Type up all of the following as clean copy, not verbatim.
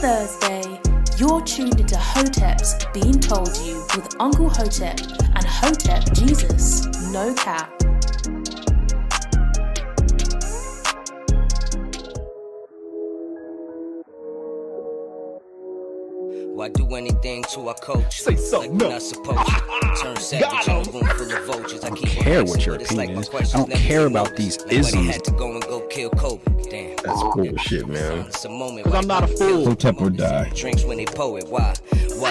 Thursday, you're tuned into Hoteps BEEN Told You with Uncle Hotep and Hotep Jesus, no cap. Why do anything to our coach? Say something like we're not supposed to. Turn savage in a room full of vultures. I don't care what your opinion is. I don't care about these isms. Had to go and go kill Kobe. Damn. That's bullshit, man. It's a moment. Because I'm not a fool. Hotep or die. Drinks when they poet. Why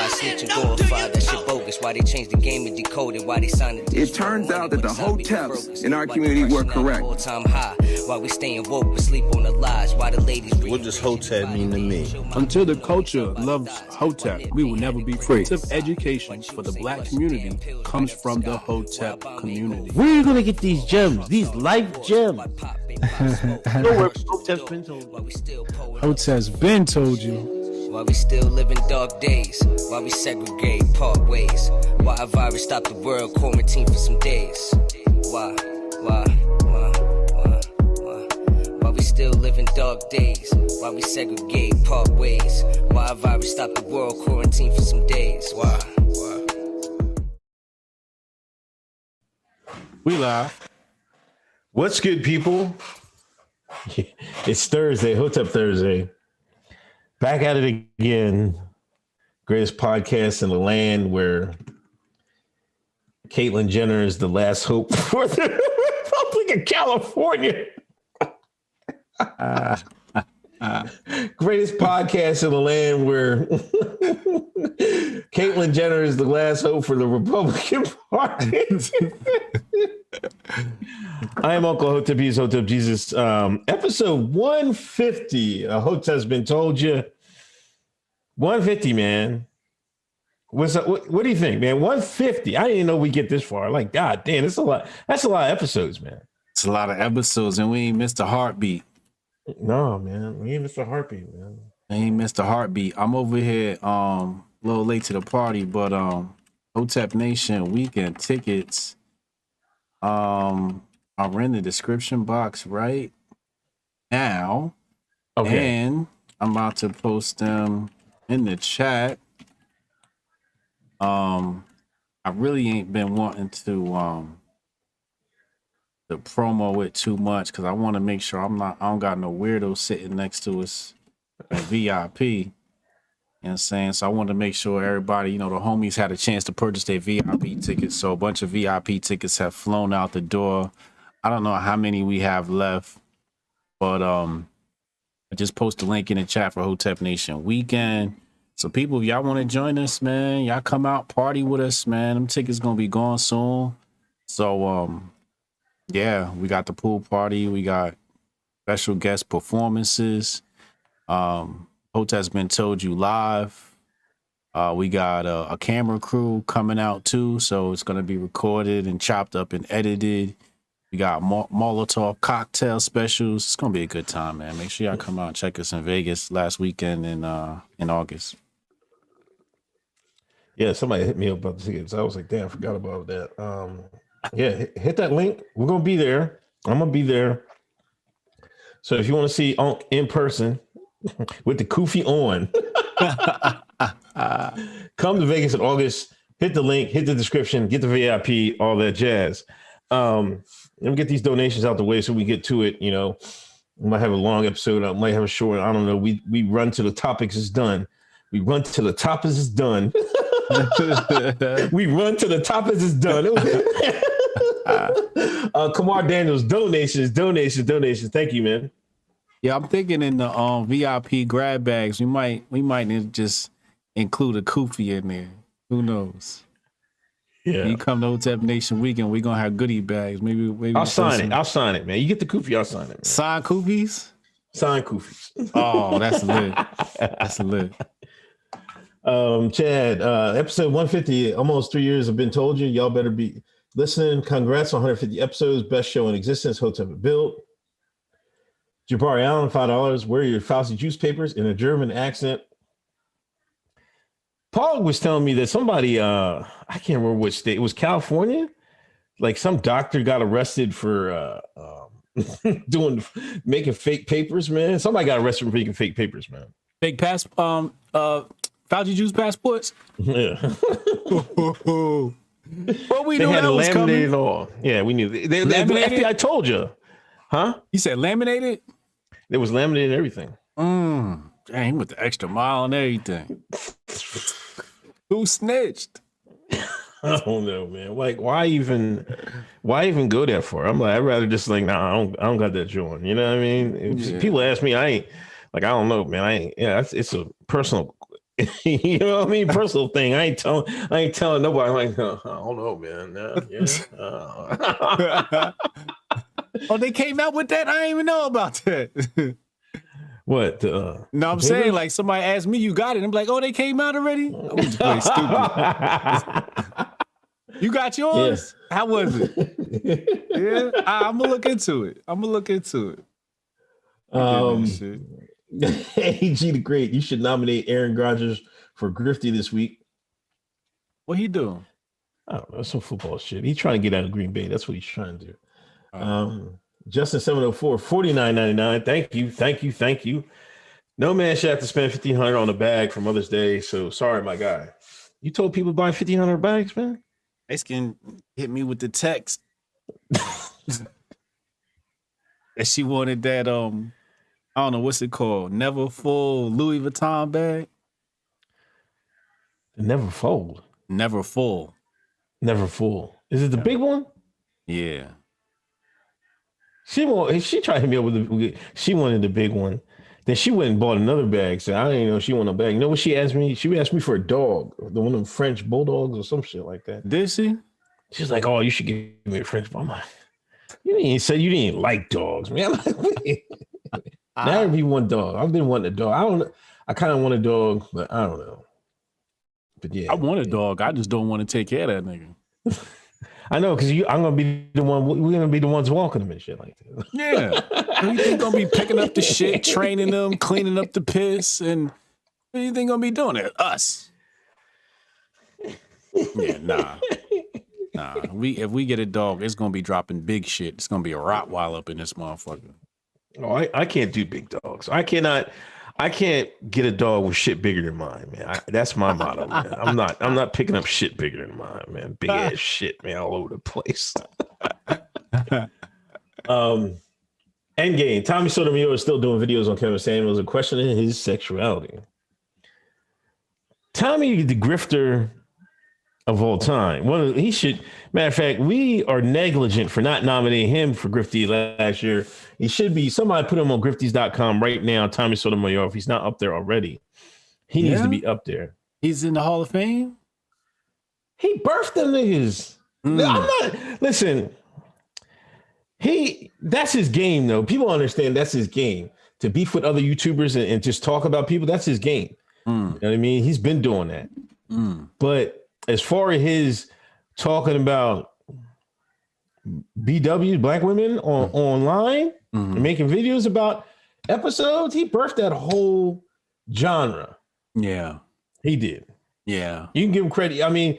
snitch and glorify? That shit bogus. Why they changed the game and decoded? Why they signed it? It turns out that the Hoteps in our community were correct. All-time high. Why we staying woke but sleep on the lies? Why the ladies? What does Hotep mean to me? Until the culture loves Hotep, we will never be free. Education for the black community comes from the Hotep community. Where are you gonna get these gems? These life gems? Hotep's been told. Hotep's been told you. Why we still live in dark days? Why we segregate, part ways? Why a virus stopped the world, quarantine for some days? Why we still live in dark days? Why we segregate, part ways? Why a virus stopped the world, quarantine for some days? Why? We live. What's good, people? It's Thursday, Hotep Thursday. Back at it again. Greatest podcast in the land, where Caitlyn Jenner is the last hope for the Republic of California. Greatest podcast in the land, where Caitlyn Jenner is the last hope for the Republican Party. I am Uncle Hotep, he's Hotep Jesus. Episode 150. Hotep's been told you. 150, man. What's up? What do you think, man? 150. I didn't even know we get this far. Like, God damn, that's a lot. That's a lot of episodes, man. It's a lot of episodes, and we ain't missed a heartbeat. No, man. We ain't missed a heartbeat, man. I ain't missed a heartbeat. I'm over here a little late to the party, but Hotep Nation weekend tickets are in the description box right now. Okay. And I'm about to post them in the chat. I really ain't been wanting to promo it too much because I want to make sure I don't got no weirdo sitting next to us at VIP. You know what I'm saying? So I want to make sure everybody, the homies had a chance to purchase their VIP tickets. So a bunch of VIP tickets have flown out the door. I don't know how many we have left, but I just post a link in the chat for Hotep Nation weekend. So people, if y'all want to join us, man, y'all come out, party with us, man. Them tickets gonna be gone soon. So yeah, we got the pool party, we got special guest performances. Hotep's been told you live. We got a camera crew coming out too, so it's gonna be recorded and chopped up and edited. We got Molotov cocktail specials. It's gonna be a good time, man. Make sure y'all come out and check us in Vegas last weekend in August. Yeah, somebody hit me up about the tickets. I was like, damn, I forgot about that. Yeah, hit that link. We're gonna be there. I'm gonna be there. So if you want to see Unc in person with the kufi on, come to Vegas in August. Hit the link, hit the description, get the VIP, all that jazz. Let me get these donations out the way so we get to it. We might have a long episode. I might have a short. I don't know. We run to the topics is done. We run to the topics is done. We run to the topics is done. Kamar Daniels, donations. Thank you, man. Yeah, I'm thinking in the VIP grab bags, we might just include a kufi in there. Who knows? Yeah, you come to Hotep Nation weekend, we're gonna have goodie bags. Maybe I'll sign it, man. You get the kufi, I'll sign it, man. Sign kufis? Sign kufis. Oh, that's lit. That's lit. Chad, episode 150, almost 3 years have been told you. Y'all better be listening. Congrats on 150 episodes. Best show in existence. Hotep built. Jabari Allen, $5. Where are your Fauci juice papers in a German accent? Paul was telling me that somebody, I can't remember which state, it was California. Like some doctor got arrested for making fake papers, man. Somebody got arrested for making fake papers, man. Fake Fauci juice passports. Yeah. Well, we They knew had that was laminated coming. all. Yeah, we knew. The Laminated? FBI told you. Huh? He said laminated? It was laminated and everything. Dang, he went the extra mile and everything. Who snitched? I don't know, man. Like, why even go that far? I'm like, I'd rather just like, nah, I don't got that joint. You know what I mean? If people ask me, I ain't like, I don't know, man. It's a personal, you know what I mean? Personal thing. I ain't telling nobody. I'm like, I don't know, man. Oh, they came out with that? I didn't even know about that. What? No, I'm saying like somebody asked me, you got it. I'm like, oh, they came out already? I'm just playing stupid. You got yours? Yeah. How was it? Yeah, I'm gonna look into it. AG the Great, you should nominate Aaron Rodgers for Grifty this week. What he doing? I don't know, some football shit. He's trying to get out of Green Bay. That's what he's trying to do. Justin 704, $49.99. Thank you. No man should have to spend $1,500 on a bag for Mother's Day. So sorry, my guy. You told people to buy $1,500 bags, man. They can hit me with the text that she wanted that I don't know what's it called, never full Louis Vuitton bag. Never fold. Never full. Never full. Is it the big one? Yeah. She tried to hit me up with she wanted the big one. Then she went and bought another bag. So I didn't even know she wanted a bag. You know what she asked me? She asked me for a dog, the one of them French bulldogs or some shit like that. Did she? She's like, "Oh, you should give me a French." I'm like, "You didn't say you didn't like dogs, man." I'm like, wait. Now every one dog. I've been wanting a dog. I kind of want a dog, but I don't know. But yeah, I want a dog. I just don't want to take care of that nigga. I know, because I'm gonna be the one. We're gonna be the ones walking them and shit like that. Yeah, who you think gonna be picking up the shit, training them, cleaning up the piss, and who you think gonna be doing it? Us. Yeah, nah. If we get a dog, it's gonna be dropping big shit. It's gonna be a Rottweiler up in this motherfucker. Oh, I can't do big dogs. I can't get a dog with shit bigger than mine, man. That's my motto, man. I'm not picking up shit bigger than mine, man. Big ass shit, man, all over the place. Endgame. Tommy Sotomayor is still doing videos on Kevin Samuels and questioning his sexuality. Tommy, the grifter of all time. Matter of fact, we are negligent for not nominating him for Grifty last year. He should be. Somebody put him on grifties.com right now. Tommy Sotomayor, if he's not up there already, he needs to be up there. He's in the Hall of Fame. He birthed them niggas. I'm not. Listen, that's his game, though. People understand that's his game. To beef with other YouTubers and just talk about people, that's his game. You know what I mean? He's been doing that. But as far as his talking about BW, black women online, and making videos about episodes, he birthed that whole genre. Yeah. He did. Yeah. You can give him credit. I mean,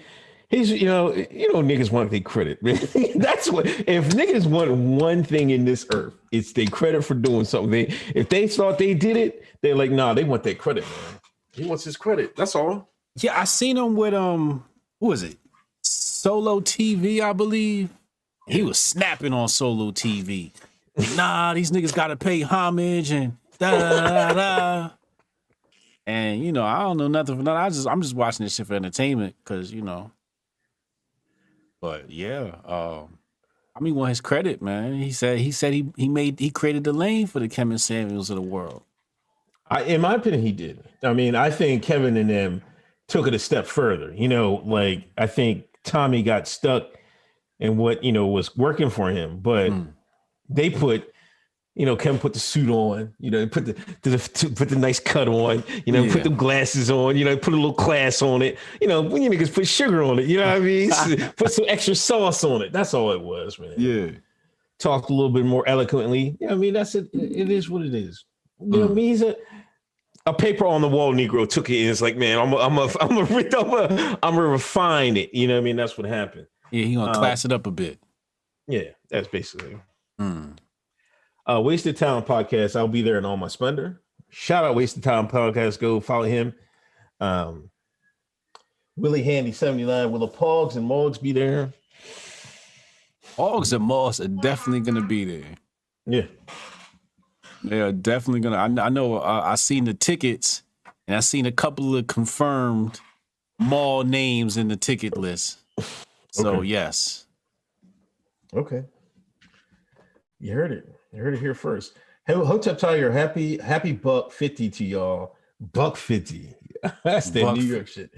he's, niggas want their credit. That's what, if niggas want one thing in this earth, it's their credit for doing something. If they thought they did it, they're like, nah, they want their credit, man. He wants his credit. That's all. Yeah, I seen him with who was it? Solo TV, I believe. He was snapping on Solo TV. Nah, these niggas gotta pay homage and da da da. And I don't know nothing from that. I'm just watching this shit for entertainment, because But yeah, he want his credit, man. He said he created the lane for the Kevin Samuels of the world. In my opinion, he did. I mean, I think Kevin and them took it a step further. I think Tommy got stuck in what, was working for him, but they put, Kevin put the suit on, put the nice cut on, put the glasses on, put a little class on it, when you niggas put sugar on it, you know what I mean? Put some extra sauce on it. That's all it was, man. Yeah. Talked a little bit more eloquently. I mean, that's it. It is what it is. You know what I mean? He's a paper on the wall Negro took it and it's like, man, I'm gonna refine it. You know what I mean? That's what happened. Yeah, he gonna class it up a bit. Yeah, that's basically. Wasted Talent Podcast. I'll be there in all my splendor. Shout out Waste of Time Podcast. Go follow him. Willie Handy 79. Will the Pogs and Mogs be there? Pogs and Mogs are definitely gonna be there. Yeah. They are definitely gonna. I know. I seen the tickets, and I seen a couple of confirmed mall names in the ticket list. So Okay. yes. Okay. You heard it. You heard it here first. Hey, Hotep Tiger, happy buck 50 to y'all. Buck 50. That's that New York shit.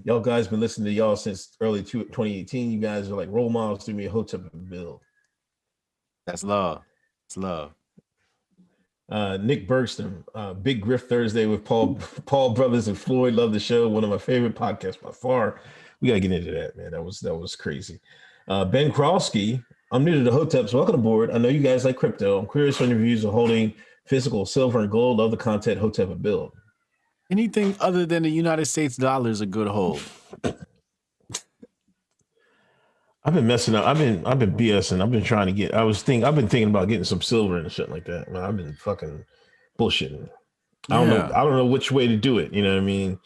Y'all guys been listening to y'all since early 2018. You guys are like role models to me, Hotep Bill. That's love. It's love. Nick Bergstrom, Big Griff Thursday with Paul Brothers and Floyd. Love the show. One of my favorite podcasts by far. We gotta get into that, man. That was crazy. Ben Krowski, I'm new to the Hoteps. Welcome aboard. I know you guys like crypto. I'm curious on your views of holding physical silver and gold. Love the content Hotep build. Anything other than the United States dollar is a good hold. I've been messing up. I've been BSing. I've been trying to get. I've been thinking about getting some silver and shit like that. Man, I've been fucking bullshitting. I don't know which way to do it. You know what I mean?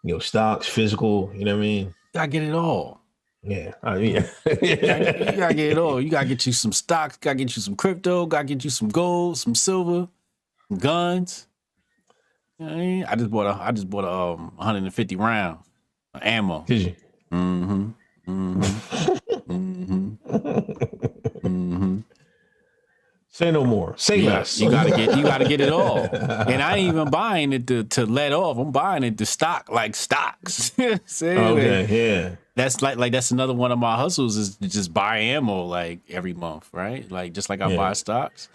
You know, stocks, physical. You know what I mean? Gotta get it all. Yeah, you gotta get it all. You gotta get you some stocks. Gotta get you some crypto. Gotta get you some gold, some silver, some guns. You know what I mean? I just bought a 150 round ammo. Did you? Mm-hmm. Say no more. Say less. You gotta get it all. And I ain't even buying it to let off. I'm buying it to stock like stocks. Yeah. That's like that's another one of my hustles is to just buy ammo like every month, right? Like just like I buy stocks.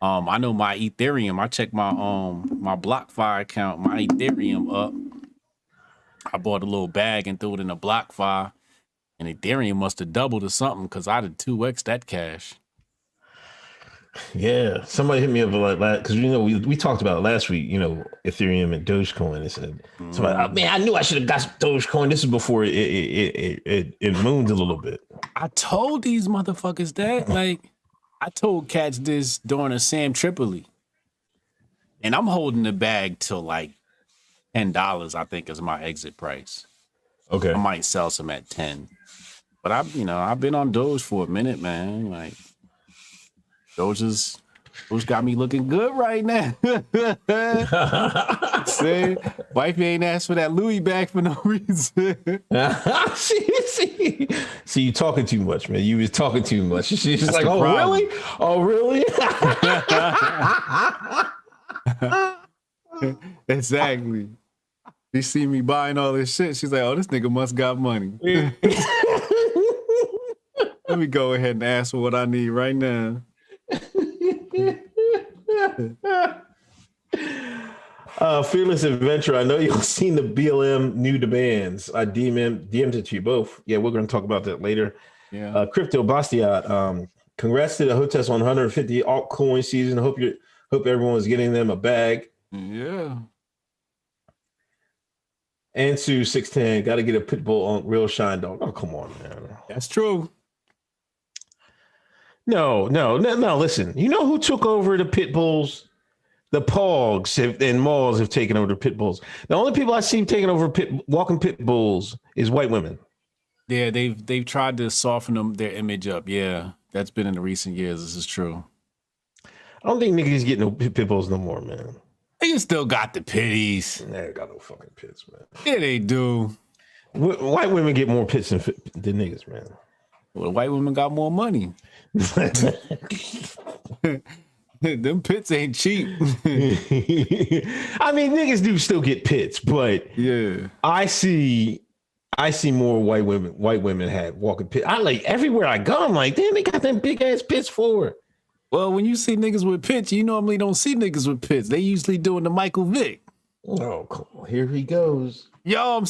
I know my Ethereum. I check my my BlockFi account. My Ethereum up. I bought a little bag and threw it in a BlockFi, and Ethereum must have doubled or something because I did 2x that cash. Yeah, somebody hit me up like that because we talked about it last week. You know, Ethereum and Dogecoin. They said somebody, oh, man, I knew I should have got some Dogecoin. This is before it mooned a little bit. I told these motherfuckers that. Like, I told cats this during a Sam Tripoli, and I'm holding the bag till like $10. I think is my exit price. Okay, I might sell some at 10, but I've been on Doge for a minute, man. Like. Doge got me looking good right now. See, wifey ain't asked for that Louis back for no reason. See, you talking too much, man. You was talking too much. She's just like, oh, problem. really? Oh, really? Exactly. She see me buying all this shit. She's like, oh, this nigga must got money. Let me go ahead and ask for what I need right now. Fearless Adventure. I know you've seen the BLM new demands. I DM'd it to you both. Yeah, we're going to talk about that later. Yeah. Crypto Bastiat. Congrats to the Hoteps 150 altcoin season. Hope everyone's getting them a bag. Yeah. Ansu 610. Got to get a pit bull on Real Shine Dog. Oh, come on, man. That's true. No. Listen, you know who took over the pit bulls? The Pogs and Malls have taken over the pit bulls. The only people I see taking over walking pit bulls is white women. Yeah, they've tried to soften their image up. Yeah, that's been in the recent years. This is true. I don't think niggas get no pit bulls no more, man. They still got the pitties. They ain't got no fucking pits, man. Yeah, they do. White women get more pits than niggas, man. Well, the white women got more money. Them pits ain't cheap. I mean, niggas do still get pits, but yeah, I see more white women have walking pits. I like everywhere I go. I'm like, damn, they got them big ass pits forward. Well, when you see niggas with pits, you normally don't see niggas with pits. They usually doing the Michael Vick. Oh, come on. Here he goes. One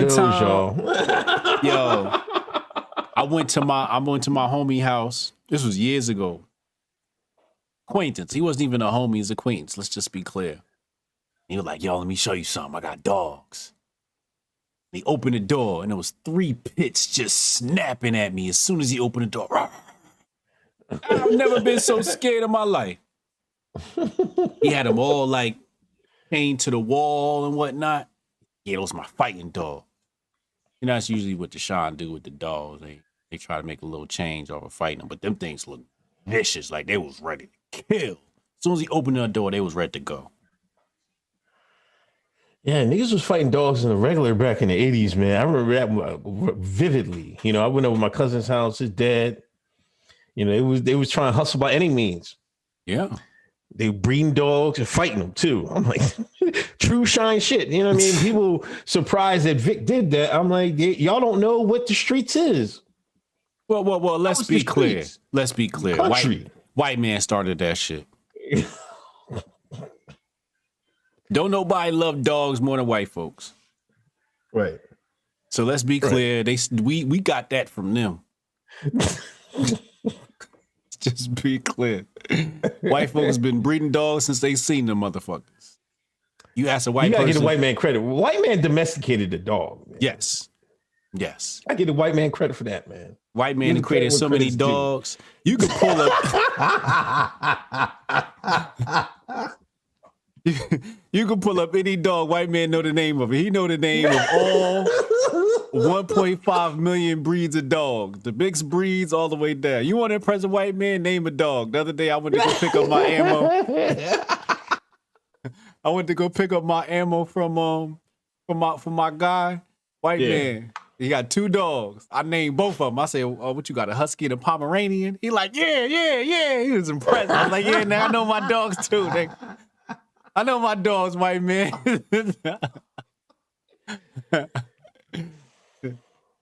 time, y'all. I went to my homie house. This was years ago. Acquaintance. He wasn't even a homie, he's acquaintance. Let's just be clear. He was like, yo, let me show you something. I got dogs. And he opened the door and there was 3 pits just snapping at me as soon as he opened the door. I've never been so scared in my life. He had them all like chained to the wall and whatnot. Yeah, those my fighting dog. You know, that's usually what Deshaun do with the dogs. They try to make a little change off of fighting them, but them things look vicious, like they was ready to kill. As soon as he opened the door, they was ready to go. Yeah, niggas was fighting dogs in the regular back in the 80s, man. I remember that vividly. You know, I went over to my cousin's house, his dad. You know, they was trying to hustle by any means. Yeah. They breeding dogs and fighting them too. I'm like, true shine shit. You know what I mean? People surprised that Vic did that. I'm like, y'all don't know what the streets is. Well, let's be clear. Let's be clear. White man started that shit. Don't nobody love dogs more than white folks. Right. So let's be clear. We got that from them. Just be clear. White folks been breeding dogs since they seen them motherfuckers. You ask a white person. You gotta get a white man credit. White man domesticated the dog. Man. Yes. I get a white man credit for that, man. White man created so many dogs. You could pull up. You can pull up any dog. White man know the name of it. He know the name of all 1.5 million breeds of dogs. The mixed breeds all the way down. You want to impress a white man? Name a dog. The other day I went to go pick up my ammo. I went to go pick up my ammo from my guy. White man. He got 2 dogs. I named both of them. I said, "Oh, what you got? A husky and a Pomeranian?" He like, yeah. He was impressed. I was like, "Yeah, now I know my dogs too." I know my dogs, white man.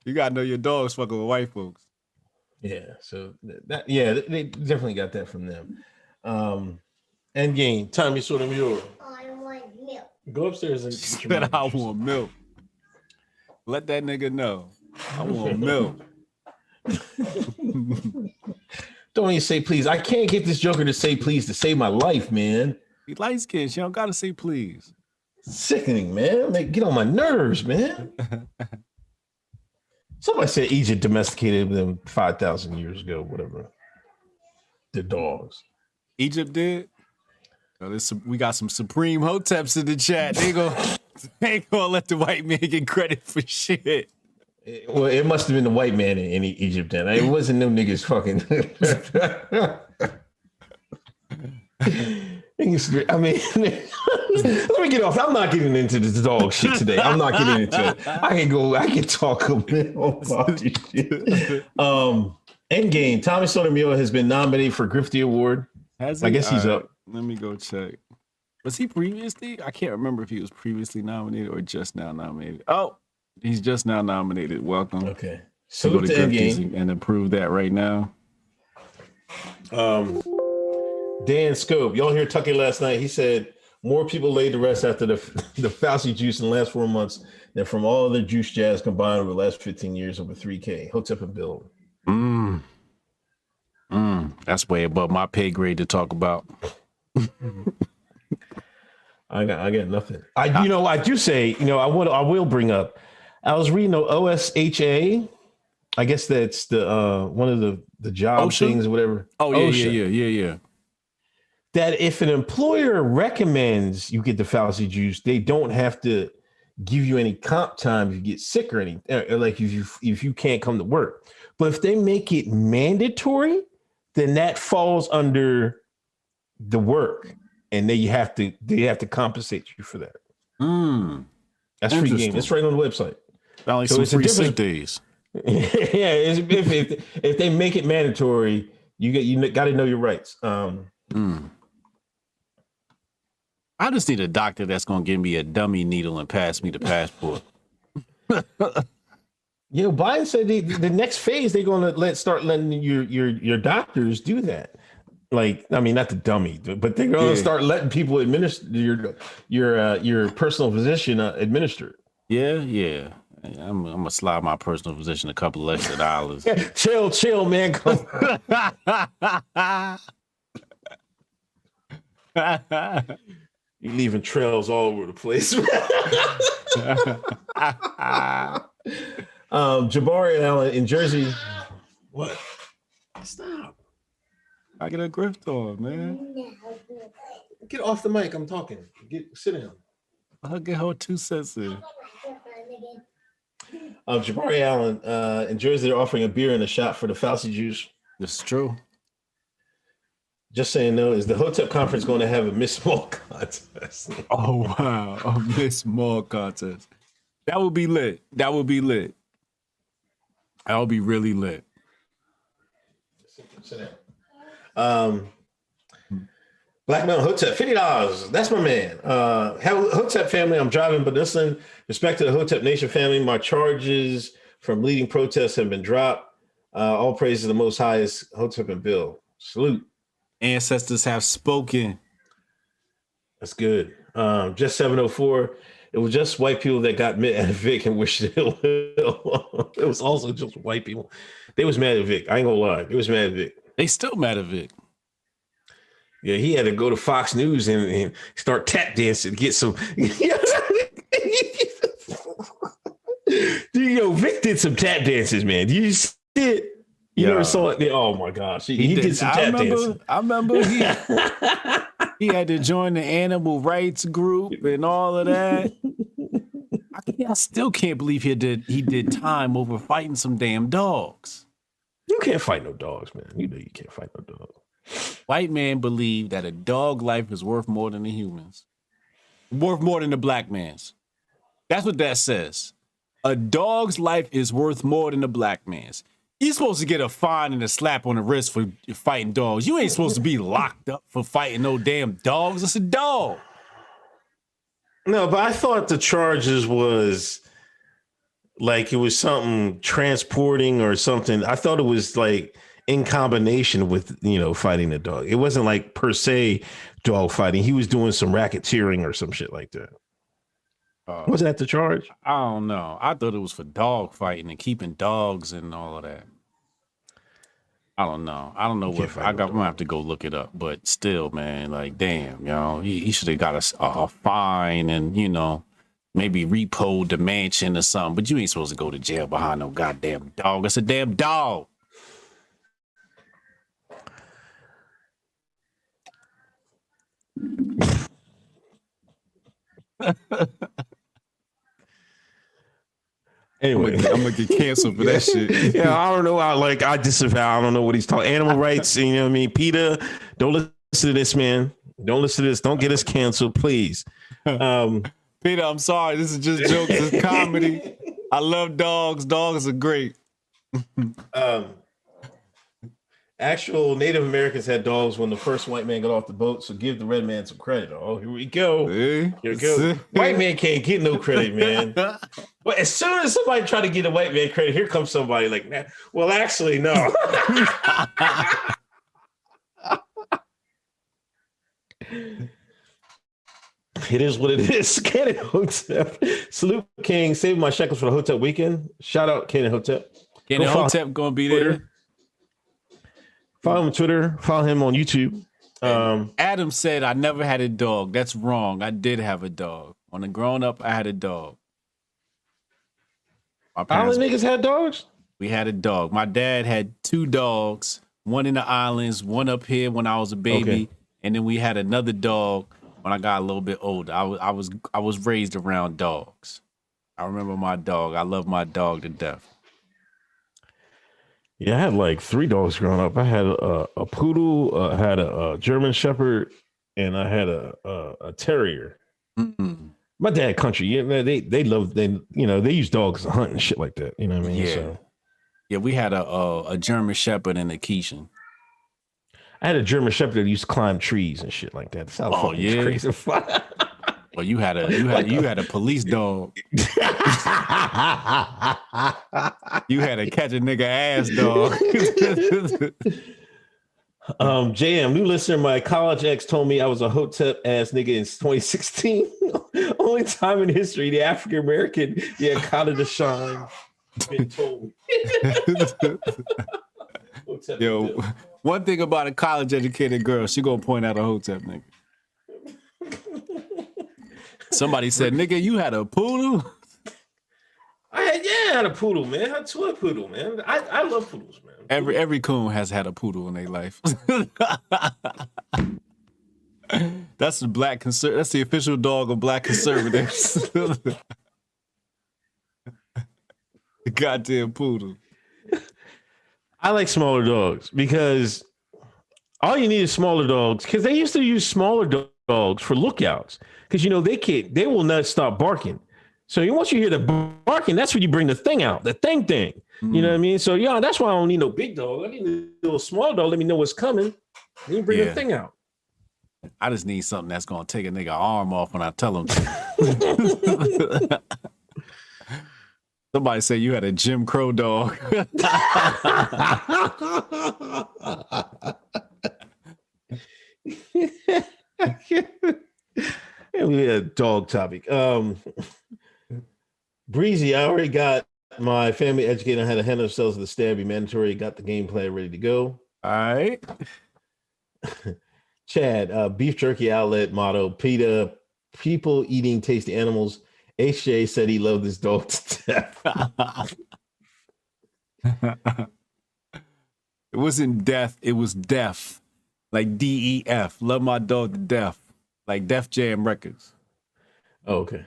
You gotta know your dogs fucking with white folks. Yeah, so they definitely got that from them. Endgame, Tommy sort of Juror. I want milk. Go upstairs and She said, I want milk. Let that nigga know. I want milk. Don't even say please. I can't get this joker to say please to save my life, man. He light skinned. She don't gotta say please. Sickening, man. Get on my nerves, man. Somebody said Egypt domesticated them 5,000 years ago, whatever. The dogs. Egypt did? We got some supreme Hoteps in the chat. They ain't gonna let the white man get credit for shit. Well, it must have been the white man in Egypt then. It wasn't them niggas fucking. I mean, let me get off. I'm not getting into this dog shit today. I'm not getting into it. I can talk a bit about this shit. Endgame. Tommy Sotomayor has been nominated for Grifting Award. Has he? I guess he's up. Let me go check. Was he previously? I can't remember if he was previously nominated or just now nominated. Oh, he's just now nominated. Welcome. Okay. So go to Endgame and approve that right now. Dan Scope, y'all hear Tucky last night? He said more people laid to rest after the Fauci juice in the last 4 months than from all other juice jazz combined over the last 15 years over 3K. Hotep and Bill. That's way above my pay grade to talk about. I got nothing. I do say, I will bring up. I was reading the OSHA. I guess that's the one of the job OSHA? things or whatever. Oh yeah. That if an employer recommends you get the Fauci juice, they don't have to give you any comp time if you get sick or anything, like if you can't come to work. But if they make it mandatory, then that falls under the work, and they have to compensate you for that. That's free game. It's right on the website. Like so some free sick days. Yeah, if they make it mandatory, you got to know your rights. I just need a doctor that's gonna give me a dummy needle and pass me the passport. Yeah, Biden said the next phase they're gonna start letting your doctors do that. Like, I mean, not the dummy, but they're gonna start letting people administer your personal physician administer it. Yeah. I'm gonna slide my personal physician a couple of extra dollars. Chill, man. You're leaving trails all over the place. Jabari Allen in Jersey. What? Stop. I get a grift on, man. Get off the mic. I'm talking. Sit down. I'll get her 2 cents in. Jabari Allen in Jersey, they're offering a beer and a shot for the Fauci juice. This is true. Just saying, though, is the Hotep conference going to have a Miss Small contest? Oh, wow. A Miss Small contest. That would be lit. That would be lit. That would be really lit. Sit down. Black Mountain Hotep, $50. That's my man. Hotep family, I'm driving, but listen, respect to the Hotep Nation family. My charges from leading protests have been dropped. All praise to the Most Highest Hotep and Bill. Salute. Ancestors have spoken. That's good. Just 704. It was just white people that got mad at Vic and wished it ill. It was also just white people. They was mad at Vic. I ain't gonna lie. They was mad at Vic. They still mad at Vic. Yeah, he had to go to Fox News and start tap dancing to get some. Vic did some tap dances, man. You see it? You never saw it? Oh my gosh, he did some tap dances. I remember he had to join the animal rights group and all of that. I still can't believe he did time over fighting some damn dogs. You can't fight no dogs, man. You know you can't fight no dogs. White man believe that a dog life is worth more than a human's. Worth more than the black man's. That's what that says. A dog's life is worth more than a black man's. You're supposed to get a fine and a slap on the wrist for fighting dogs. You ain't supposed to be locked up for fighting no damn dogs. It's a dog. No, but I thought the charges was like it was something transporting or something. I thought it was like in combination with, fighting the dog. It wasn't like per se dog fighting. He was doing some racketeering or some shit like that. Was that the charge? I don't know. I thought it was for dog fighting and keeping dogs and all of that. I don't know. I'm gonna have to go look it up. But still, man, like, damn, he should have got a fine and, maybe repoed the mansion or something. But you ain't supposed to go to jail behind no goddamn dog. It's a damn dog. Anyway, I'm gonna get canceled for that shit. Yeah, I don't know. I disavow. I don't know what he's talking. Animal rights. You know what I mean? PETA, don't listen to this, man. Don't listen to this. Don't get us canceled, please. PETA, I'm sorry. This is just jokes. It's comedy. I love dogs. Dogs are great. Actual Native Americans had dogs when the first white man got off the boat, so give the red man some credit. Oh, here we go. Here we go. White man can't get no credit, man. But as soon as somebody try to get a white man credit, here comes somebody like, nah, well, actually, no. It is what it is. Cannon Hotep. Salute King. Save my shekels for the Hotep weekend. Shout out Cannon Hotep. Cannon Hotep gonna be there. Follow him on Twitter. Follow him on YouTube. Adam said, I never had a dog. That's wrong. I did have a dog. When I grown up, I had a dog. All the niggas had dogs? We had a dog. My dad had 2 dogs, one in the islands, one up here when I was a baby. Okay. And then we had another dog when I got a little bit older. I was raised around dogs. I remember my dog. I love my dog to death. Yeah, I had like 3 dogs growing up. I had a poodle, I had a German Shepherd, and I had a terrier. Mm-hmm. My dad country, they use dogs to hunt and shit like that. You know what I mean? Yeah. So. Yeah, we had a German Shepherd and a Keishan. I had a German Shepherd that used to climb trees and shit like that. That's how crazy. Well, you had a police dog. You had a catch a nigga ass dog. JM, new listener, my college ex told me I was a Hotep ass nigga in 2016. Only time in history the African American kind of to shine. Been told. Yo, one thing about a college educated girl, she gonna point out a Hotep nigga. Somebody said, nigga, you had a poodle? I Tina had a poodle, man. Her toy poodle, man. I love poodles, man. Every coon has had a poodle in their life. That's the That's the official dog of black conservatives. The goddamn poodle. I like smaller dogs because all you need is smaller dogs. Because they used to use smaller dogs for lookouts. Because they will not stop barking. So once you hear the barking, that's when you bring the thing out, the thing. You know what I mean? So yeah, that's why I don't need no big dog. I need a little small dog. Let me know what's coming. Then you bring the thing out. I just need something that's gonna take a nigga arm off when I tell him to. Somebody say you had a Jim Crow dog. We had a dog topic. Breezy, I already got my family educator on how to handle themselves with the stab. Be mandatory. Got the game plan ready to go. All right. Chad, beef jerky outlet motto, PETA, people eating tasty animals. HJ said he loved his dog to death. It wasn't death, it was deaf. Like DEF. Love my dog to death. Like Def Jam Records. Oh, okay.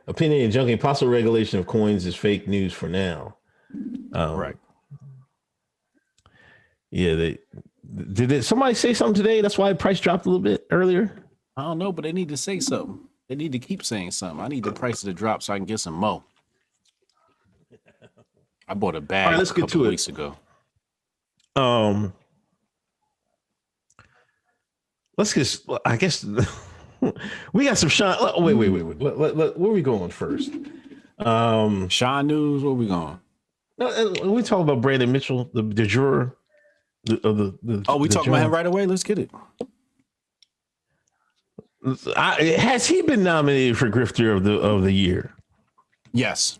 Opinion and junking. Possible regulation of coins is fake news for now. Right. Yeah, did somebody say something today? That's why the price dropped a little bit earlier. I don't know, but they need to say something. They need to keep saying something. I need the prices to drop so I can get some more. I bought a bag let's a couple get to weeks ago. Let's get. I guess we got some Sean. Wait. Where are we going first? Sean news. Where we going? We talk about Brandon Mitchell, the juror. We talking about him right away. Let's get it. Has he been nominated for Grifter of the year? Yes.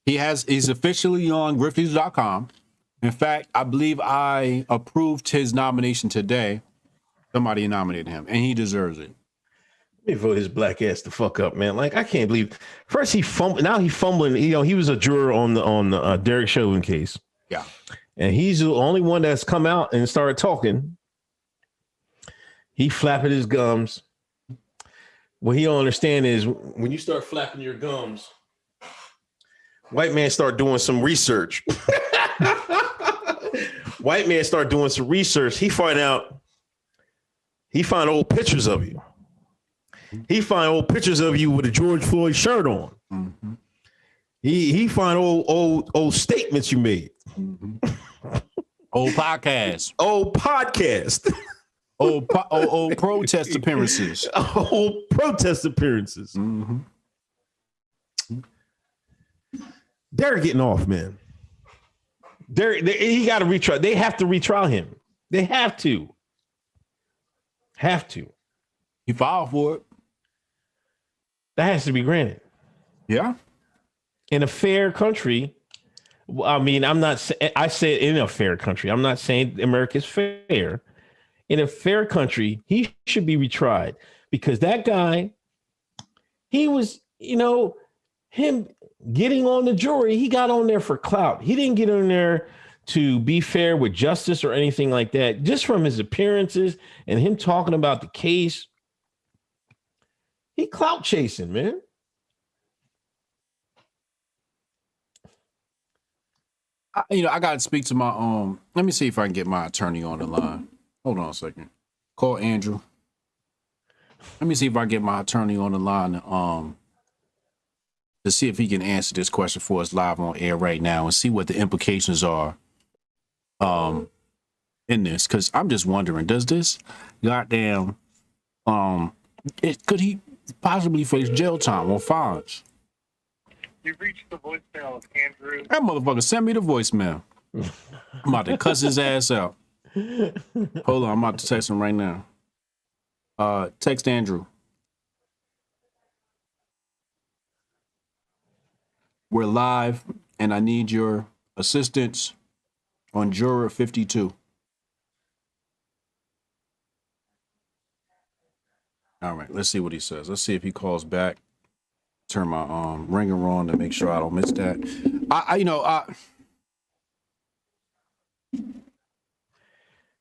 He has. He's officially on Griftings.com. In fact, I believe I approved his nomination today. Somebody nominated him, and he deserves it. Let me vote his black ass the fuck up, man. Like, I can't believe. First he fumbled. Now he fumbling. He was a juror on the Derek Chauvin case. Yeah. And he's the only one that's come out and started talking. He flapping his gums. What he don't understand is when you start flapping your gums, white man start doing some research. White man start doing some research. He find old pictures of you. He find old pictures of you with a George Floyd shirt on. Mm-hmm. He find old statements you made. Mm-hmm. Old podcast. Old podcast. Old protest appearances. Old protest appearances. Mm-hmm. They're getting off, man. He got to retry. They have to retrial him. They have to. He filed for it. That has to be granted. Yeah. In a fair country, I mean, I say in a fair country. I'm not saying America's fair. In a fair country, he should be retried because that guy, he was, him getting on the jury, he got on there for clout. He didn't get on there to be fair with justice or anything like that. Just from his appearances and him talking about the case, he clout chasing, man. I got to speak to my let me see if I can get my attorney on the line. Hold on a second. Call Andrew. Let me see if I get my attorney on the line to see if he can answer this question for us live on air right now and see what the implications are in this. Because I'm just wondering, does this goddamn could he possibly face jail time or fines? You've reached the voicemail of Andrew. That motherfucker sent me the voicemail. I'm about to cuss his ass out. Hold on, I'm about to text him right now. Text Andrew. We're live, and I need your assistance on Juror 52. All right, let's see what he says. Let's see if he calls back. turn my ringer on to make sure I don't miss that.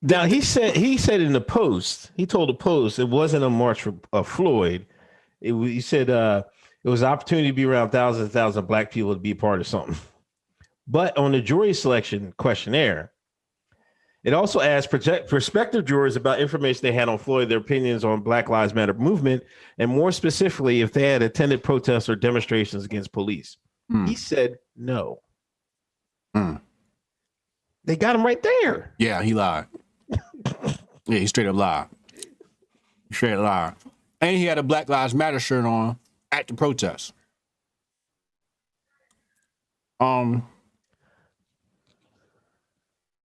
Now he said in the Post, he told the Post it wasn't a march for Floyd. He said it was an opportunity to be around thousands and thousands of black people to be part of something. But on the jury selection questionnaire, it also asked prospective jurors about information they had on Floyd, their opinions on Black Lives Matter movement, and more specifically, if they had attended protests or demonstrations against police. He said no. They got him right there. Yeah, he lied. Yeah, he straight up lied. Straight up lied. And he had a Black Lives Matter shirt on at the protest.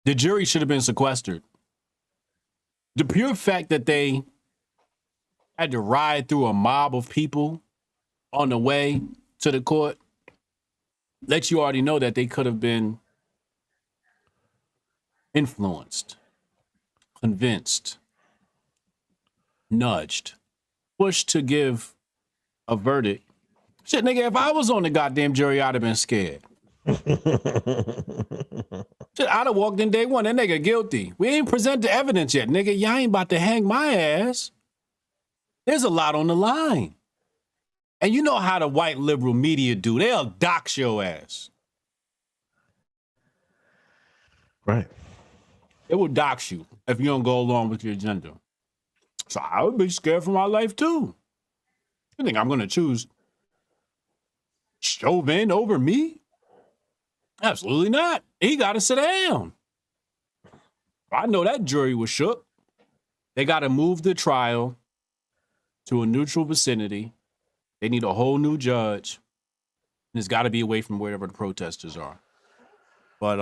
The jury should have been sequestered. The pure fact that they had to ride through a mob of people on the way to the court lets you already know that they could have been influenced, convinced, nudged, pushed to give a verdict. Shit, nigga, if I was on the goddamn jury, I'd have been scared. Shit, I'd have walked in day one. That nigga guilty. We ain't present the evidence yet, nigga. Y'all ain't about to hang my ass. There's a lot on the line. And you know how the white liberal media do. They'll dox your ass. Right. It will dox you if you don't go along with your agenda. So I would be scared for my life too. You think I'm going to choose Chauvin over me? Absolutely not. He got to sit down. I know that jury was shook. They got to move the trial to a neutral vicinity. They need a whole new judge. And it's got to be away from wherever the protesters are. But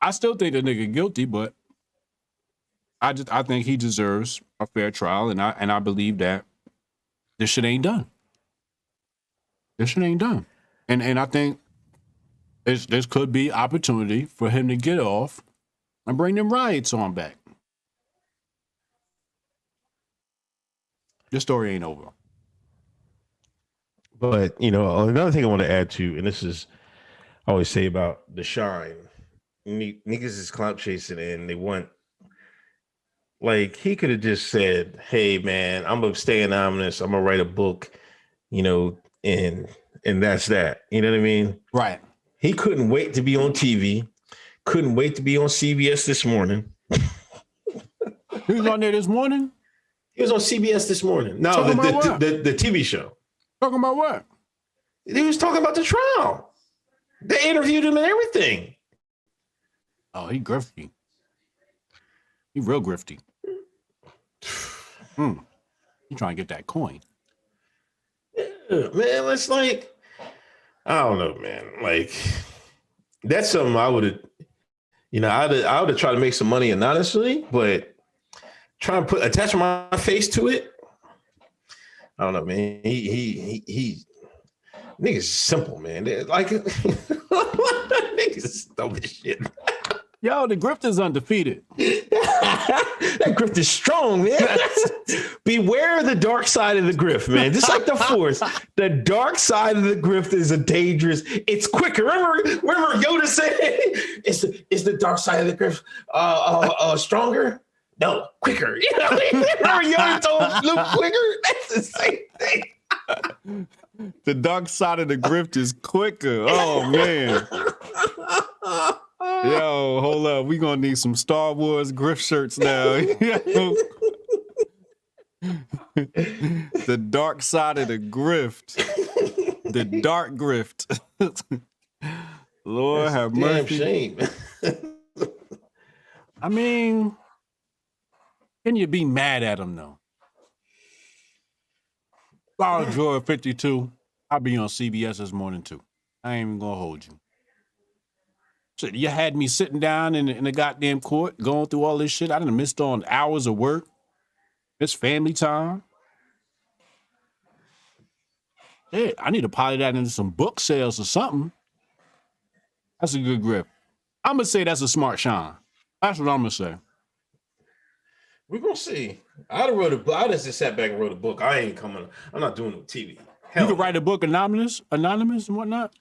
I still think the nigga guilty, but I think he deserves a fair trial, and I believe that this shit ain't done. This shit ain't done. And I think this could be opportunity for him to get off and bring them riots on back. This story ain't over. But, you know, another thing I want to add to, and this is, I always say about the shine, niggas is clout chasing and they want, like, he could have just said, hey, man, I'm going to stay anonymous. I'm going to write a book, you know, and that's that. You know what I mean? Right. He couldn't wait to be on TV. Couldn't wait to be on CBS this morning. He was on there this morning? He was on CBS this morning. No, the TV show. Talking about what? He was talking about the trial. They interviewed him and everything. Oh, he grifty. He real grifty. He trying to get that coin. Yeah, man, it's like, I don't know, man. Like, that's something I would have, you know, I would have tried to make some money anonymously, but trying to attach my face to it, I don't know, man. He niggas simple, man. They're like niggas dumb as shit. Yo, the grift is undefeated. That grift is strong, man. Beware the dark side of the grift, man. Just like the force, the dark side of the grift is a dangerous. It's quicker. Remember Yoda said, "Is the dark side of the grift stronger? No, quicker." You know, remember Yoda told Luke quicker? That's the same thing. The dark side of the grift is quicker. Oh man. Yo, hold up. We gonna need some Star Wars grift shirts now. The dark side of the grift. The dark grift. Lord That's have damn mercy. Shame. I mean, can you be mad at him though? Juror 52. I'll be on CBS this morning too. I ain't even gonna hold you. So you had me sitting down in the goddamn court, going through all this shit. I done missed on hours of work. It's family time. Hey, I need to pilot that into some book sales or something. That's a good grip. I'm gonna say that's a smart shine. That's what I'm gonna say. We're gonna see. I'd have wrote a book. I just sat back and wrote a book. I ain't coming. I'm not doing no TV. Hell You could write a book anonymous and whatnot.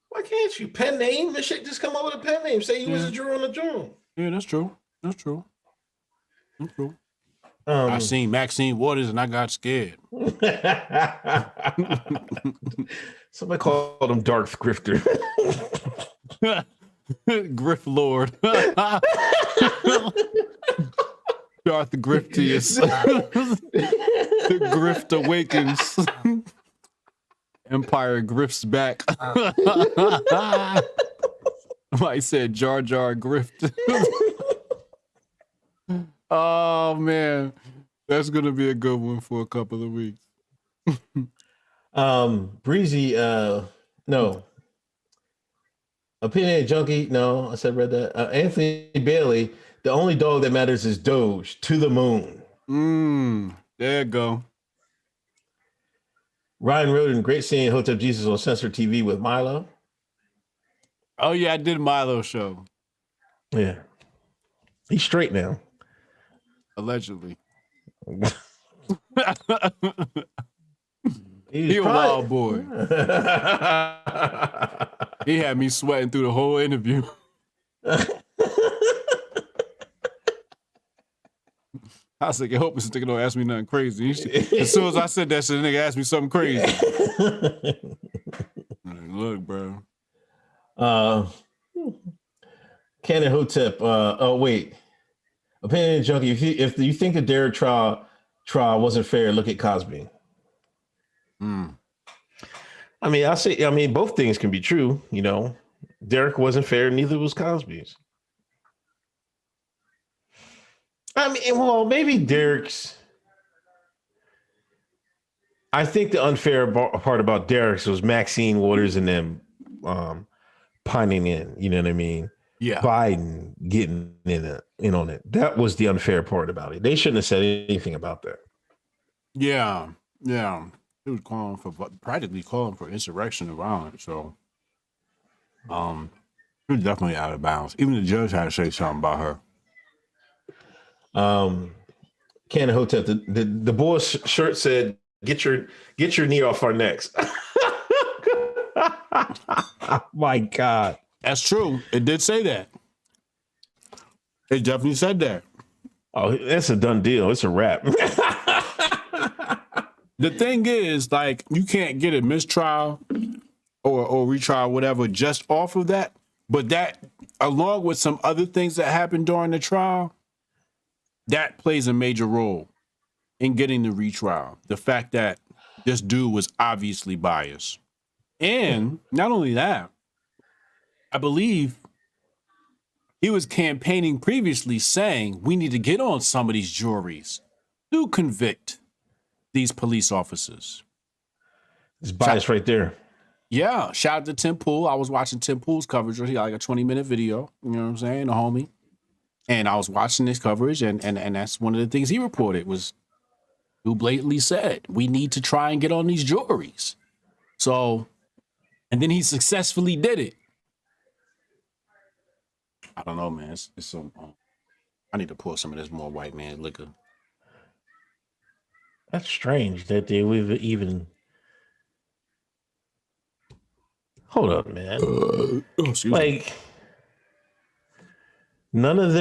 Why can't you? Pen name and shit. Just come up with a pen name. Say you was a juror on the journal. Yeah, that's true. That's true. That's true. I seen Maxine Waters and I got scared. Somebody called him Darth Grifter. Griff Lord. Darth Griftius. The Grift awakens. Empire grifts back. I said Jar Jar Grift. Oh man, that's gonna be a good one for a couple of weeks. Breezy, no. Opinionated Junkie, no, I said read that. Anthony Bailey, the only dog that matters is Doge, to the moon. There you go. Ryan Roden, great seeing Hotep Jesus on Censored TV with Milo. Oh yeah, I did Milo show. Yeah. He's straight now. Allegedly. He a wild boy. He had me sweating through the whole interview. I was like, I hope this nigga don't ask me nothing crazy. As soon as I said that shit, the nigga asked me something crazy. Look, bro. Canon Hotep. Oh wait. Opinion Junkie. If you think the Derek trial wasn't fair, look at Cosby. I mean, both things can be true. You know, Derek wasn't fair, neither was Cosby's. I mean, well, maybe Derek's. I think the unfair part about Derek's was Maxine Waters and them pining in. You know what I mean? Yeah. Biden getting in on it. That was the unfair part about it. They shouldn't have said anything about that. Yeah. Yeah. He was practically calling for insurrection and violence. So, he was definitely out of bounds. Even the judge had to say something about her. Cannon Hotep, the boy's shirt said, get your knee off our necks. My God. That's true. It did say that. It definitely said that. Oh, that's a done deal. It's a wrap. The thing is, like, you can't get a mistrial or retrial, whatever, just off of that. But that, along with some other things that happened during the trial, that plays a major role in getting the retrial. The fact that this dude was obviously biased. And not only that, I believe he was campaigning previously saying we need to get on some of these juries to convict these police officers. It's bias right there. Yeah. Shout out to Tim Pool. I was watching Tim Pool's coverage. He got like a 20-minute video. You know what I'm saying? The homie. And I was watching this coverage, and that's one of the things he reported was who blatantly said, we need to try and get on these juries. So, and then he successfully did it. I don't know, man. It's so, I need to pour some of this more white man liquor. That's strange that they would even. Hold up, man. Like, none of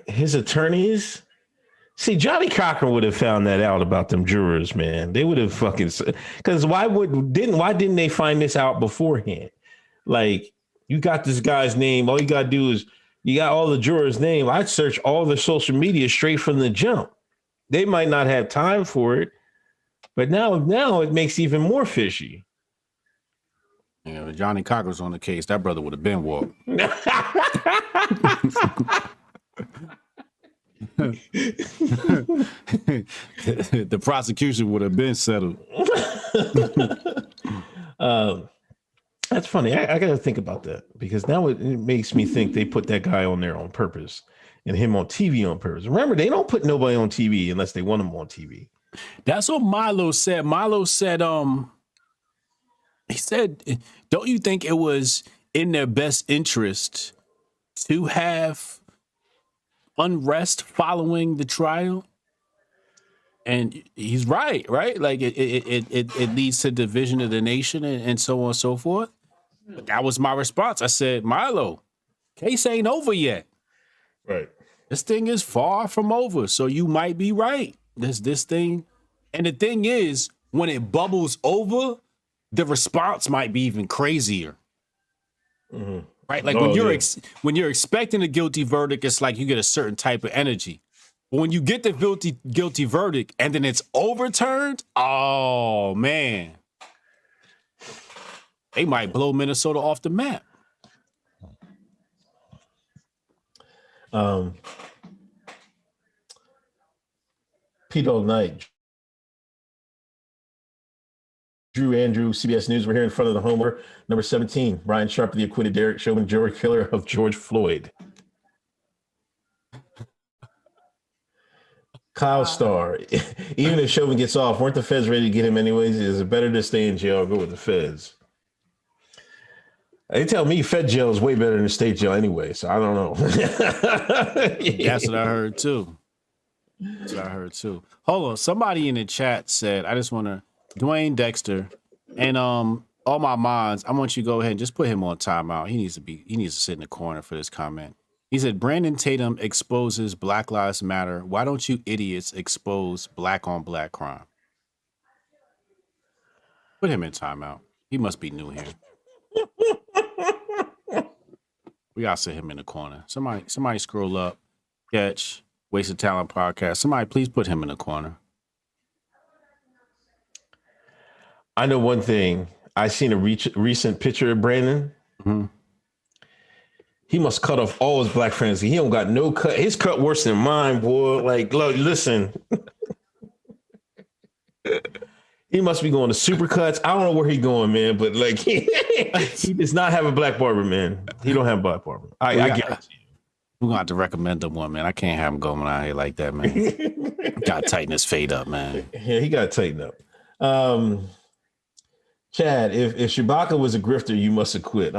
his attorneys. See, Johnny Cochran would have found that out about them jurors, man. They would have fucking, because why didn't they find this out beforehand? Like, you got this guy's name. All you got to do is you got all the jurors' name. I'd search all their social media straight from the jump. They might not have time for it, but now it makes even more fishy. Yeah, if Johnny Cochran's on the case, that brother would have been walked. The prosecution would have been settled. That's funny. I got to think about that, because now it makes me think they put that guy on there on purpose and him on TV on purpose. Remember, they don't put nobody on TV unless they want him on TV. That's what Milo said. Milo said, he said, don't you think it was in their best interest to have unrest following the trial. And he's right? Like it leads to division of the nation and so on and so forth. But that was my response. I said, Milo, case ain't over yet. Right. This thing is far from over. So you might be right. This thing. And the thing is, when it bubbles over, the response might be even crazier. Mm-hmm. Right? Like when you're expecting a guilty verdict, it's like you get a certain type of energy. But when you get the guilty verdict and then it's overturned, oh man. They might blow Minnesota off the map. P-Dog Night. Drew Andrew, CBS News. We're here in front of the homer. Number 17, Brian Sharp, the acquitted Derek Chauvin jury killer of George Floyd. Kyle Starr. Even if Chauvin gets off, weren't the feds ready to get him anyways? Is it better to stay in jail or go with the feds? They tell me fed jail is way better than state jail anyway, so I don't know. That's what I heard too. Hold on. Somebody in the chat said, I just want to, Dwayne Dexter, and all my mods, I want you to go ahead and just put him on timeout. He needs to sit in the corner for this comment. He said, Brandon Tatum exposes Black Lives Matter. Why don't you idiots expose black on black crime? Put him in timeout. He must be new here. We gotta sit him in the corner. Somebody scroll up, catch Wasted Talent Podcast. Somebody please put him in the corner. I know one thing. I seen a recent picture of Brandon. Mm-hmm. He must cut off all his black friends. He don't got no cut. His cut worse than mine, boy. Like, look, listen. He must be going to Supercuts. I don't know where he going, man, but like he does not have a black barber, man. He don't have a black barber. I guarantee you. We're gonna have to recommend him one, man. I can't have him going out here like that, man. Gotta tighten his fade up, man. Yeah, he gotta tighten up. Chad, if Shabaka was a grifter, you must have quit.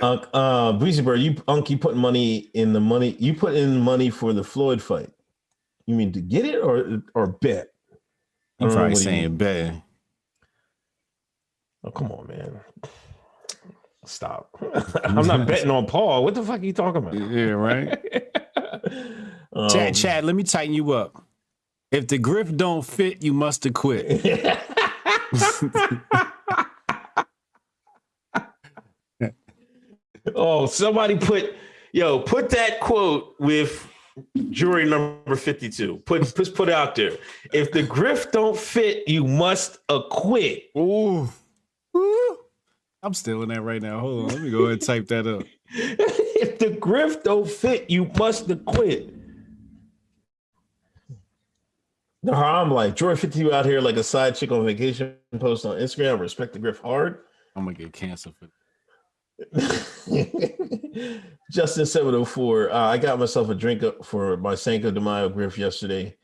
Oh. Breezy Bird, you put money in the money. You put in money for the Floyd fight. You mean to get it or bet? I'm probably saying bet. Oh, come on, man. Stop. I'm not betting on Paul. What the fuck are you talking about? Yeah, right. Chad, let me tighten you up. If the grift don't fit, you must have quit. Oh, somebody put that quote with jury number 52. Put it out there. If the grift don't fit, you must acquit. Ooh. I'm still in that right now. Hold on. Let me go ahead and type that up. If the grift don't fit, you must acquit. No, I'm like, Jordan 52 out here like a side chick on vacation post on Instagram. Respect the grift hard. I'm going to get canceled for Justin 704. I got myself a drink up for my Cinco de Mayo grift yesterday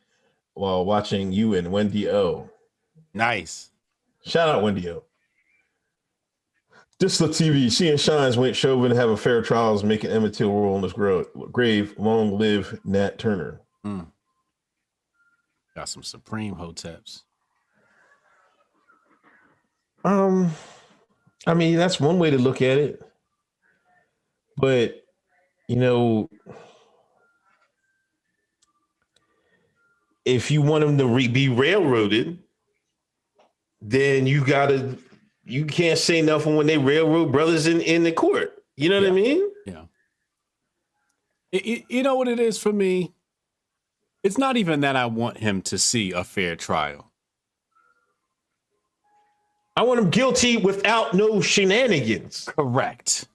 while watching you and Wendy O. Nice. Shout out Wendy O. This is TV. She and Shines went Chauvin to have a fair trials, making Emmett Till roll on his grave. Long live Nat Turner. Mm. Got some supreme Hoteps. I mean, that's one way to look at it. But, if you want them to be railroaded, then you can't say nothing when they railroad brothers in the court. You know what I mean? Yeah. You know what it is for me? It's not even that I want him to see a fair trial. I want him guilty without no shenanigans. Correct.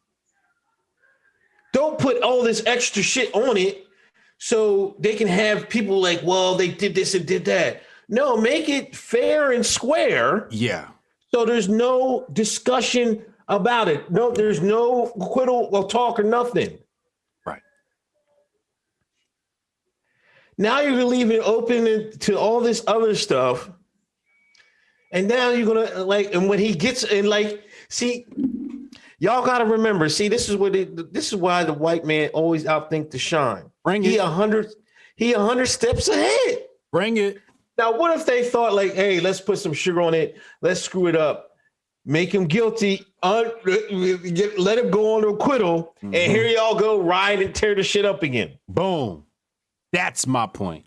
Don't put all this extra shit on it so they can have people like, well, they did this and did that. No, make it fair and square. Yeah. So there's no discussion about it. No, there's no acquittal or talk or nothing. Right. Now you're leaving it open to all this other stuff. And now you're going to and when he gets in, see, Y'all got to remember. See, this is why the white man always outthink the shine. He 100 steps ahead. Bring it. Now, what if they thought like, hey, let's put some sugar on it, let's screw it up, make him guilty, let him go on to acquittal, and here y'all go ride and tear the shit up again. Boom. That's my point.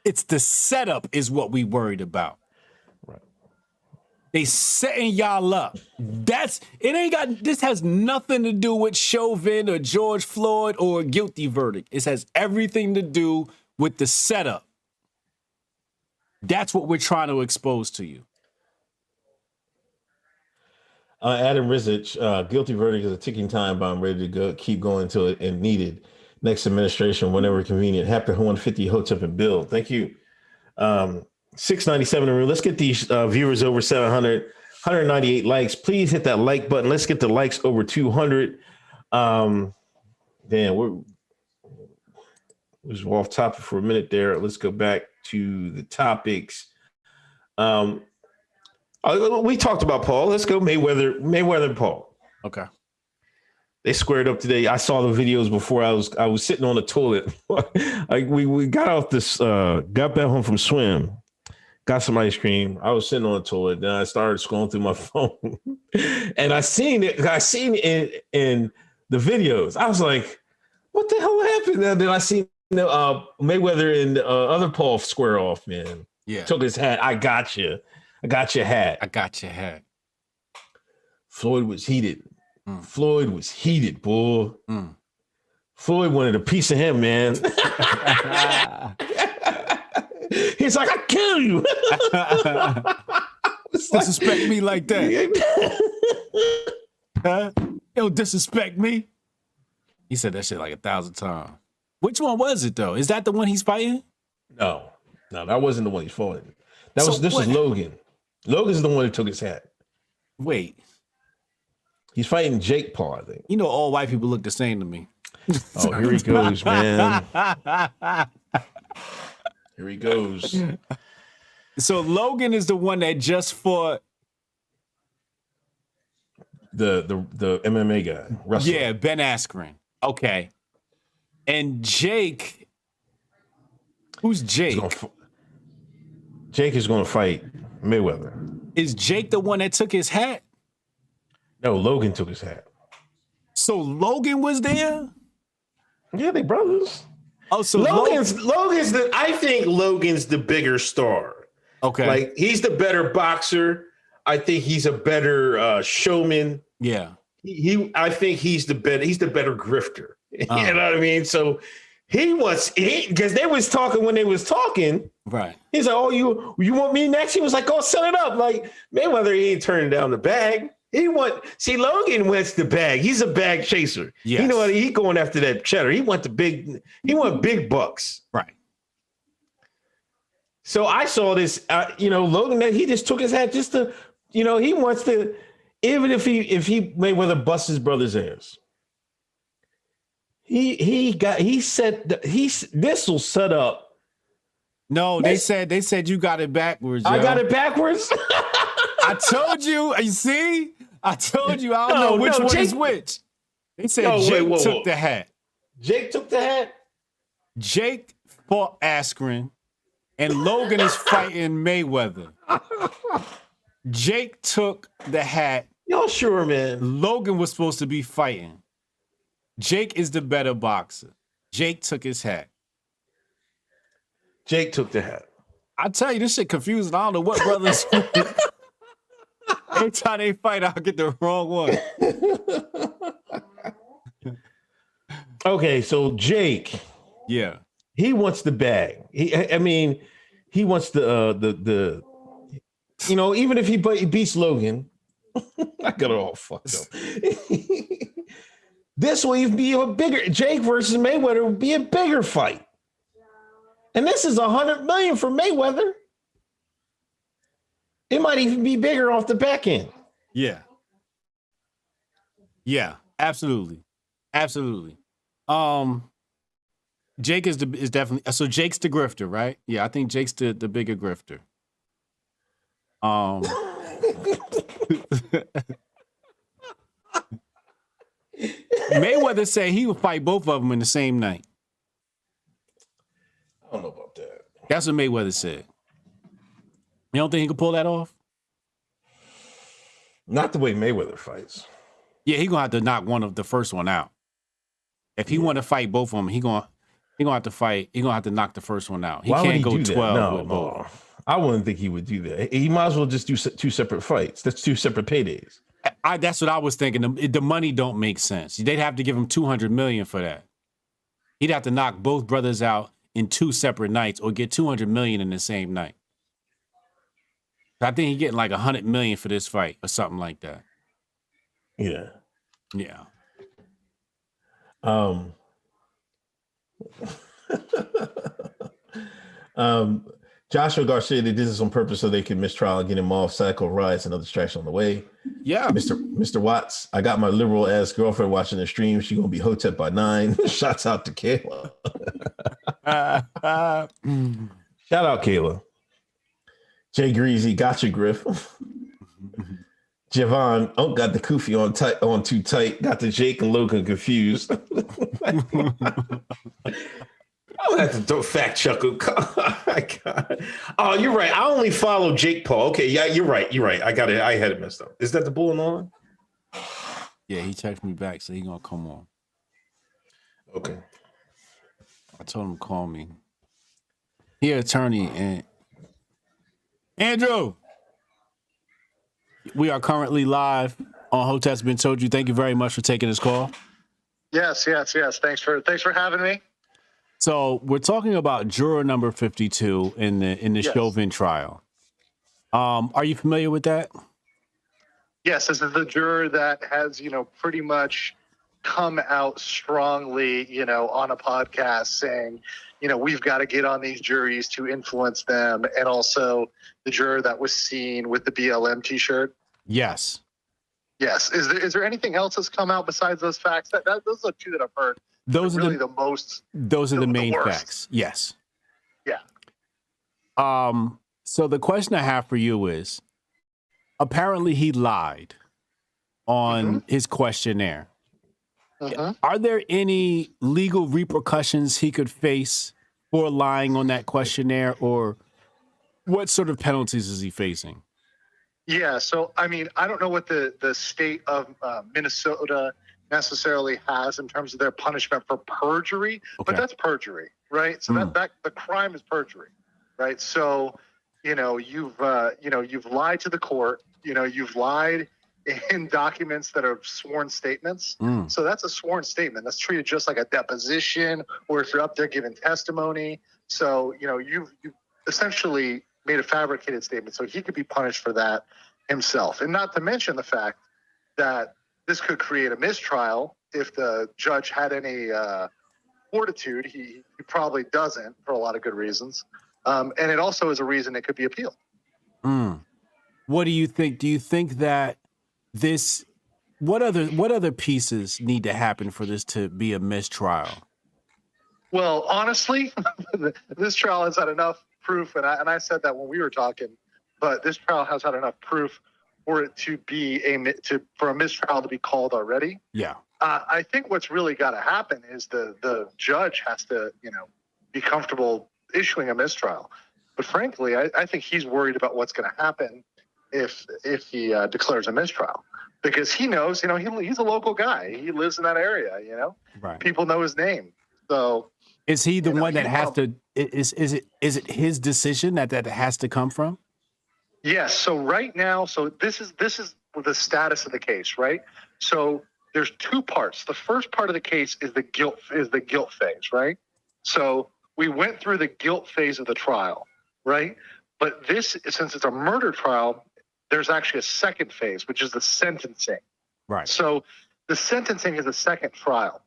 It's the setup is what we worried about. Right. They setting y'all up. This has nothing to do with Chauvin or George Floyd or a guilty verdict. It has everything to do with the setup. That's what we're trying to expose to you. Adam Rizich, guilty verdict is a ticking time bomb ready to go, keep going until it and needed. Next administration, whenever convenient. Happy 150 Hotep and Bill. Thank you. 697 in the room. Let's get these viewers over 700, 198 likes. Please hit that like button. Let's get the likes over 200. Damn, we're off topic for a minute there. Let's go back to the topics. We talked about Paul. Let's go Mayweather and Paul. Okay. They squared up today. I saw the videos before. I was sitting on the toilet. we got off this, got back home from swim, got some ice cream. I was sitting on the toilet. Then I started scrolling through my phone, and I seen it in the videos. I was like, "What the hell happened?" And then I seen Mayweather and other Paul square off. Man, yeah, took his hat. I got you. I got your hat. I got your hat. Floyd was heated. Floyd was heated, boy. Floyd wanted a piece of him, man. He's like, I kill you. Disrespect me like that. Huh? You don't disrespect me. He said that shit like 1,000 times. Which one was it though? Is that the one he's fighting? No, that wasn't the one he's fighting. This was Logan. Logan's the one who took his hat. Wait. He's fighting Jake Paul, I think. You know, all white people look the same to me. Oh, here he goes, man. Here he goes. So Logan is the one that just fought the MMA guy, wrestler. Yeah, Ben Askren. Okay. And Jake, who's Jake? Jake is going to fight Mayweather. Is Jake the one that took his hat? No, Logan took his hat. So Logan was there? Yeah, they brothers. Oh, so I think Logan's the bigger star. Okay. Like, he's the better boxer. I think he's a better showman. Yeah. I think he's the better grifter. You know what I mean? So because they was talking when they was talking. Right. He's like, oh, you want me next? He was like, oh, set it up. Like, Mayweather, he ain't turning down the bag. Logan wants the bag. He's a bag chaser. Yes. You know what? He going after that cheddar. He want big bucks. Right. So I saw this, Logan, that he just took his hat just to, he wants to, even if he Mayweather busts his brother's ass. This will set up. No, they said you got it backwards. I yo. got it backwards. I told you. You see? I told you. I don't know which one is which. They said Jake took the hat. Jake took the hat? Jake fought Askren, and Logan is fighting Mayweather. Jake took the hat. Y'all sure, man? Logan was supposed to be fighting. Jake is the better boxer. Jake took his hat. Jake took the hat. I tell you, this shit confusing. I don't know what brothers. Every time they fight, I'll get the wrong one. Okay, so Jake. Yeah. He wants the bag. He wants the even if he beats Logan, I got it all fucked up. This will even be a bigger Jake versus Mayweather will be a bigger fight. And this is $100 million for Mayweather. It might even be bigger off the back end. Yeah. Yeah, absolutely. Absolutely. Jake is definitely so Jake's the grifter, right? Yeah, I think Jake's the bigger grifter. Mayweather said he would fight both of them in the same night. I don't know about that. That's what Mayweather said. You don't think he could pull that off? Not the way Mayweather fights. Yeah, he gonna have to knock the first one out. If he want to fight both of them, he gonna have to fight. He gonna have to knock the first one out. He can't go 12 with both. I wouldn't think he would do that. He might as well just do two separate fights. That's two separate paydays. That's what I was thinking. The money don't make sense. They'd have to give him $200 million for that. He'd have to knock both brothers out in 2 separate nights, or get $200 million in the same night. I think he's getting like $100 million for this fight, or something like that. Yeah. Yeah. Joshua Garcia, they did this on purpose so they could mistrial and get him off. Cycle riots and other distraction on the way. Yeah. Mr. Watts, I got my liberal ass girlfriend watching the stream. She gonna be Hotep by 9. Shouts out to Kayla. Shout out Kayla. Jay Greasy, gotcha, Griff. Javon, got the kufi on too tight. Got the Jake and Logan confused. I would have to fact check. Oh my God. Oh, you're right. I only follow Jake Paul. Okay, yeah, you're right. I got it. I had it messed up. Is that the bull on? Yeah, he texted me back, so he gonna come on. Okay. I told him to call me. He an attorney, and Andrew. We are currently live on Hoteps BEEN Told. Thank you very much for taking this call. Yes. Thanks for having me. So we're talking about juror number 52 in the Chauvin trial. Are you familiar with that? Yes, this is the juror that has, pretty much come out strongly, on a podcast saying, we've got to get on these juries to influence them. And also the juror that was seen with the BLM t-shirt. Yes. Yes. Is there anything else that's come out besides those facts? Those are 2 that I've heard. Those are really the most. Those are the main facts. Yes. Yeah. So the question I have for you is, apparently he lied on his questionnaire. Are there any legal repercussions he could face for lying on that questionnaire, or what sort of penalties is he facing? Yeah. So, I don't know what the state of Minnesota necessarily has in terms of their punishment for perjury, but that's perjury, right? So that the crime is perjury, right? So, you've lied to the court, you've lied in documents that are sworn statements. So that's a sworn statement. That's treated just like a deposition, or if you're up there giving testimony. So, you've essentially made a fabricated statement. So he could be punished for that himself. And not to mention the fact that this could create a mistrial if the judge had any fortitude. He probably doesn't, for a lot of good reasons. And it also is a reason it could be appealed. What do you think? Do you think that what other pieces need to happen for this to be a mistrial? Well, honestly, this trial has had enough proof, and I said that when we were talking, but this trial has had enough proof for it to be for a mistrial to be called already. Yeah. I think what's really got to happen is the judge has to, be comfortable issuing a mistrial. But frankly, I think he's worried about what's going to happen if he declares a mistrial, because he knows, he's a local guy. He lives in that area. Right. People know his name. So is he the one that has to? Is it his decision that has to come from? Yes. So right now, this is the status of the case, right? So there's 2 parts. The first part of the case is the guilt phase, right? So we went through the guilt phase of the trial, right? But since it's a murder trial, there's actually a second phase, which is the sentencing. Right. So the sentencing is a second trial.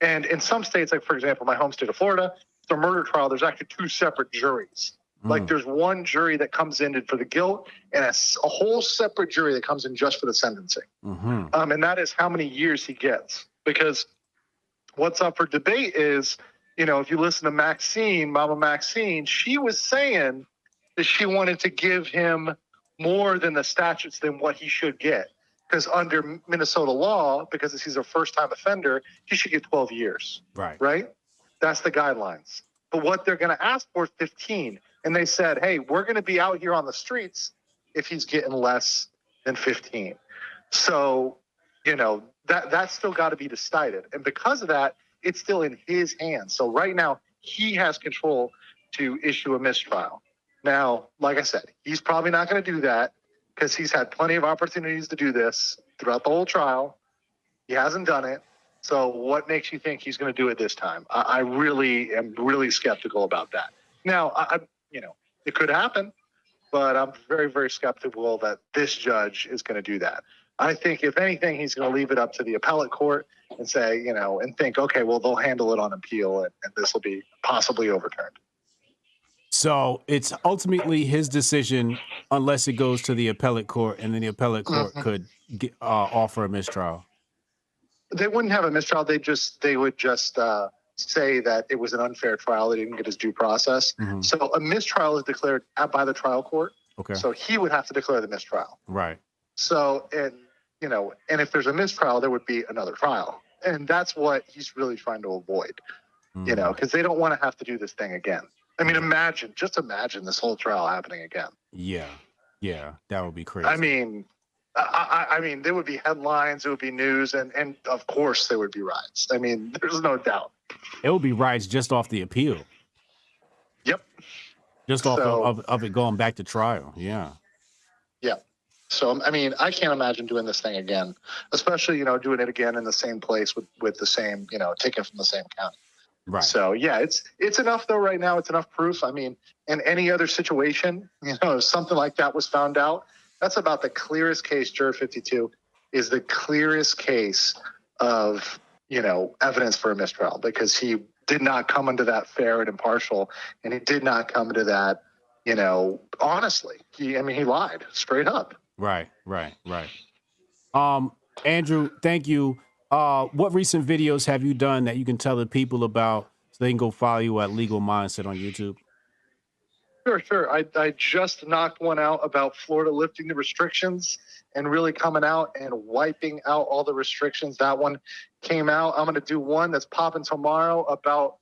And in some states, like for example, my home state of Florida, it's a murder trial. There's actually 2 separate juries. Like there's one jury that comes in for the guilt, and a whole separate jury that comes in just for the sentencing. And that is how many years he gets. Because what's up for debate is, if you listen to Mama Maxine, she was saying that she wanted to give him more than the statutes than what he should get. Because under Minnesota law, because he's a first-time offender, he should get 12 years. Right. Right? That's the guidelines. But what they're going to ask for is 15. And they said, hey, we're going to be out here on the streets if he's getting less than 15. So, you know, that's still got to be decided. And because of that, it's still in his hands. So right now, he has control to issue a mistrial. Now, like I said, he's probably not going to do that because he's had plenty of opportunities to do this throughout the whole trial. He hasn't done it. So what makes you think he's going to do it this time? I really am skeptical about that. Now, you know, it could happen, but I'm very, very skeptical that this judge is going to do that. I think, if anything, he's going to leave it up to the appellate court and say, you know, and think, okay, well, they'll handle it on appeal and this will be possibly overturned. So it's ultimately his decision unless it goes to the appellate court, and then the appellate court could offer a mistrial. They wouldn't have a mistrial. They would just say that it was an unfair trial. They didn't get his due process. Mm-hmm. So a mistrial is declared by the trial court. Okay. So he would have to declare the mistrial. Right. So, and you know, and if there's a mistrial, there would be another trial, and that's what he's really trying to avoid. Mm-hmm. You know, because they don't want to have to do this thing again. I mean, just imagine this whole trial happening again. Yeah, that would be crazy. I mean, I mean, there would be headlines, there would be news, and of course there would be riots. I mean, there's no doubt. It would be riots just off the appeal. Yep. Just off of it going back to trial. Yeah. Yeah. So, I mean, I can't imagine doing this thing again, especially, you know, doing it again in the same place with the same, you know, taken from the same county. Right. So, yeah, it's enough, though, right now. It's enough proof. I mean, in any other situation, you know, if something like that was found out, that's about the clearest case. Juror 52 is the clearest case of, you know, evidence for a mistrial, because he did not come into that fair and impartial, and he did not come into that, you know, honestly. He lied straight up. Right. Andrew, thank you. What recent videos have you done that you can tell the people about so they can go follow you at Legal Mindset on YouTube? Sure. I just knocked one out about Florida lifting the restrictions and really coming out and wiping out all the restrictions. That one came out. I'm going to do one that's popping tomorrow about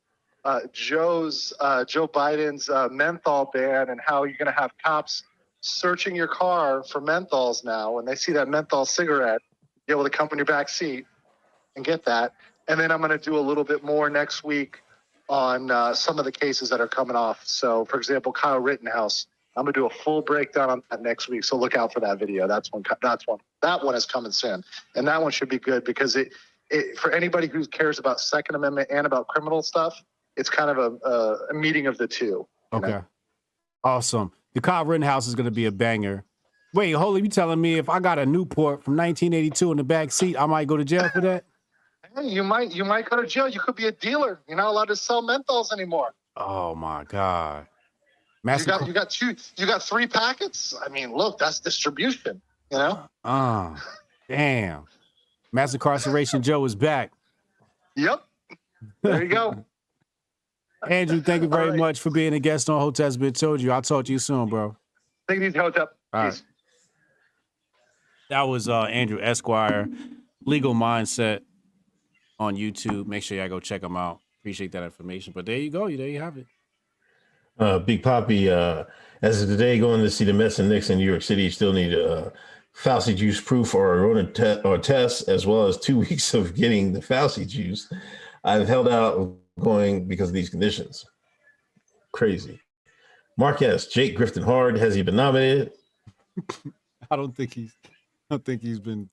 Joe Biden's menthol ban and how you're going to have cops searching your car for menthols now. When they see that menthol cigarette, be able to come in your back seat and get that. And then I'm going to do a little bit more next week on some of the cases that are coming off. So, for example, Kyle Rittenhouse, I'm going to do a full breakdown on that next week. So look out for that video. That one is coming soon. And that one should be good because it for anybody who cares about Second Amendment and about criminal stuff, it's kind of a meeting of the two. Okay. Know? Awesome. The Kyle Rittenhouse is going to be a banger. Wait, hold on. You telling me if I got a Newport from 1982 in the back seat, I might go to jail for that? Hey, you might go to jail. You could be a dealer. You're not allowed to sell menthols anymore. Oh my God. You got 3 packets. I mean, look, that's distribution, you know? Damn. Mass Incarceration Joe is back. Yep. There you go. Andrew, thank you very much for being a guest on Hoteps BEEN Told. I'll talk to you soon, bro. Thank you, Hotep. All right. That was Andrew Esquire, Legal Mindset on YouTube. Make sure y'all go check them out. Appreciate that information. But there you go. There you have it. Big Poppy, as of today, going to see the Mets and Knicks in New York City, you still need Fauci juice proof or test, as well as 2 weeks of getting the Fauci juice. I've held out going because of these conditions. Crazy. Marquez, Jake Grifting hard. Has he been nominated? I don't think he's been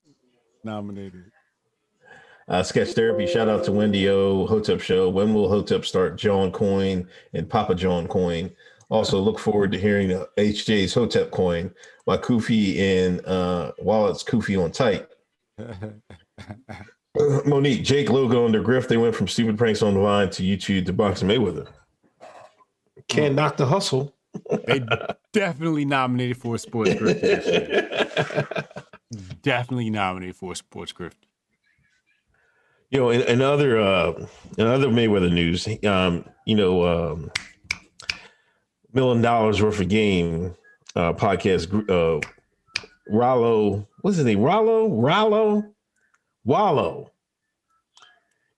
nominated. Sketch Therapy, shout out to Wendy O, Hotep Show. When will Hotep start John Coin and Papa John Coin? Also, look forward to hearing HJ's Hotep Coin while it's Koofy on tight. Monique, Jake logo under Griff. They went from stupid pranks on the Vine to YouTube to boxing Mayweather. Can't knock the hustle. They definitely nominated for a sports grift. Definitely nominated for a sports grift. You know, in other Mayweather news, $1 million worth of game podcast. Rollo, what's his name? Wallow,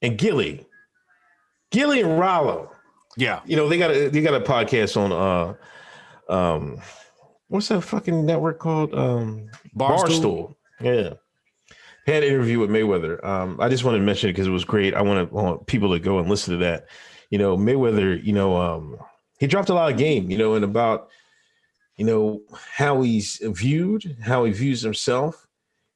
and Gilly and Rollo. Yeah, You know, they got a podcast on what's that fucking network called? Barstool. Yeah. Had an interview with Mayweather. I just wanted to mention it because it was great. I want people to go and listen to that. You know, Mayweather, you know, he dropped a lot of game, you know, and about, you know, how he's viewed, how he views himself.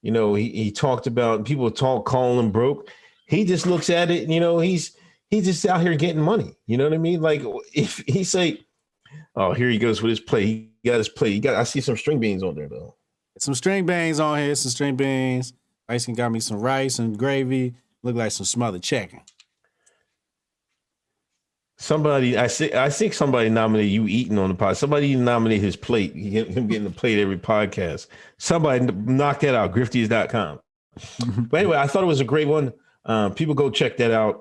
You know, he talked about people calling him broke. He just looks at it, you know, he's just out here getting money. You know what I mean? Like if he say, oh, here he goes with his plate. He got his plate. I see some string beans on there though. Some string beans on here, some string beans. Ice got me some rice and gravy. Look like some smothered chicken. Somebody, I think somebody nominated you eating on the pod. Somebody nominated his plate. Him getting the plate every podcast. Somebody knock that out. Grifties.com. But anyway, I thought it was a great one. People go check that out.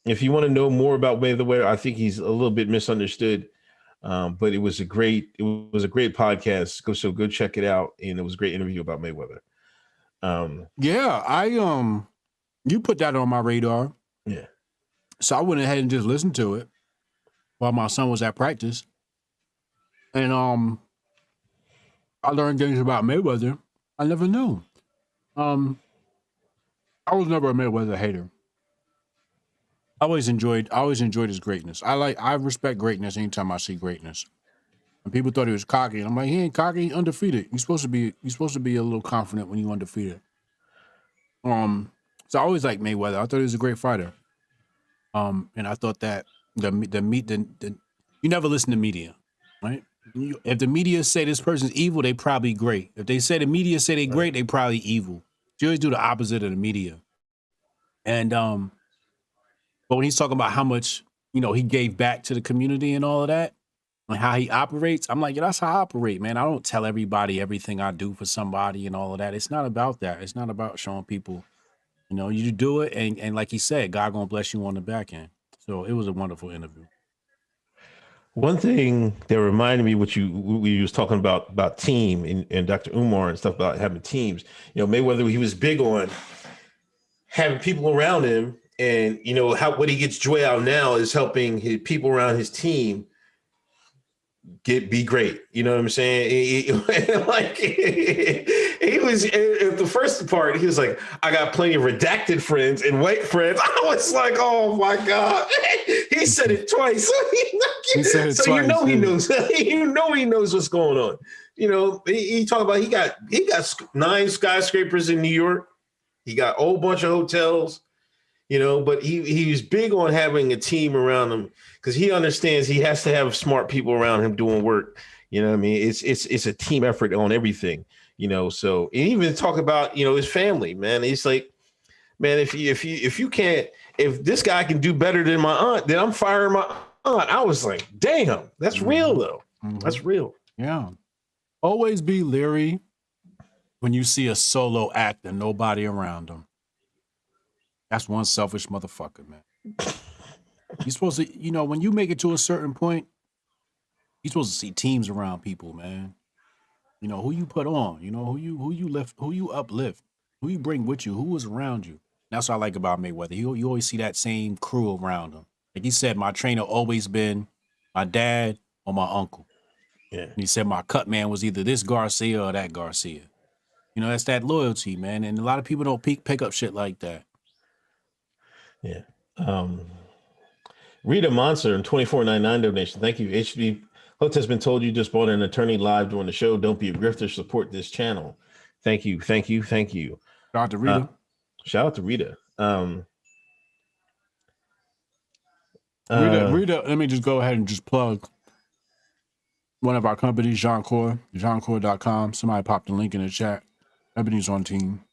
If you want to know more about Mayweather, I think he's a little bit misunderstood. But it was a great podcast. Go check it out. And it was a great interview about Mayweather. You put that on my radar. Yeah. So I went ahead and just listened to it while my son was at practice. And I learned things about Mayweather I never knew. I was never a Mayweather hater. I always enjoyed his greatness. I respect greatness anytime I see greatness. And people thought he was cocky. And I'm like, he ain't cocky, he's undefeated. You're supposed to be a little confident when you're undefeated. So I always liked Mayweather. I thought he was a great fighter. And I thought that you never listen to media, right? If the media say this person's evil, they probably great. If they say the media say they great, they probably evil. You always do the opposite of the media. And but when he's talking about how much, you know, he gave back to the community and all of that, and how he operates, I'm like, yeah, that's how I operate, man. I don't tell everybody everything I do for somebody and all of that. It's not about that. It's not about showing people, you know, you do it. And like he said, God gonna bless you on the back end. So it was a wonderful interview. One thing that reminded me we was talking about team and Dr. Umar and stuff about having teams. You know, Mayweather, he was big on having people around him, and you know what he gets joy out now is helping his people around his team be great. You know what I'm saying? He was the first part. He was like, I got plenty of redacted friends and white friends. I was like, oh my God. He said it twice. He said it so twice, you know he knows. You know he knows what's going on. You know, he talked about he got 9 skyscrapers in New York. He got a whole bunch of hotels. You know, but he was big on having a team around him because he understands he has to have smart people around him doing work. You know what I mean? It's a team effort on everything, you know. So and even talk about, you know, his family, man. He's like, man, if you can't, if this guy can do better than my aunt, then I'm firing my aunt. I was like, damn, that's real though. Mm-hmm. That's real. Yeah. Always be leery when you see a solo act and nobody around him. That's one selfish motherfucker, man. You're supposed to, you know, when you make it to a certain point, you're supposed to see teams around people, man. You know, who you put on, you know, who you lift, who you uplift, who you bring with you, who was around you. That's what I like about Mayweather. You always see that same crew around him. Like he said, my trainer always been my dad or my uncle. Yeah. And he said my cut man was either this Garcia or that Garcia. You know, that's that loyalty, man. And a lot of people don't pick up shit like that. Yeah. Rita Monster and $24.99 donation. Thank you. HB Hoteps been told you just bought an attorney live during the show. Don't be a grifter. Support this channel. Thank you. Thank you. Thank you. Shout out to Rita. Shout out to Rita. Rita, let me just go ahead and just plug one of our companies, Jeancore.com. Somebody popped the link in the chat. Everybody's on team.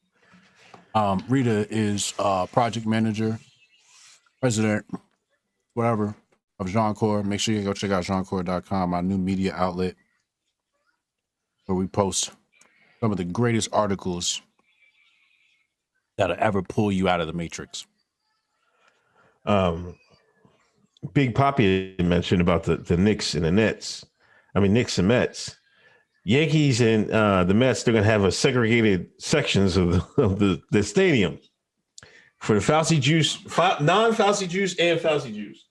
Rita is project manager, president, whatever, of Jeancore. Make sure you go check out Jeancore.com, our new media outlet, where we post some of the greatest articles that'll ever pull you out of the matrix. Big Papi mentioned about the Knicks and the Nets. I mean, Knicks and Mets. Yankees and the Mets, they're going to have a segregated sections of the stadium for the Fauci juice, non-Fauci juice and Fauci juice.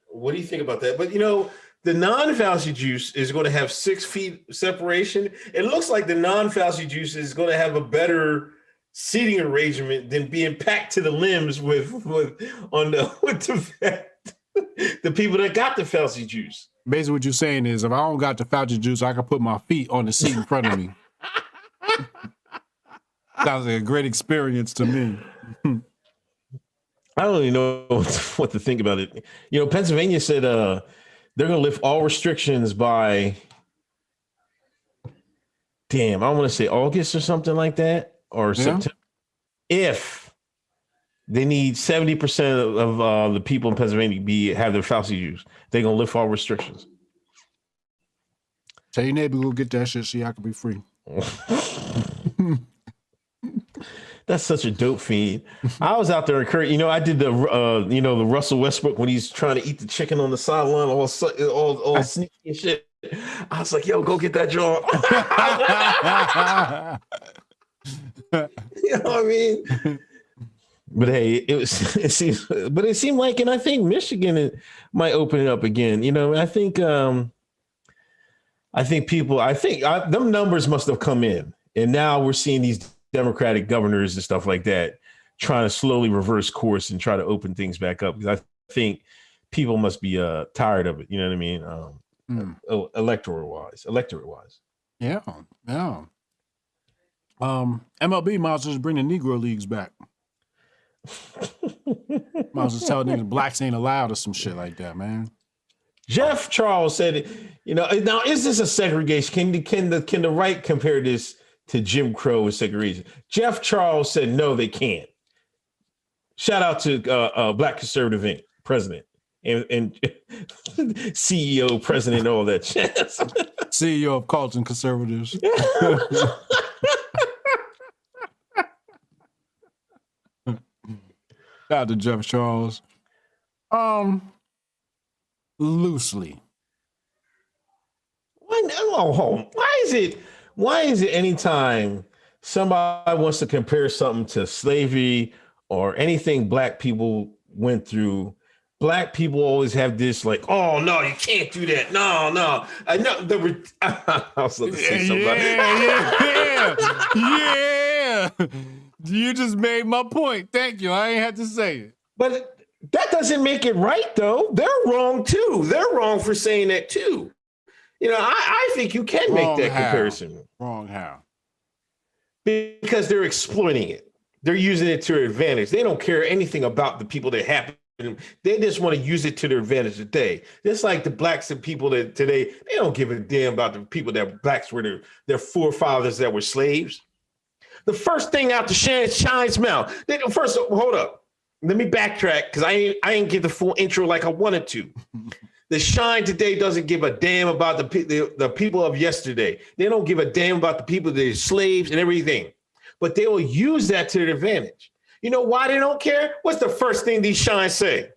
What do you think about that? But, you know, the non-Fauci juice is going to have 6 feet separation. It looks like the non-Fauci juice is going to have a better seating arrangement than being packed to the limbs with the people that got the Fauci juice. Basically, what you're saying is, if I don't got the Fauci juice, I can put my feet on the seat in front of me. Sounds like a great experience to me. I don't even know what to think about it. You know, Pennsylvania said they're going to lift all restrictions by, I want to say August or something like that, or September. If they need 70% of the people in Pennsylvania have their Fauci juice, they're going to lift all restrictions. Tell your neighbor go get that shit so I can be free. That's such a dope feed. I was out there encouraging, you know, I did the Russell Westbrook when he's trying to eat the chicken on the sideline, all sneaky and shit. I was like, yo, go get that joint. You know what I mean? But hey, it seemed like, and I think Michigan might open it up again. You know, I think them numbers must have come in, and now we're seeing these Democratic governors and stuff like that trying to slowly reverse course and try to open things back up, because I think people must be tired of it. You know what I mean? Electorate wise. Yeah. MLB might as well just bring the Negro leagues back. Might as well tell niggas blacks ain't allowed or some shit like that, man. Jeff Charles said, you know, now is this a segregation? Can the right compare this to Jim Crow and segregation? Jeff Charles said no, they can't. Shout out to Black Conservative Inc. president and CEO, president, all that shit. CEO of Carlton Conservatives. Shout out to Jeff Charles. Loosely. Why is it anytime somebody wants to compare something to slavery or anything black people went through, black people always have this like, oh no, you can't do that. No. I know I was going to say something. Yeah. You just made my point. Thank you. I ain't had to say it. But that doesn't make it right, though. They're wrong too. They're wrong for saying that too. You know, I think you can make that comparison. Wrong how? Because they're exploiting it. They're using it to their advantage. They don't care anything about the people that happen. They just want to use it to their advantage today. Just like the blacks and people that today, they don't give a damn about the people that blacks were their forefathers that were slaves. The first thing out the Shine's mouth. First, hold up. Let me backtrack because I ain't give the full intro like I wanted to. The Shine today doesn't give a damn about the people of yesterday. They don't give a damn about the people that are slaves and everything. But they will use that to their advantage. You know why they don't care? What's the first thing these Shines say?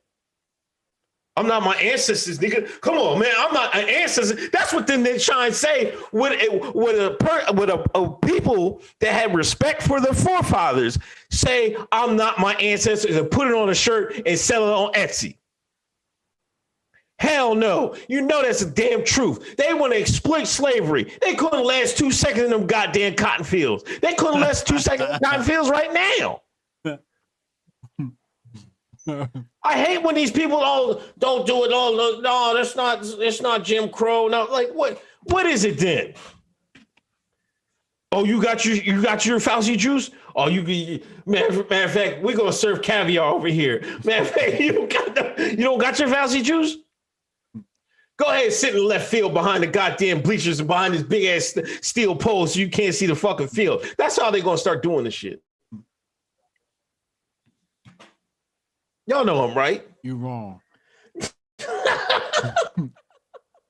I'm not my ancestors, nigga. Come on, man. I'm not an ancestor. That's what them Shines say with a people that had respect for their forefathers say, I'm not my ancestors, and put it on a shirt and sell it on Etsy. Hell no. You know that's the damn truth. They want to exploit slavery. They couldn't last 2 seconds in them goddamn cotton fields. They couldn't last 2 seconds in cotton fields right now. I hate when these people don't do it. No, that's not Jim Crow. No, like what is it then? Oh, you got your Fauci juice? Oh, matter of fact, we're gonna serve caviar over here. Matter of fact, you don't got your Fauci juice? Go ahead and sit in the left field behind the goddamn bleachers and behind this big ass steel pole so you can't see the fucking field. That's how they're gonna start doing this shit. Y'all know I'm right. You wrong.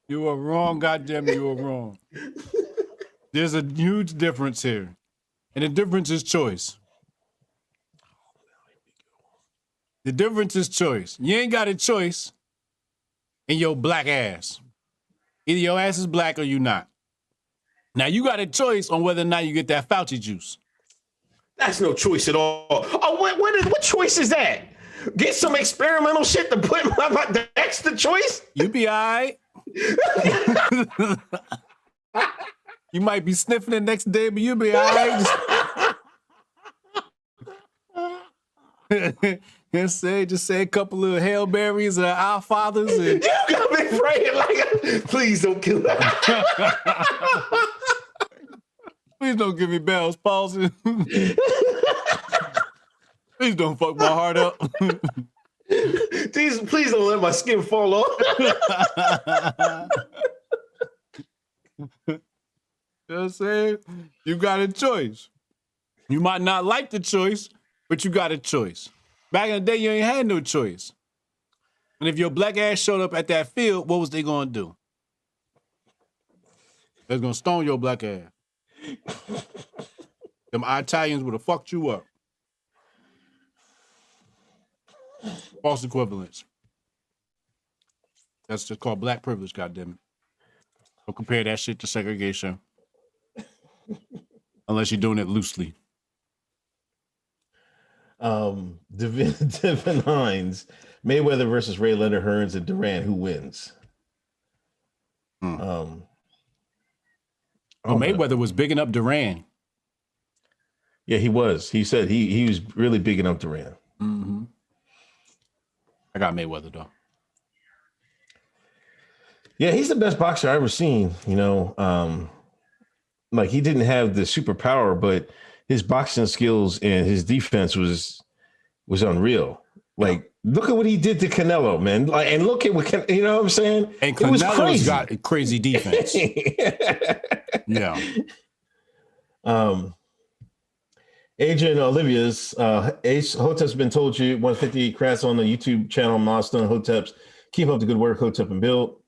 You are wrong, goddamn, you are wrong. There's a huge difference here. And the difference is choice. The difference is choice. You ain't got a choice in your black ass. Either your ass is black or you not. Now you got a choice on whether or not you get that Fauci juice. That's no choice at all. Oh, what choice is that? Get some experimental shit to put in my that's the choice? You be all right. You might be sniffing the next day, but you'll be all right. Just say a couple of Hail Marys or Our Fathers. And... You got me praying like, please don't kill that. Please don't give me Bell's palsy. Please don't fuck my heart up. Please don't let my skin fall off. You know what I'm saying? You got a choice. You might not like the choice, but you got a choice. Back in the day, you ain't had no choice. And if your black ass showed up at that field, what was they gonna do? They was gonna stone your black ass. Them Italians would have fucked you up. False equivalence. That's just called black privilege, goddammit. Don't compare that shit to segregation. Unless you're doing it loosely. Devin Hines, Mayweather versus Ray Leonard Hearns and Durant, who wins? Mayweather was bigging up Durant. Yeah, he was. He said he was really bigging up Durant. Mm-hmm. I got Mayweather though. Yeah, he's the best boxer I've ever seen. You know, like he didn't have the superpower, but his boxing skills and his defense was unreal. Like, look at what he did to Canelo, man. Like, and look at what you know what I'm saying. And Canelo's got a crazy defense. Yeah. Adrian Olivia's Ace Hotep's been told you 150 crats on the YouTube channel Milestone Hoteps. Keep up the good work, Hotep and Build.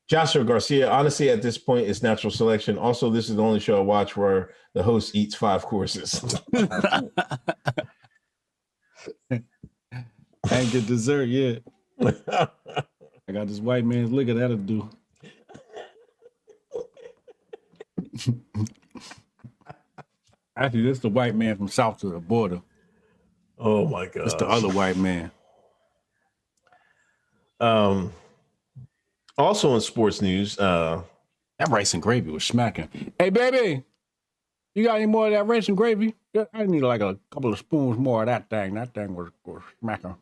Joshua Garcia, honestly, at this point, it's natural selection. Also, this is the only show I watch where the host eats 5 courses. I ain't get dessert yet. I got this white man's liquor that'll do. Actually, this is the white man from south of the border. Oh my God. It's the other white man. Also in sports news, that rice and gravy was smacking. Hey, baby, you got any more of that rice and gravy? I need like a couple of spoons more of that thing. That thing was smacking.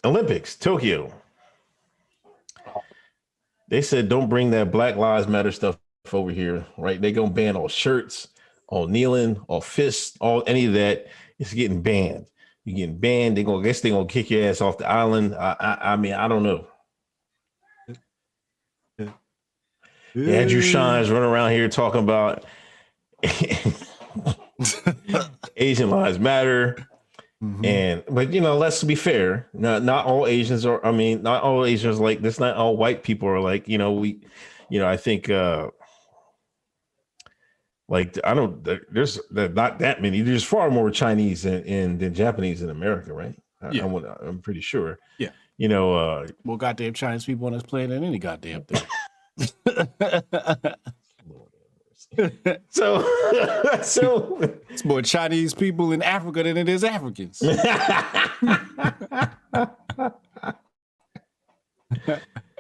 Olympics, Tokyo. They said don't bring that Black Lives Matter stuff over here, right? They gonna ban all shirts, all kneeling, all fists, all any of that. It's getting banned. You're getting banned. They're gonna kick your ass off the island. I mean, I don't know. Andrew Shines running around here talking about Asian lives matter. Mm-hmm. But you know, let's be fair. Not all Asians are. I mean, not all Asians are like this. Not all white people are like. You know, I think. Like I don't. There's not that many. There's far more Chinese than Japanese in America, right? Yeah. I'm pretty sure. Yeah. You know. More goddamn Chinese people on this planet than any goddamn thing. So it's more Chinese people in Africa than it is Africans.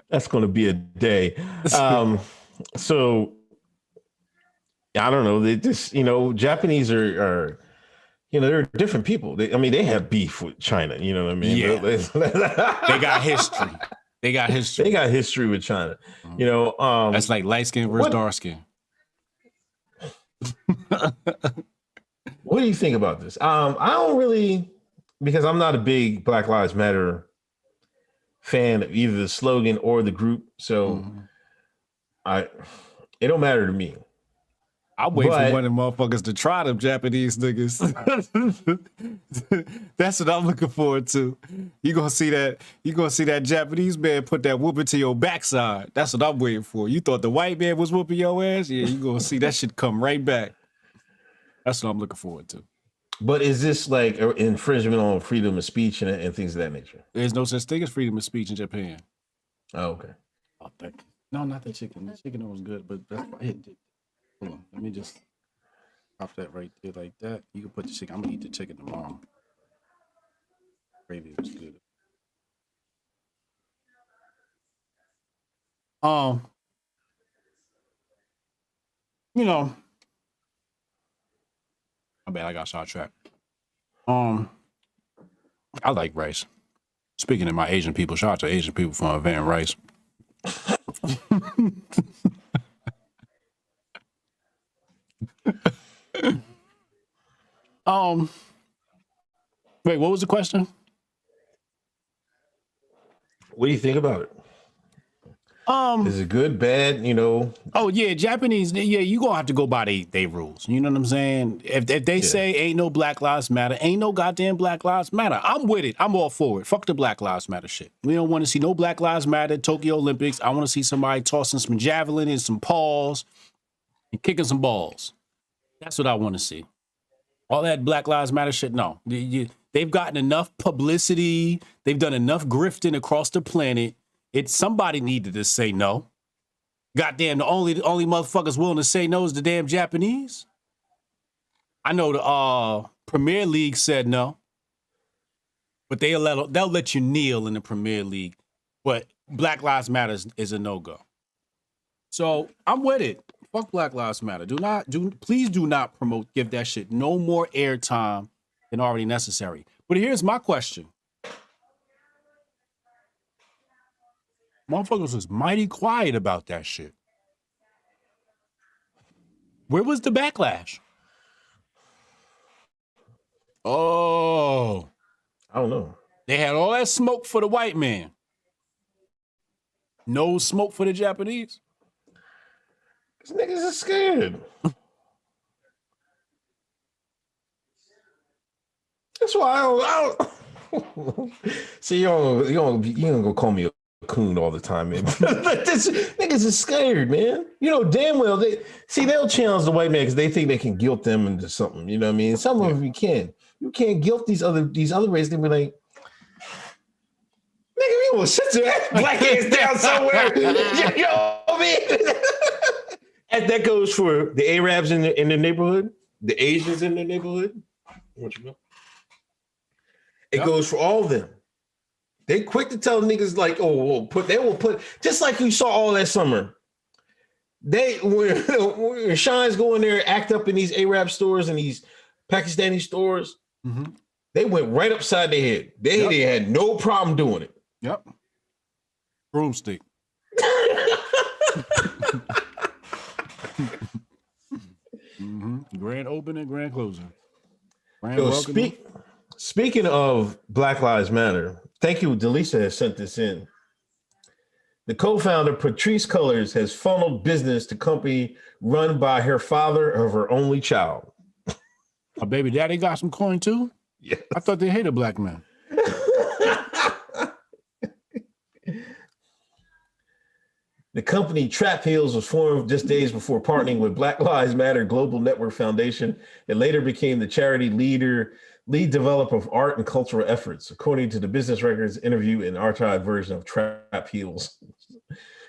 That's going to be a day. So I don't know. They just, you know, Japanese are you know, they're different people. They have beef with China. You know what I mean? Yeah. They got history. They got history with China. You know, that's like light skin versus dark skin. What do you think about this? I don't really, because I'm not a big Black Lives Matter fan of either the slogan or the group. So it don't matter to me. I'm waiting for one of them motherfuckers to try them Japanese niggas. That's what I'm looking forward to. You gonna see that Japanese man put that whooping to your backside. That's what I'm waiting for. You thought the white man was whooping your ass? Yeah, you gonna see that shit come right back. That's what I'm looking forward to. But is this like an infringement on freedom of speech and things of that nature? There's no such thing as freedom of speech in Japan. Oh, okay. Oh, thank you. No, not the chicken. The chicken was good, but that's why hold on. Let me just pop that right there like that. You can put the chicken. I'm gonna eat the chicken tomorrow. Gravy was good. You know, I bet I got sidetracked. I like rice. Speaking of my Asian people, shout out to Asian people from inventing rice. Wait, what was the question? What do you think about it? Is it good, bad, you know? Oh yeah, Japanese, yeah, you gonna have to go by they rules. You know what I'm saying? If they say ain't no Black Lives Matter, ain't no goddamn Black Lives Matter. I'm with it. I'm all for it. Fuck the Black Lives Matter shit. We don't want to see no Black Lives Matter Tokyo Olympics. I want to see somebody tossing some javelin and some paws and kicking some balls. That's what I want to see. All that Black Lives Matter shit, no. They've gotten enough publicity. They've done enough grifting across the planet. Somebody needed to say no. Goddamn, the only motherfuckers willing to say no is the damn Japanese. I know the Premier League said no, but they'll let you kneel in the Premier League. But Black Lives Matter is a no-go. So I'm with it. Fuck Black Lives Matter. Please do not give that shit no more airtime than already necessary. But here's my question. Motherfuckers was mighty quiet about that shit. Where was the backlash? Oh. I don't know. They had all that smoke for the white man. No smoke for the Japanese. These niggas are scared. That's why I don't. See, you don't go call me a coon all the time, man. Niggas are scared, man. You know damn well they'll challenge the white man because they think they can guilt them into something. You know what I mean? Some of them you can't guilt these other races. They be like, nigga, you will sit your black ass down somewhere. You know what I mean? And that goes for the Arabs in the neighborhood, the Asians in the neighborhood. What you know? It goes for all of them. They quick to tell niggas like, they will put just like you saw all that summer. When Shines go in there, act up in these Arab stores and these Pakistani stores, they went right upside their head. They had no problem doing it. Yep. Broomstick. Grand opening, grand closing. Speaking of Black Lives Matter, thank you. Delisa has sent this in. The co-founder, Patrice Cullors, has funneled business to company run by her father of her only child. Her baby daddy got some coin too? Yeah. I thought they hated black men. The company Trap Heels was formed just days before partnering with Black Lives Matter Global Network Foundation. It later became the charity lead developer of art and cultural efforts, according to the Business Records interview and archived version of Trap Heels.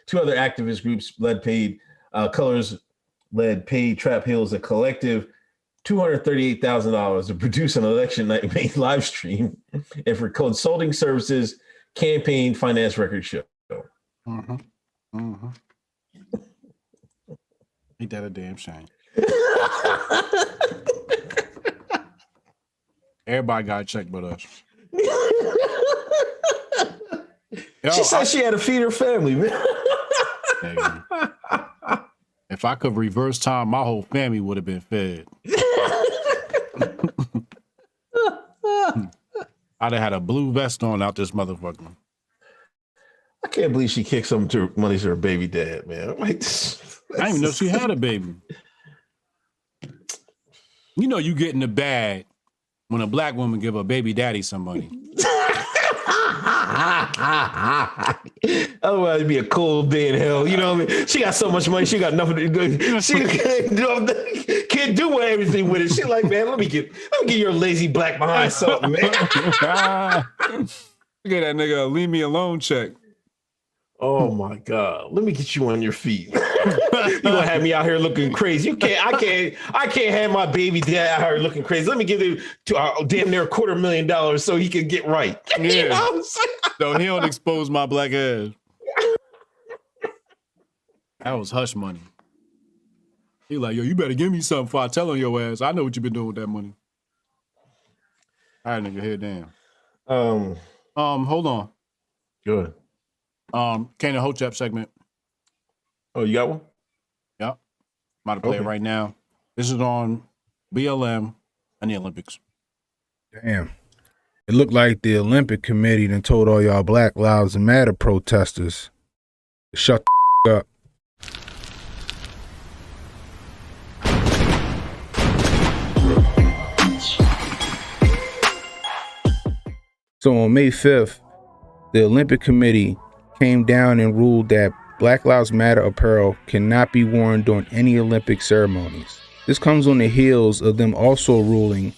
Two other activist groups Cullors led paid Trap Heels a collective $238,000 to produce an election night made live stream and for consulting services, campaign finance record show. Ain't that a damn shame? Everybody got a check but us. She said she had to feed her family, man. If I could reverse time, my whole family would have been fed. I'd have had a blue vest on out this motherfucker. I can't believe she kicked some money to her baby dad, man. Like, I didn't even know she had a baby. You know you get in the bag when a black woman give a baby daddy some money. Otherwise, it'd be a cold day in hell. You know what I mean? She got so much money, she got nothing to do. She can't do everything with it. She like, man, let me get your lazy black behind something, man. Look at that nigga, leave me alone check. Oh my God. Let me get you on your feet. You gonna have me out here looking crazy. I can't have my baby dad out here looking crazy. Let me give him to damn near $250,000 so he can get right. Yeah. You know what I'm saying? So he don't expose my black ass. That was hush money. He like, yo, you better give me something before I tell on your ass. I know what you been doing with that money. All right, nigga, head down. Hold on. Good. Candace Hotep segment. Oh, you got one? Yep. I'm about to play it right now. This is on BLM and the Olympics. Damn. It looked like the Olympic Committee done told all y'all Black Lives Matter protesters to shut the up. So on May 5th, the Olympic Committee came down and ruled that Black Lives Matter apparel cannot be worn during any Olympic ceremonies. This comes on the heels of them also ruling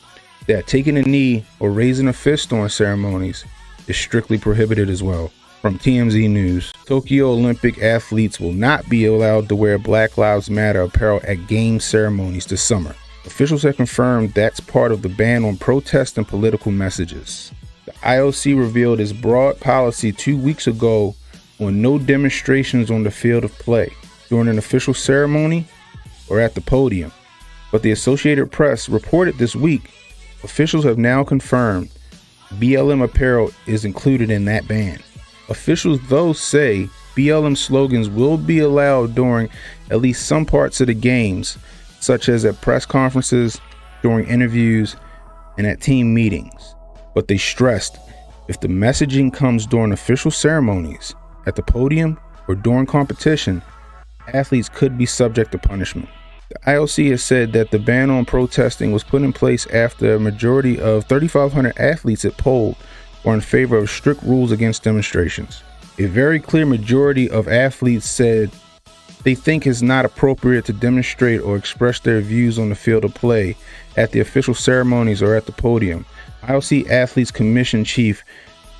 that taking a knee or raising a fist during ceremonies is strictly prohibited as well. From TMZ News, Tokyo Olympic athletes will not be allowed to wear Black Lives Matter apparel at game ceremonies this summer. Officials have confirmed that's part of the ban on protest and political messages. The IOC revealed its broad policy 2 weeks ago on no demonstrations on the field of play, during an official ceremony, or at the podium. But the Associated Press reported this week officials have now confirmed BLM apparel is included in that ban. Officials, though, say BLM slogans will be allowed during at least some parts of the games, such as at press conferences, during interviews, and at team meetings. But they stressed if the messaging comes during official ceremonies, at the podium, or during competition, athletes could be subject to punishment. The IOC has said that the ban on protesting was put in place after a majority of 3,500 athletes at polled were in favor of strict rules against demonstrations. A very clear majority of athletes said they think it's not appropriate to demonstrate or express their views on the field of play at the official ceremonies or at the podium. IOC Athletes Commission Chief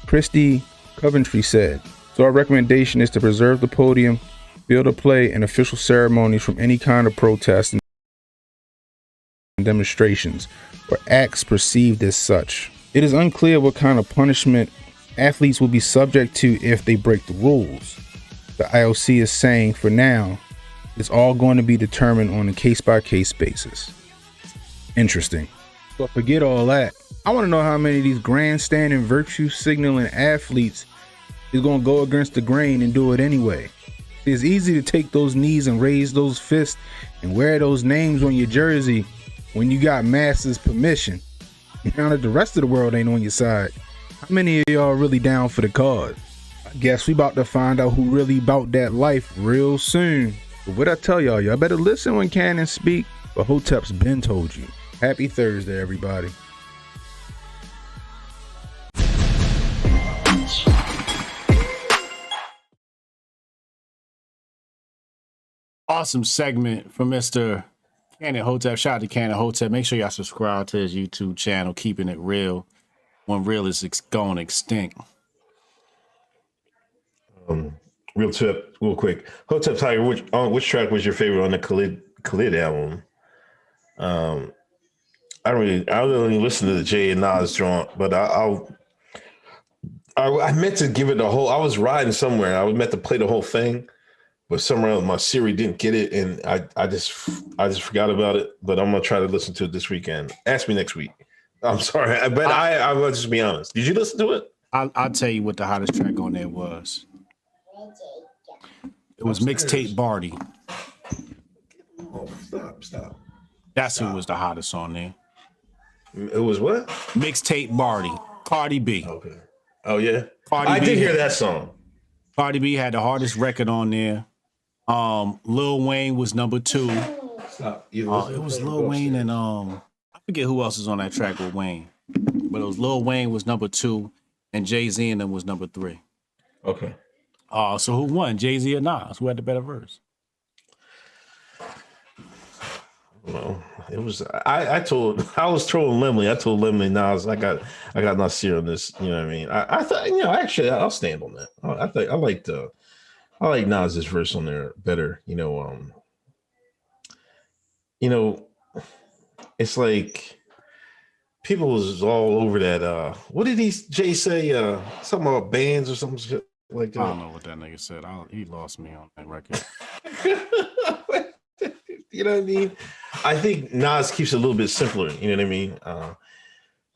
Christy Coventry said, "So our recommendation is to preserve the podium, field of play, and official ceremonies from any kind of protest and demonstrations or acts perceived as such. It is unclear what kind of punishment athletes will be subject to if they break the rules. The IOC is saying for now, it's all going to be determined on a case-by-case basis." Interesting. But forget all that. I want to know how many of these grandstanding, virtue signaling athletes is going to go against the grain and do it anyway. It's easy to take those knees and raise those fists and wear those names on your jersey when you got masses' permission. Now that the rest of the world ain't on your side, how many of y'all really down for the cause? I guess we about to find out who really about that life real soon. But what I tell y'all better listen when Candace speak, but Hotep's been told you. Happy Thursday, everybody. Awesome segment from Mr. Candace Hotep. Shout out to Candace Hotep. Make sure y'all subscribe to his YouTube channel, Keeping It Real, when real is going extinct. Real tip, real quick. Hotep Tiger, which track was your favorite on the Khalid album? I don't really listen to the Jay and Nas joint, but I meant to give it the whole. I was riding somewhere. I was meant to play the whole thing, but somewhere else my Siri didn't get it, and I just forgot about it. But I'm gonna try to listen to it this weekend. Ask me next week. I'm sorry, but I will just be honest. Did you listen to it? I'll tell you what the hottest track on there was. It was Mixtape Barty. Oh, stop. That's who was the hottest on there. It was what? Mixtape Barty. Cardi B. Okay. Oh yeah. I did hear that song. Cardi B had the hardest record on there. Lil Wayne was number 2. Stop. It was Lil Wayne and I forget who else is on that track with Wayne. But it was Lil Wayne was number 2. and Jay-Z and them was number 3. Okay. So who won, Jay-Z or Nas? Who had the better verse? Well, it was I was trolling Lemley. I told Lemley, Nas, I got Nasir on this. You know what I mean? I thought, actually I'll stand on that. I like Nas's verse on there better. It's like people was all over that. What did Jay say? Something about bands or something shit like that. I don't know what that nigga said. He lost me on that record. You know what I mean? I think Nas keeps it a little bit simpler. You know what I mean?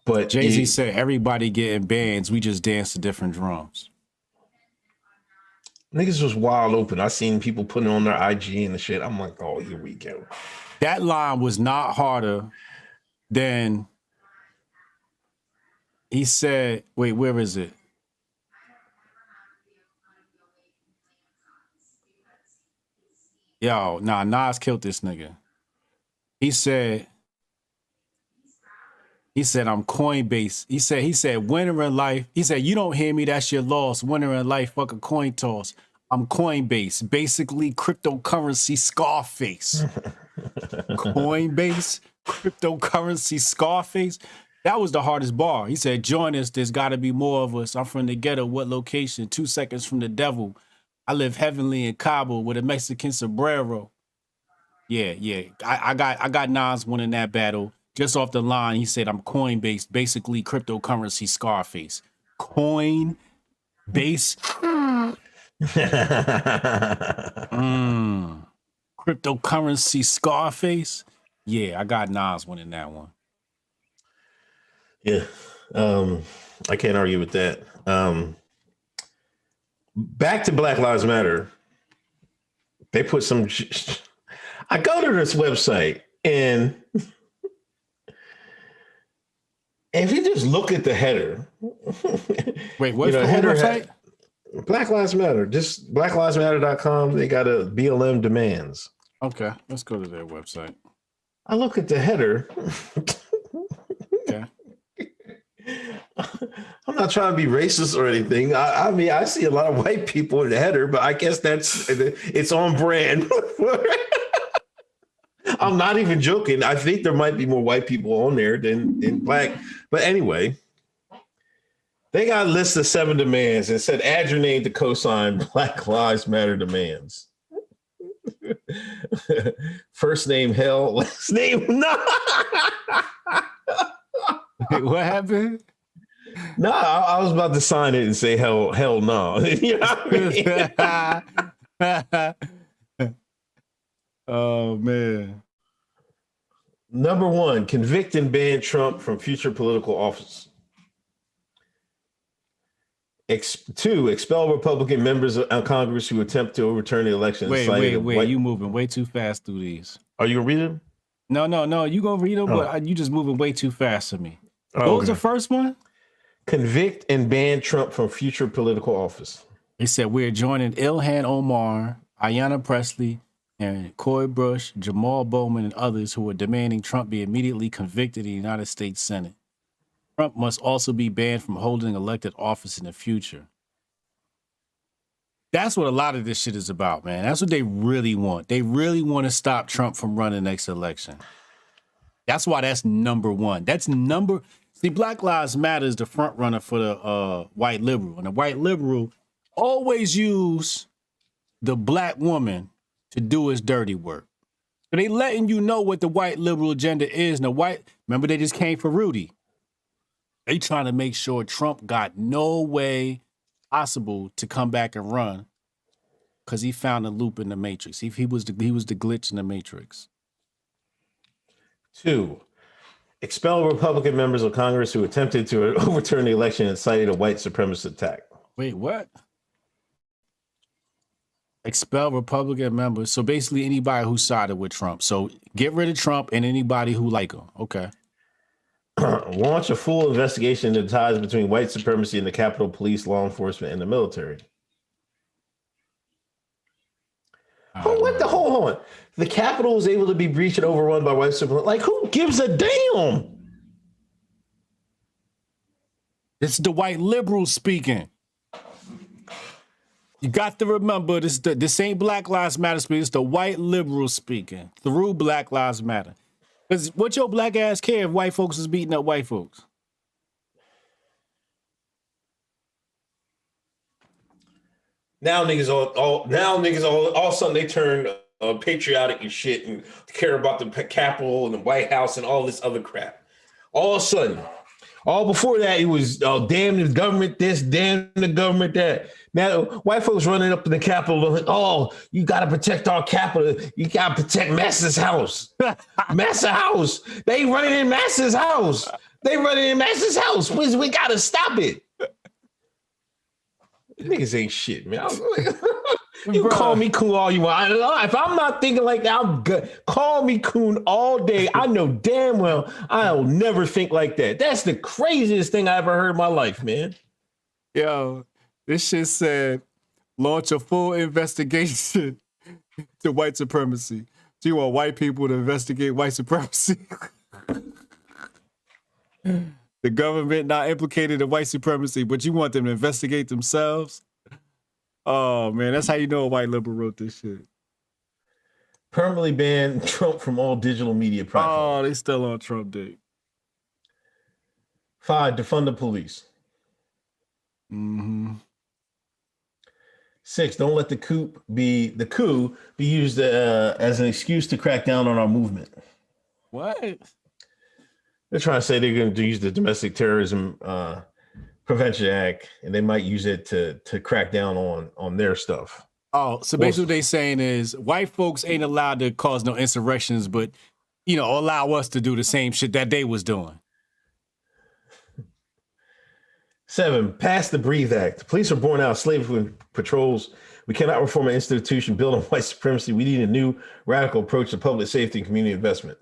But Jay-Z said, everybody getting bands, we just dance to different drums. Niggas was wild open. I seen people putting on their IG and the shit. I'm like, oh, here we go. That line was not harder than he said, wait, where is it? Yo, nah, Nas killed this nigga. He said, I'm Coinbase. He said, winner in life. He said, you don't hear me, that's your loss. Winner in life, fuck a coin toss. I'm Coinbase, basically cryptocurrency Scarface. Coinbase, cryptocurrency Scarface. That was the hardest bar. He said, join us, there's gotta be more of us. I'm from the ghetto, what location? 2 seconds from the devil. I live heavenly in Cabo with a Mexican sombrero. Yeah. I got Nas winning that battle. Just off the line, he said, I'm Coinbase, basically cryptocurrency Scarface. Coinbase. Cryptocurrency Scarface. Yeah, I got Nas winning that one. Yeah. I can't argue with that. Back to Black Lives Matter. They put some. I go to this website and if you just look at the header. Wait, what's the header website? Black Lives Matter. Just blacklivesmatter.com. They got a BLM demands. Okay, let's go to their website. I look at the header. Okay. I'm not trying to be racist or anything. I mean, I see a lot of white people in the header, but I guess it's on brand. I'm not even joking. I think there might be more white people on there than black. But anyway, they got a list of 7 demands and said, add your name to cosign Black Lives Matter demands. First name, hell. Last name, no. Wait, what happened? No, I was about to sign it and say hell no. You know what I mean? Oh man. Number 1, convict and ban Trump from future political office. 2, expel Republican members of Congress who attempt to overturn the election. Wait, you moving way too fast through these. Are you gonna read them? No, you gonna read them, but you just moving way too fast for me. Oh, what was the first one? Convict and ban Trump from future political office. He said, we're joining Ilhan Omar, Ayanna Pressley, and Cory Bush, Jamal Bowman, and others who are demanding Trump be immediately convicted in the United States Senate. Trump must also be banned from holding elected office in the future. That's what a lot of this shit is about, man. That's what they really want. They really want to stop Trump from running next election. That's why that's number 1. See, Black Lives Matter is the front runner for the white liberal. And the white liberal always use the black woman to do his dirty work. So they letting you know what the white liberal agenda is. And remember they just came for Rudy. They trying to make sure Trump got no way possible to come back and run because he found a loop in the matrix. He was the glitch in the matrix. 2, expel Republican members of Congress who attempted to overturn the election and cited a white supremacist attack. Wait, what? Expel Republican members. So basically anybody who sided with Trump. So get rid of Trump and anybody who like him. Okay. Launch a full investigation into the ties between white supremacy and the Capitol Police, law enforcement, and the military. Hold on. The Capitol was able to be breached and overrun by white supremacy. Like, who gives a damn? This is the white liberals speaking. You got to remember, this ain't Black Lives Matter speaking. It's the white liberals speaking through Black Lives Matter. Because what your black ass care if white folks is beating up white folks? Now niggas all of a sudden they turn patriotic and shit and care about the Capitol and the White House and all this other crap. All of a sudden, all before that, it was damn the government this, damn the government that. Now white folks running up to the Capitol like, oh, you got to protect our Capitol. You got to protect Massa's house. Massa house. They running in Massa's house. They running in Massa's house. We got to stop it. Niggas ain't shit, man. You can call me coon all you want. If I'm not thinking like that, I'm good. Call me coon all day. I know damn well I'll never think like that. That's the craziest thing I ever heard in my life, man. Yo, this shit said, launch a full investigation to white supremacy. Do you want white people to investigate white supremacy? The government not implicated in white supremacy, but you want them to investigate themselves? Oh, man, that's how you know a white liberal wrote this shit. Permanently ban Trump from all digital media platforms. Oh, they still on Trump Day. 5, defund the police. 6, don't let the coup be used as an excuse to crack down on our movement. What? They're trying to say they're going to use the Domestic Terrorism Prevention Act, and they might use it to crack down on their stuff. Oh, so basically what they're saying is white folks ain't allowed to cause no insurrections, but, allow us to do the same shit that they was doing. 7, pass the Breathe Act. The police are born out of slavery patrols. We cannot reform an institution built on white supremacy. We need a new radical approach to public safety and community investment.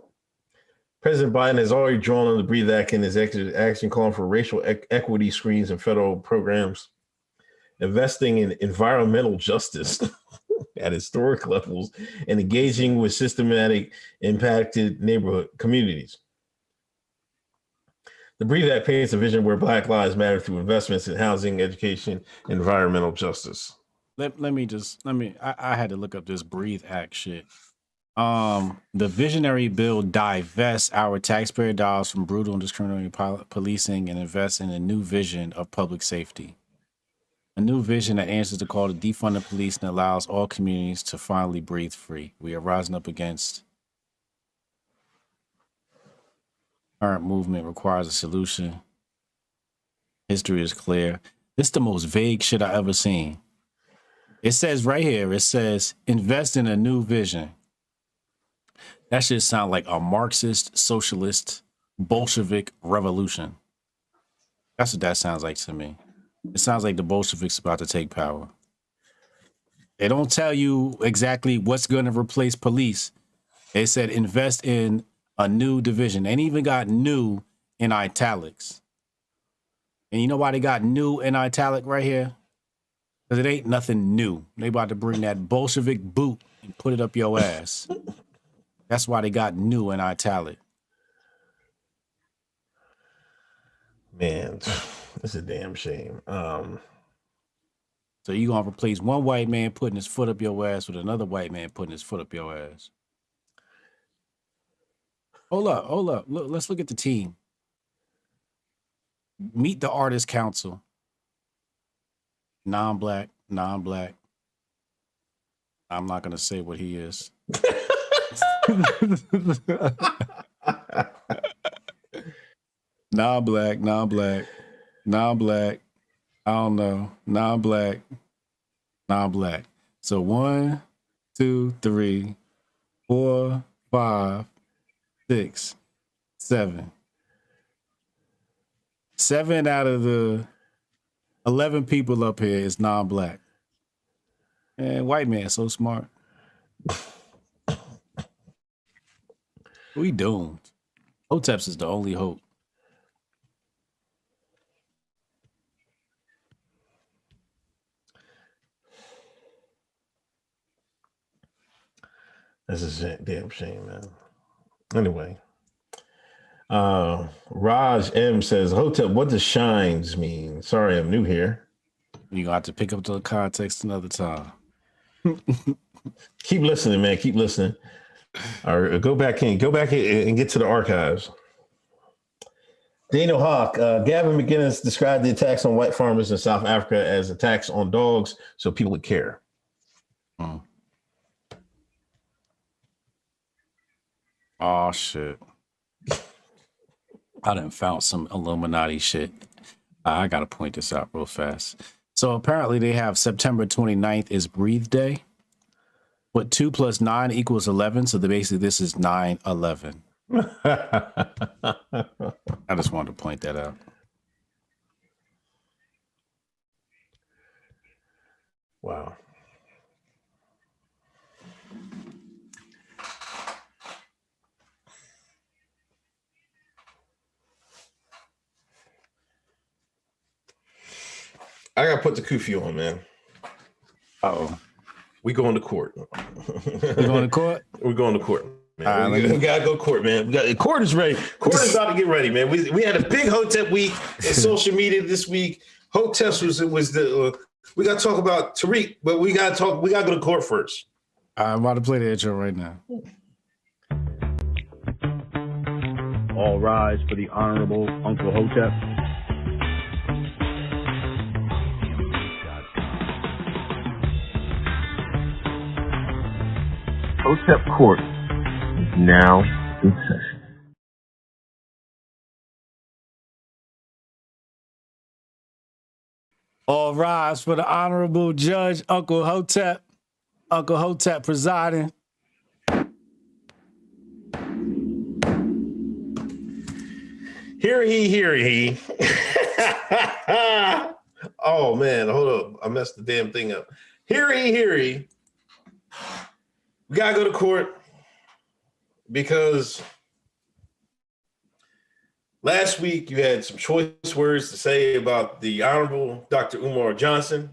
President Biden has already drawn on the Breathe Act in his action calling for racial equity screens and federal programs, investing in environmental justice at historic levels, and engaging with systematic impacted neighborhood communities. The Breathe Act paints a vision where Black lives matter through investments in housing, education, and environmental justice. I had to look up this Breathe Act shit. The visionary bill divests our taxpayer dollars from brutal and discriminatory policing and invests in a new vision of public safety. A new vision that answers the call to defund the police and allows all communities to finally breathe free. We are rising up against current movement requires a solution. History is clear. This is the most vague shit I ever seen. It says right here, invest in a new vision. That shit sound like a Marxist, socialist, Bolshevik revolution. That's what that sounds like to me. It sounds like the Bolsheviks about to take power. They don't tell you exactly what's going to replace police. They said invest in a new division. They ain't even got new in italics. And you know why they got new in italic right here? Because it ain't nothing new. They about to bring that Bolshevik boot and put it up your ass. That's why they got new in italic. Man, it's a damn shame. So you gonna replace one white man putting his foot up your ass with another white man putting his foot up your ass. Hold up. Look, let's look at the team. Meet the Artist Council. Non-black. I'm not gonna say what he is. Non-black. I don't know. Non-black. So 1, 2, 3, 4, 5, 6, 7. 7 out of the 11 people up here is non-black. And white man so smart. We doomed. Hoteps is the only hope. That's a damn shame, man. Anyway, Raj M says, Hotep, what does shines mean? Sorry, I'm new here. You gonna have to pick up the context another time. Keep listening, man. Keep listening. Or go back and get to the archives. Daniel Hawk, Gavin McGinnis described the attacks on white farmers in South Africa as attacks on dogs, so people would care. Oh shit! I done found some Illuminati shit. I gotta point this out real fast. So apparently they have September 29th is Breathe Day, but 2 + 9 = 11. So basically this is 9/11. I just wanted to point that out. Wow. I gotta put the kufi on, man. Uh-oh. We going to court. We going to court? We're going to court. Man. We gotta go to court, man. Court is ready. Court is about to get ready, man. We had a big Hotep week in social media this week. Hoteps was the we gotta talk about Tariq, but we gotta go to court first. I'm about to play the intro right now. All rise for the Honorable Uncle Hotep. Hotep Court is now in session. All rise for the Honorable Judge Uncle Hotep. Uncle Hotep presiding. Hear he. Oh man, hold up. I messed the damn thing up. Hear he. We gotta go to court because last week you had some choice words to say about the Honorable Dr. Umar Johnson.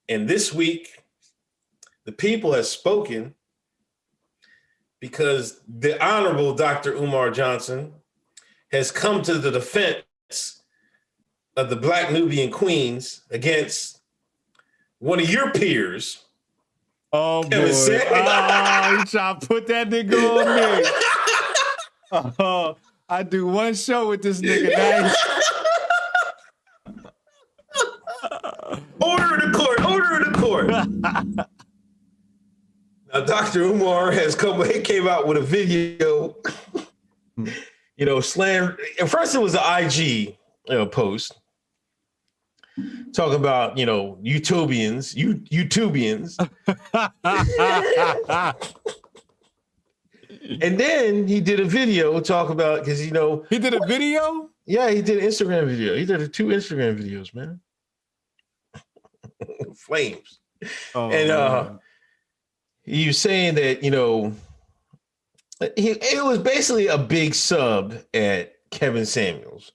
And this week, the people have spoken because the Honorable Dr. Umar Johnson has come to the defense of the Black Nubian Queens against one of your peers. Oh, boy. You trying to put that nigga on me. I do one show with this nigga. Order in the court. Now, Dr. Umar came out with a video, slam. At first it was an IG post talking about, YouTubians. And then he did a video talk about, because, He did a video? Yeah, he did an Instagram video. He did 2 Instagram videos, man. Flames. Oh, and he was saying that, it was basically a big sub at Kevin Samuels,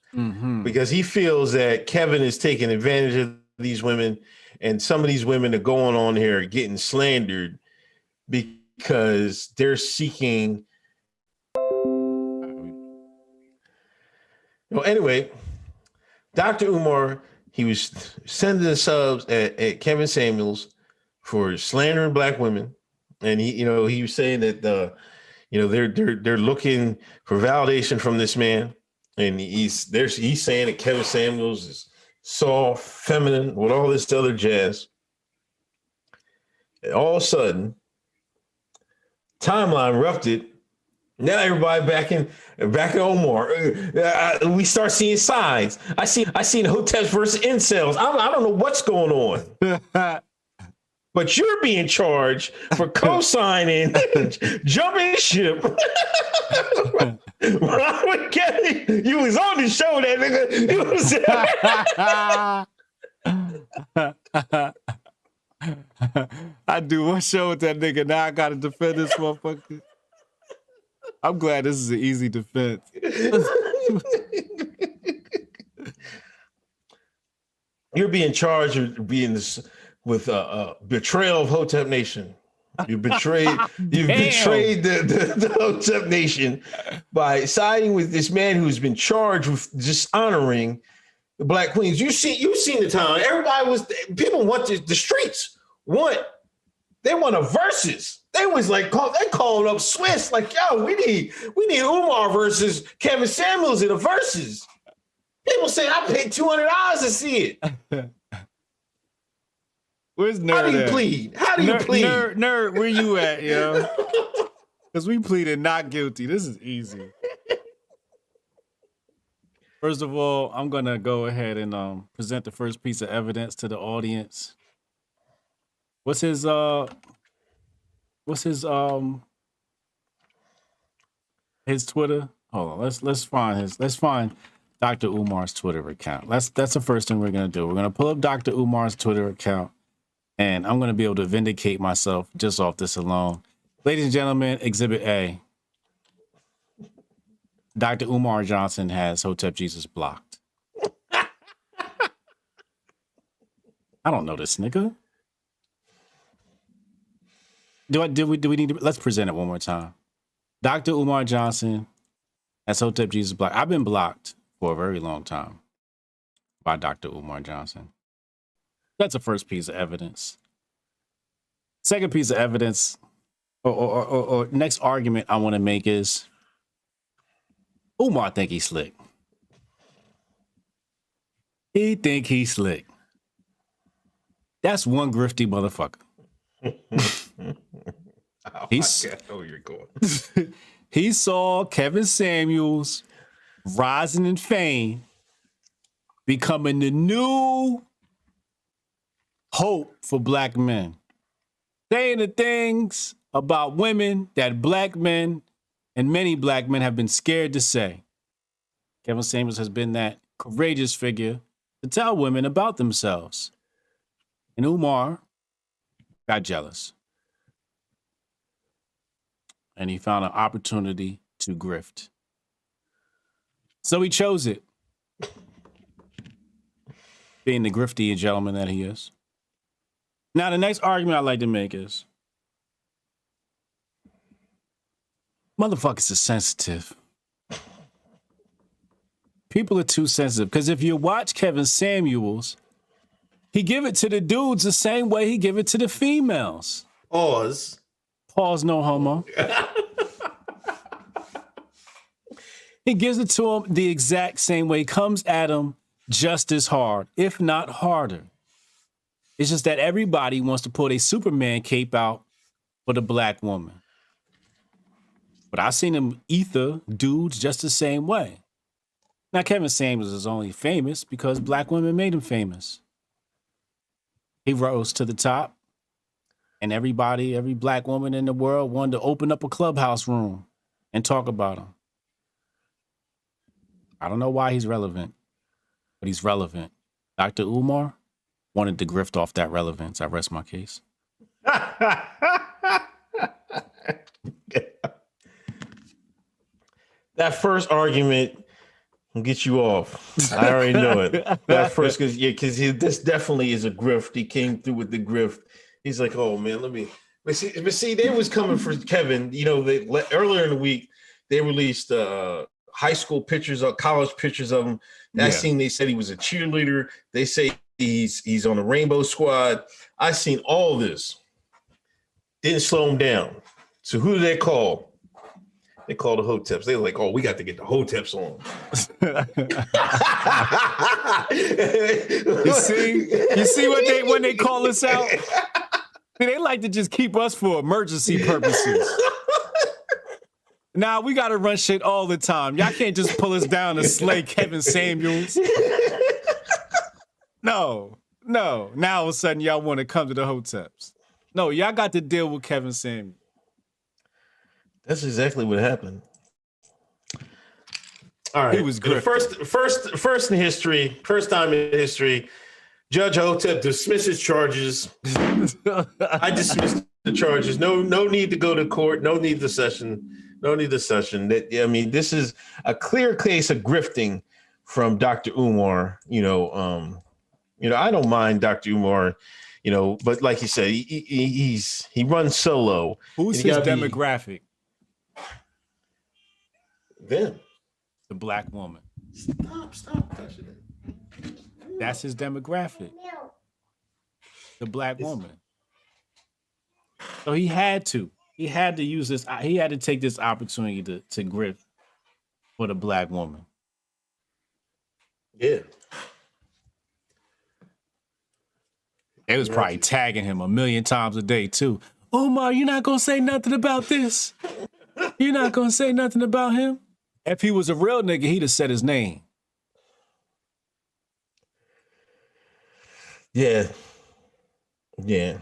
because he feels that Kevin is taking advantage of these women, and some of these women are going on here getting slandered because they're seeking. Anyway, Dr. Umar, he was sending the subs at Kevin Samuels for slandering Black women, and he was saying that they're looking for validation from this man, and he's saying that Kevin Samuels is soft, feminine, with all this other jazz. And all of a sudden, timeline erupted. Now everybody back in Omar. We start seeing signs. I seen Hoteps versus incels. I don't know what's going on. But you're being charged for co-signing, jumping ship. You was on the show, that nigga. I do one show with that nigga. Now I gotta defend this motherfucker. I'm glad this is an easy defense. You're being charged with being with betrayal of Hotep Nation. You betrayed the Hotep Nation by siding with this man who's been charged with dishonoring the Black queens. You've seen the time. People want the streets they want a versus. They was like they calling up Swiss like, yo, we need Umar versus Kevin Samuels in a versus. People say I paid $200 to see it. Where's Nerd? How do you plead? How do you plead? Nerd, where you at, yo? Because we pleaded not guilty. This is easy. First of all, I'm gonna go ahead and present the first piece of evidence to the audience. What's his Twitter? Hold on, let's find Dr. Umar's Twitter account. That's the first thing we're gonna do. We're gonna pull up Dr. Umar's Twitter account, and I'm gonna be able to vindicate myself just off this alone. Ladies and gentlemen, Exhibit A. Dr. Umar Johnson has Hotep Jesus blocked. I don't know this nigga. Do we need to? Let's present it one more time. Dr. Umar Johnson has Hotep Jesus blocked. I've been blocked for a very long time by Dr. Umar Johnson. That's the first piece of evidence. Second piece of evidence, or next argument I want to make is Umar think he's slick. He think he's slick. That's one grifty motherfucker. I know where you're going. He saw Kevin Samuels rising in fame, becoming the new hope for Black men, saying the things about women that Black men and many Black men have been scared to say. Kevin Samuels has been that courageous figure to tell women about themselves. And Umar got jealous. And he found an opportunity to grift. So he chose it. Being the grifty gentleman that he is. Now, the next argument I'd like to make is, motherfuckers are sensitive. People are too sensitive. Because if you watch Kevin Samuels, he give it to the dudes the same way he give it to the females. Pause, no homo. He gives it to them the exact same way. He comes at them just as hard, if not harder. It's just that everybody wants to put a Superman cape out for the Black woman. But I've seen him ether dudes just the same way. Now, Kevin Samuels is only famous because Black women made him famous. He rose to the top, and every Black woman in the world wanted to open up a clubhouse room and talk about him. I don't know why he's relevant, but he's relevant. Dr. Umar wanted to grift off that relevance. I rest my case. That first argument will get you off. I already know it. That first, because this definitely is a grift. He came through with the grift. He's like, oh man, but see, they was coming for Kevin. You know, earlier in the week they released high school pictures of college pictures of him. That scene, they said he was a cheerleader. They say he's on the Rainbow Squad. I seen all this. Didn't slow him down. So who do they call? They call the Hoteps. They were like, oh, we got to get the Hoteps on. You see when they call us out? They like to just keep us for emergency purposes. Nah, we got to run shit all the time. Y'all can't just pull us down and slay Kevin Samuels. No. Now all of a sudden y'all want to come to the Hoteps. No, y'all got to deal with Kevin Samuels. That's exactly what happened. All right. He was great. First in history, first time in history, Judge Hotep dismisses charges. I dismissed the charges. No need to go to court. No need the session. This is a clear case of grifting from Dr. Umar. I don't mind Dr. Umar. you know. But like you said, he runs solo. Who's his demographic? Them. The black woman. Stop touching it. That's his demographic. The black woman. So he had to use this. He had to take this opportunity to grift for the black woman. Yeah. They was probably tagging him a million times a day too. Umar, you're not gonna say nothing about this. You're not gonna say nothing about him. If he was a real nigga, he'd have said his name. Yeah. Yeah.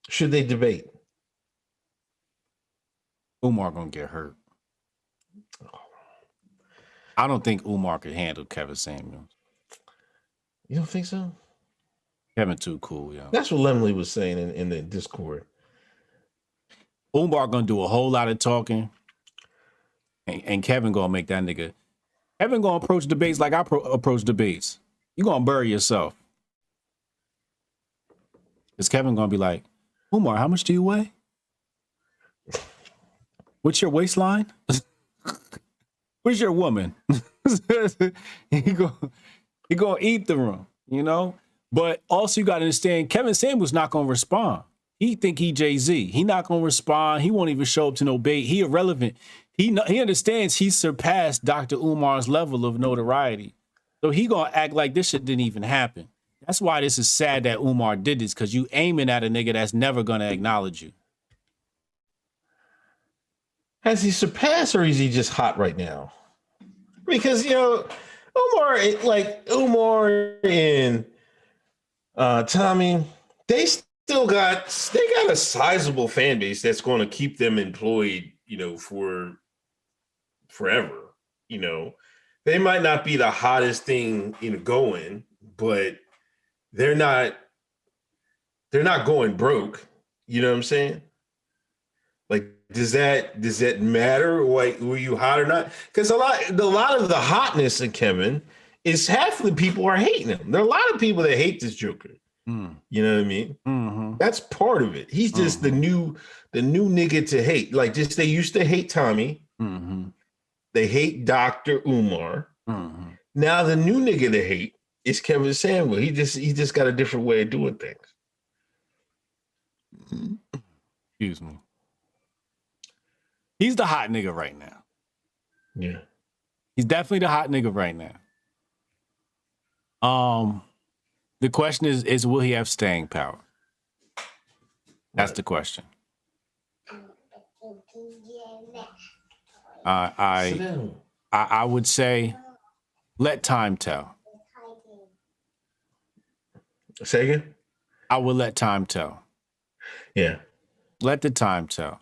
Should they debate? Umar gonna get hurt. I don't think Umar could handle Kevin Samuels. You don't think so? Kevin too cool, yo. That's what Lemley was saying in the Discord. Umar gonna do a whole lot of talking, and Kevin gonna make that nigga. Kevin gonna approach debates like I approach debates. You gonna bury yourself. Because Kevin gonna be like, Umar, how much do you weigh? What's your waistline? Where's your woman? he gonna eat the room, you know? But also you gotta understand, Kevin Samuels not gonna respond. He think he Jay-Z. He not gonna respond. He won't even show up to no debate. He irrelevant. He understands he surpassed Dr. Umar's level of notoriety. So he gonna act like this shit didn't even happen. That's why this is sad that Umar did this, because you aiming at a nigga that's never gonna acknowledge you. Has he surpassed, or is he just hot right now? Because, you know, Umar and Tommy, they got a sizable fan base that's going to keep them employed, you know, for forever. You know, they might not be the hottest thing, you know, going, but they're not going broke. You know what I'm saying? Like, does that matter? Like, were you hot or not? Because a lot of the hotness of Kevin is half of the people are hating him. There are a lot of people that hate this Joker. You know what I mean? Mm-hmm. That's part of it. He's just the new nigga to hate. Like, just they used to hate Tommy. Mm-hmm. They hate Dr. Umar. Mm-hmm. Now the new nigga to hate is Kevin Samuel. He just got a different way of doing things. Excuse me. He's the hot nigga right now. Yeah. He's definitely the hot nigga right now. The question is will he have staying power? That's the question. I would say let time tell. Say again? I would let time tell. Yeah. Let the time tell.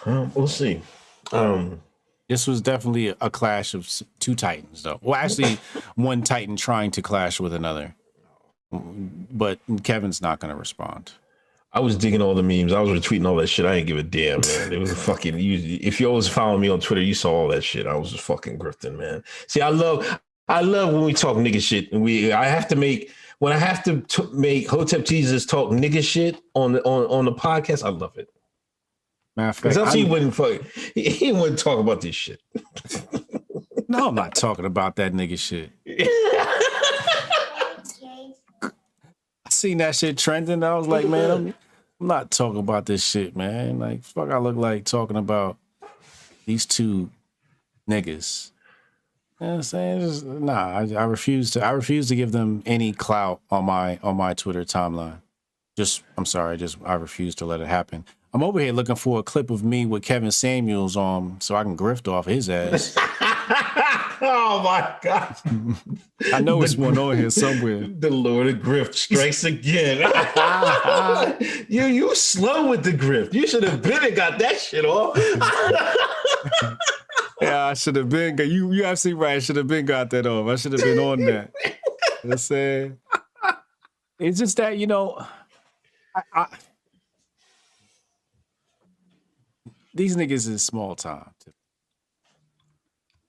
We'll see. This was definitely a clash of two titans, though. Well, actually, one titan trying to clash with another. But Kevin's not going to respond. I was digging all the memes. I was retweeting all that shit. I didn't give a damn, man. It was fucking. If you always follow me on Twitter, you saw all that shit. I was just fucking grifting, man. See, I love when we talk nigga shit, and I have to make Hotep Jesus talk nigga shit on the podcast. I love it. Because else he wouldn't talk about this shit. No, I'm not talking about that nigga shit. I seen that shit trending. I was like, man, I'm not talking about this shit, man. Like, fuck, I look like talking about these two niggas. You know what I'm saying? Just, I refuse to give them any clout on my Twitter timeline. I refuse to let it happen. I'm over here looking for a clip of me with Kevin Samuels on so I can grift off his ass. Oh my God. I know it's one on here somewhere. The Lord of Grift strikes again. You slow with the grift. You should have been and got that shit off. Yeah, I should have been. You absolutely right. I should have been got that off. I should have been on that. You know what I'm saying? It's just that, you know, these niggas is small time,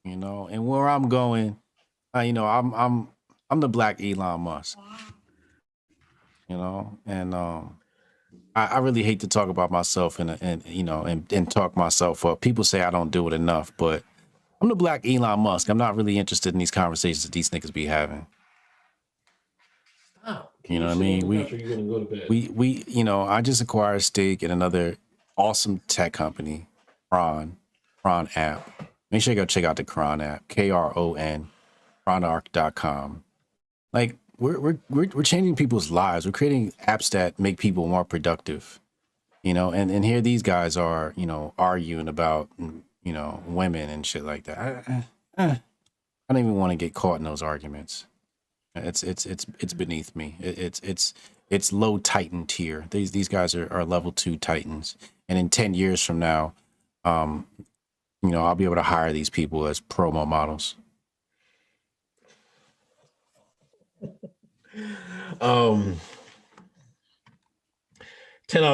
you know, and where I'm going, You know, I'm the black Elon Musk. You know, and I really hate to talk about myself and you know and talk myself up. People say I don't do it enough, but I'm the black Elon Musk. I'm not really interested in these conversations that these niggas be having. You know what I mean? We, you know, I just acquired a stake in another awesome tech company, Cron app. Make sure you go check out the Cron app, KRON, cronarc.com. Like we're changing people's lives. We're creating apps that make people more productive. You know, and here these guys are, you know, arguing about, you know, women and shit like that. I don't even want to get caught in those arguments. It's beneath me. It's low Titan tier. These guys are level 2 Titans, and in 10 years from now, you know, I'll be able to hire these people as promo models. $10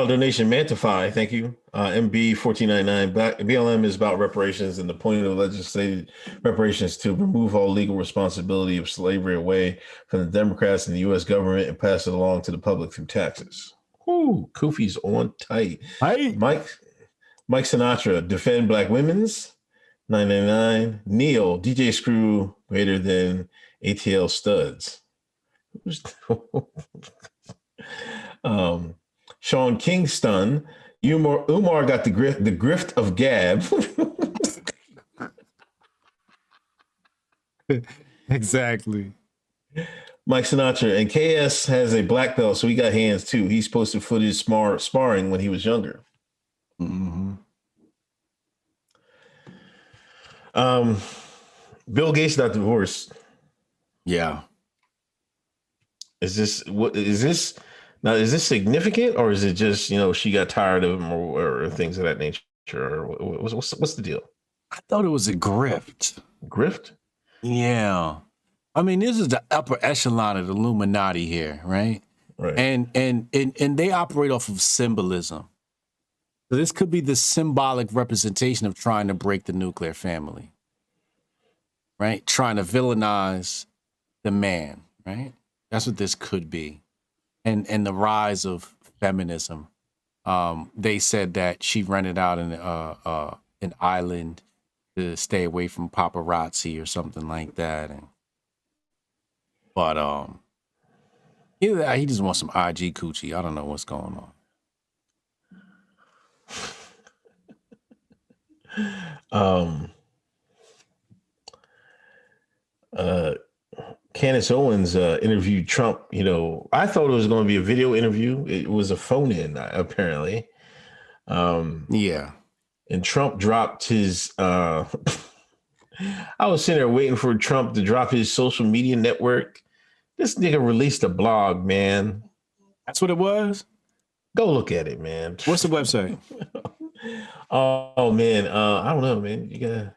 donation, Mantify. Thank you. MB 1499. BLM is about reparations, and the point of legislated reparations to remove all legal responsibility of slavery away from the Democrats and the U.S. government and pass it along to the public through taxes. Ooh, Kofi's on tight. Hi. Mike Sinatra, defend black women's. 999. Neil, DJ Screw greater than ATL studs. Sean Kingston, Umar got the grift of Gab. Exactly. Mike Sinatra, and KS has a black belt, so he got hands too. He's posted footage sparring when he was younger. Mm-hmm. Bill Gates got divorced. Yeah. Is this significant, or is it just, you know, she got tired of him or things of that nature? Or what's the deal? I thought it was a grift. Grift? Yeah. I mean, this is the upper echelon of the Illuminati here, right? Right. And they operate off of symbolism. So this could be the symbolic representation of trying to break the nuclear family, right? Trying to villainize the man, right? That's what this could be. And the rise of feminism. They said that she rented out an island to stay away from paparazzi or something like that. But either that, he just wants some IG coochie. I don't know what's going on. Candace Owens interviewed Trump. You know, I thought it was going to be a video interview. It was a phone-in, apparently. Yeah. And Trump dropped his... I was sitting there waiting for Trump to drop his social media network. This nigga released a blog, man. That's what it was? Go look at it, man. What's the website? Oh, man. I don't know, man. You gotta...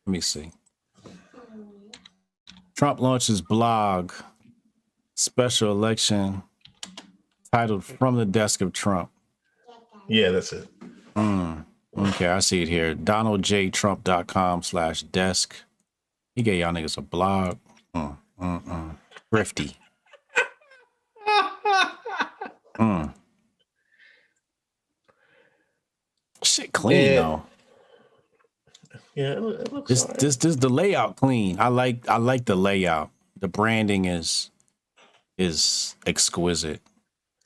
Let me see. Trump launches blog, special election, titled From the Desk of Trump. Yeah, that's it. Okay, I see it here. DonaldJTrump.com/desk. He gave y'all niggas a blog. Grifty. Shit clean though. Yeah, it looks this the layout clean. I like the layout. The branding is exquisite.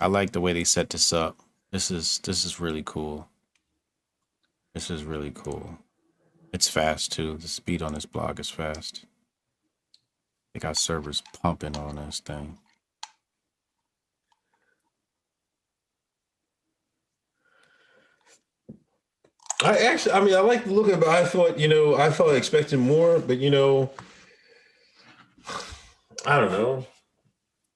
I like the way they set this up. This is really cool. This is really cool. It's fast too. The speed on this blog is fast. They got servers pumping on this thing. I like the look of it, but I thought expecting more, but I don't know.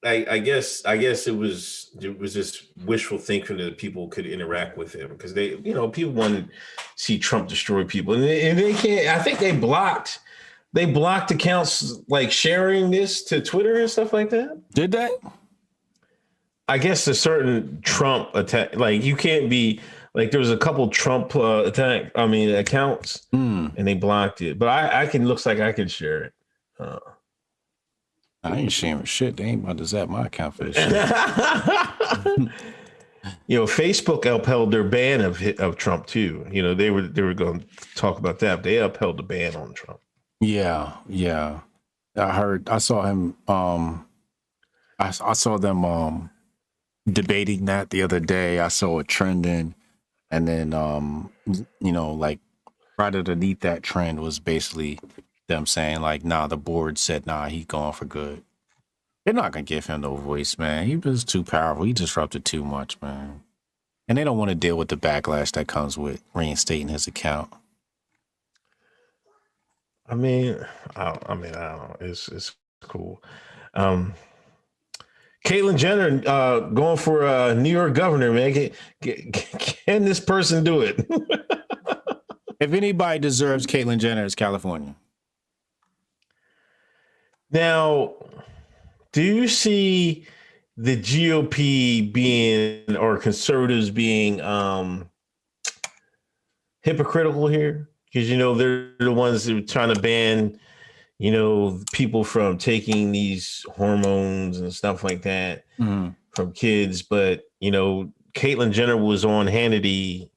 I guess it was just wishful thinking that people could interact with him because people want to see Trump destroy people, and they can't. I think they blocked accounts like sharing this to Twitter and stuff like that. Did they? I guess a certain Trump attack, like you can't be like there was a couple Trump accounts, and they blocked it. But looks like I can share it. I ain't sharing shit. They ain't about to zap my account for this shit. Facebook upheld their ban of Trump too. They were going to talk about that. They upheld the ban on Trump. Yeah. I saw him. I saw them debating that the other day. I saw it trending, and then like right underneath that trend was basically them saying like, nah, the board said nah, he's going for good. They're not gonna give him no voice, man. He was too powerful. He disrupted too much, man. And they don't want to deal with the backlash that comes with reinstating his account. I mean, I don't know. It's cool. Caitlyn Jenner going for New York governor, man. Can this person do it? If anybody deserves Caitlyn Jenner, it's California. Now, do you see the GOP being, or conservatives being hypocritical here? Because, they're the ones that are trying to ban, people from taking these hormones and stuff like that from kids. But, Caitlyn Jenner was on Hannity,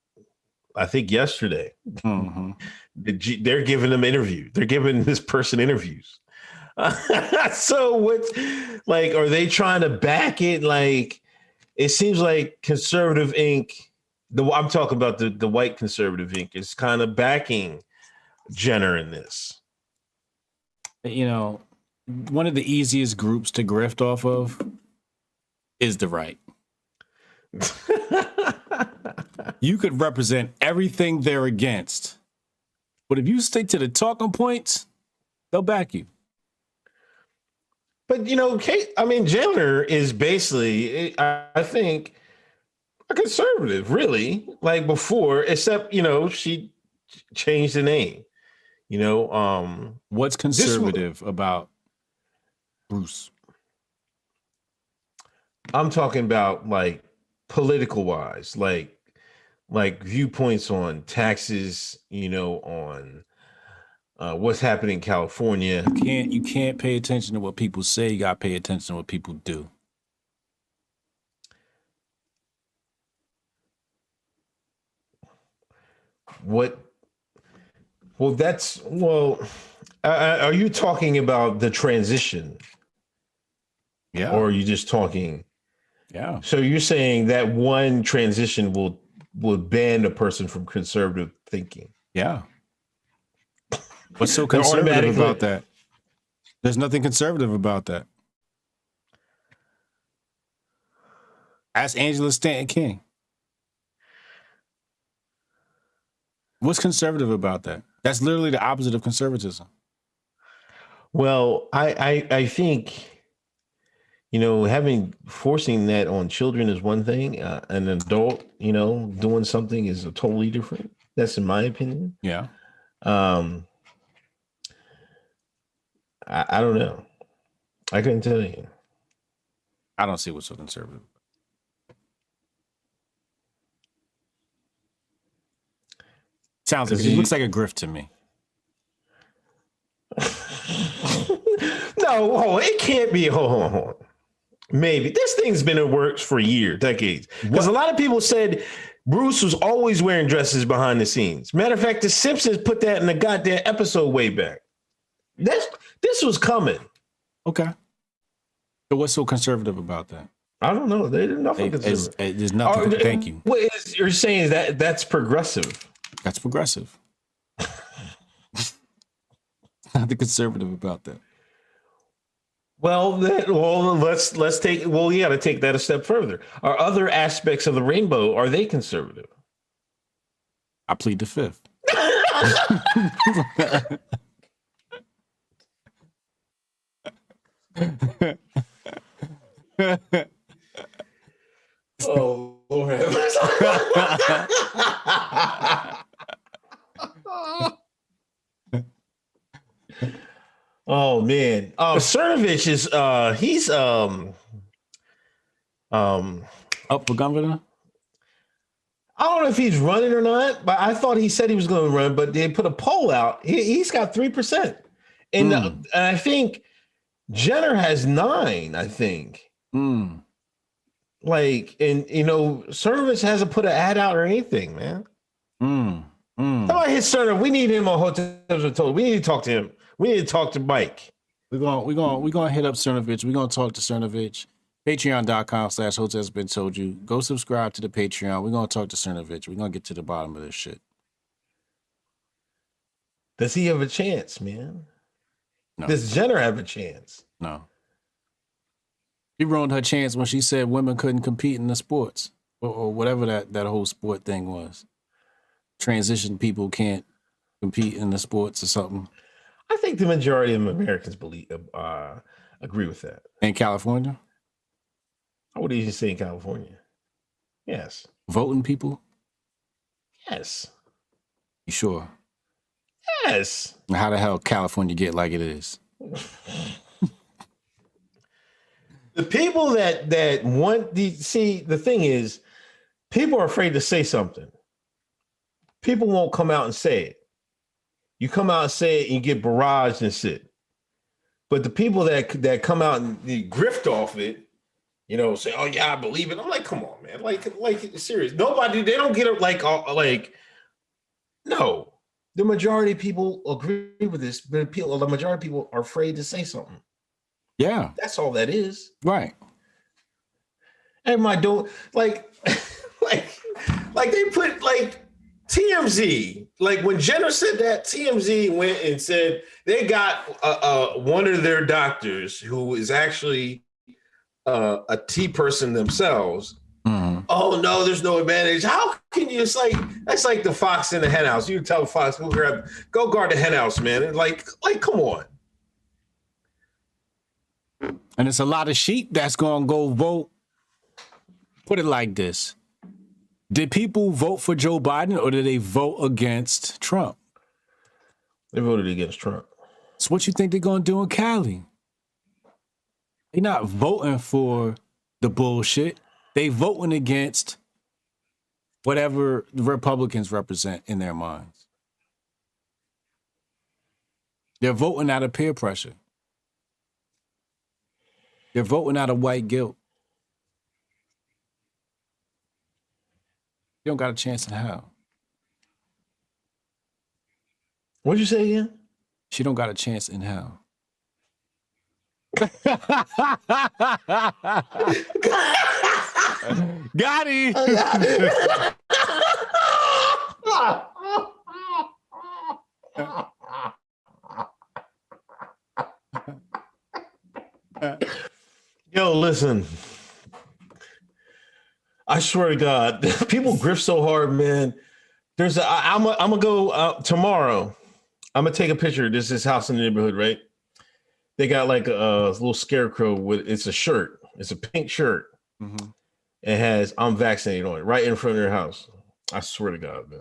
I think yesterday. Mm-hmm. They're giving them interviews. They're giving this person interviews. So what's like, are they trying to back it? Like, it seems like Conservative Inc. I'm talking about the white Conservative Inc. is kind of backing Jenner in this. One of the easiest groups to grift off of is the right. You could represent everything they're against, but if you stick to the talking points, they'll back you. But, Jenner is basically, I think, a conservative, really, like before, except, she changed the name, What's conservative about Bruce? I'm talking about, like, political wise, like viewpoints on taxes, on what's happening in California. You can't pay attention to what people say. You gotta pay attention to what people do. Are you talking about the transition? Yeah. Or are you just talking? Yeah. So you're saying that one transition will ban a person from conservative thinking? Yeah. What's so conservative about that? There's nothing conservative about that. Ask Angela Stanton King. What's conservative about that? That's literally the opposite of conservatism. Well, I think, forcing that on children is one thing. An adult, doing something is a totally different. That's in my opinion. Yeah. I don't know. I couldn't tell you. I don't see what's so conservative. It looks like a grift to me. No, it can't be. Hold on. Maybe this thing's been in works for years, decades. Because a lot of people said Bruce was always wearing dresses behind the scenes. Matter of fact, the Simpsons put that in the goddamn episode way back. This was coming. Okay. So what's so conservative about that? I don't know. There's nothing conservative. There's nothing. Thank you. What you're saying is that's progressive. That's progressive. Nothing conservative about that. Well, let's take. Well, you got to take that a step further. Are other aspects of the rainbow, are they conservative? I plead the fifth. Oh, Lord. Oh man. Cernovich is he's up for governor. I don't know if he's running or not, but I thought he said he was going to run, but they put a poll out. He's got 3%. And I think Jenner has 9, I think. Like, and Cernovich hasn't put an ad out or anything, man. Somebody hit Cernovich. We need him on Hoteps BEEN Told. We need to talk to him. We need to talk to Mike. We're gonna hit up Cernovich. We're gonna talk to Cernovich. Patreon.com/Hoteps BEEN Told you. Go subscribe to the Patreon. We're gonna talk to Cernovich. We're gonna get to the bottom of this shit. Does he have a chance, man? No. Does Jenner have a chance? No. She ruined her chance when she said women couldn't compete in the sports or whatever that whole sport thing was. Transition people can't compete in the sports or something. I think the majority of Americans agree with that. In California? I would even say in California. Yes. Voting people? Yes. You sure? Yes. How the hell California get like it is? The people that want the thing is, people are afraid to say something. People won't come out and say it. You come out and say it and you get barraged and shit. But the people that come out and grift off it, say, "Oh yeah, I believe it." I'm like, come on, man. Like serious. Nobody, they don't get it like no. The majority of people agree with this, but the majority of people are afraid to say something. Yeah. That's all that is. Right. Everybody don't like they put like TMZ, like when Jenner said that, TMZ went and said they got one of their doctors who is actually a T person themselves. Oh no, there's no advantage. How can you? It's like that's like the fox in the hen house. You tell the fox, go guard the hen house, man. And like come on. And it's a lot of sheep that's gonna go vote. Put it like this. Did people vote for Joe Biden or did they vote against Trump? They voted against Trump. So what you think they're gonna do in Cali? They're not voting for the bullshit. They voting against whatever the Republicans represent in their minds. They're voting out of peer pressure. They're voting out of white guilt. You don't got a chance in hell. What'd you say again? She don't got a chance in hell. Got it. Yo, listen. I swear to God, people grift so hard, man. I'm gonna go tomorrow. I'm gonna take a picture. This is house in the neighborhood, right? They got like a little scarecrow it's a shirt. It's a pink shirt. Mm-hmm. It has "I'm vaccinated" on it, right in front of their house. I swear to God, man.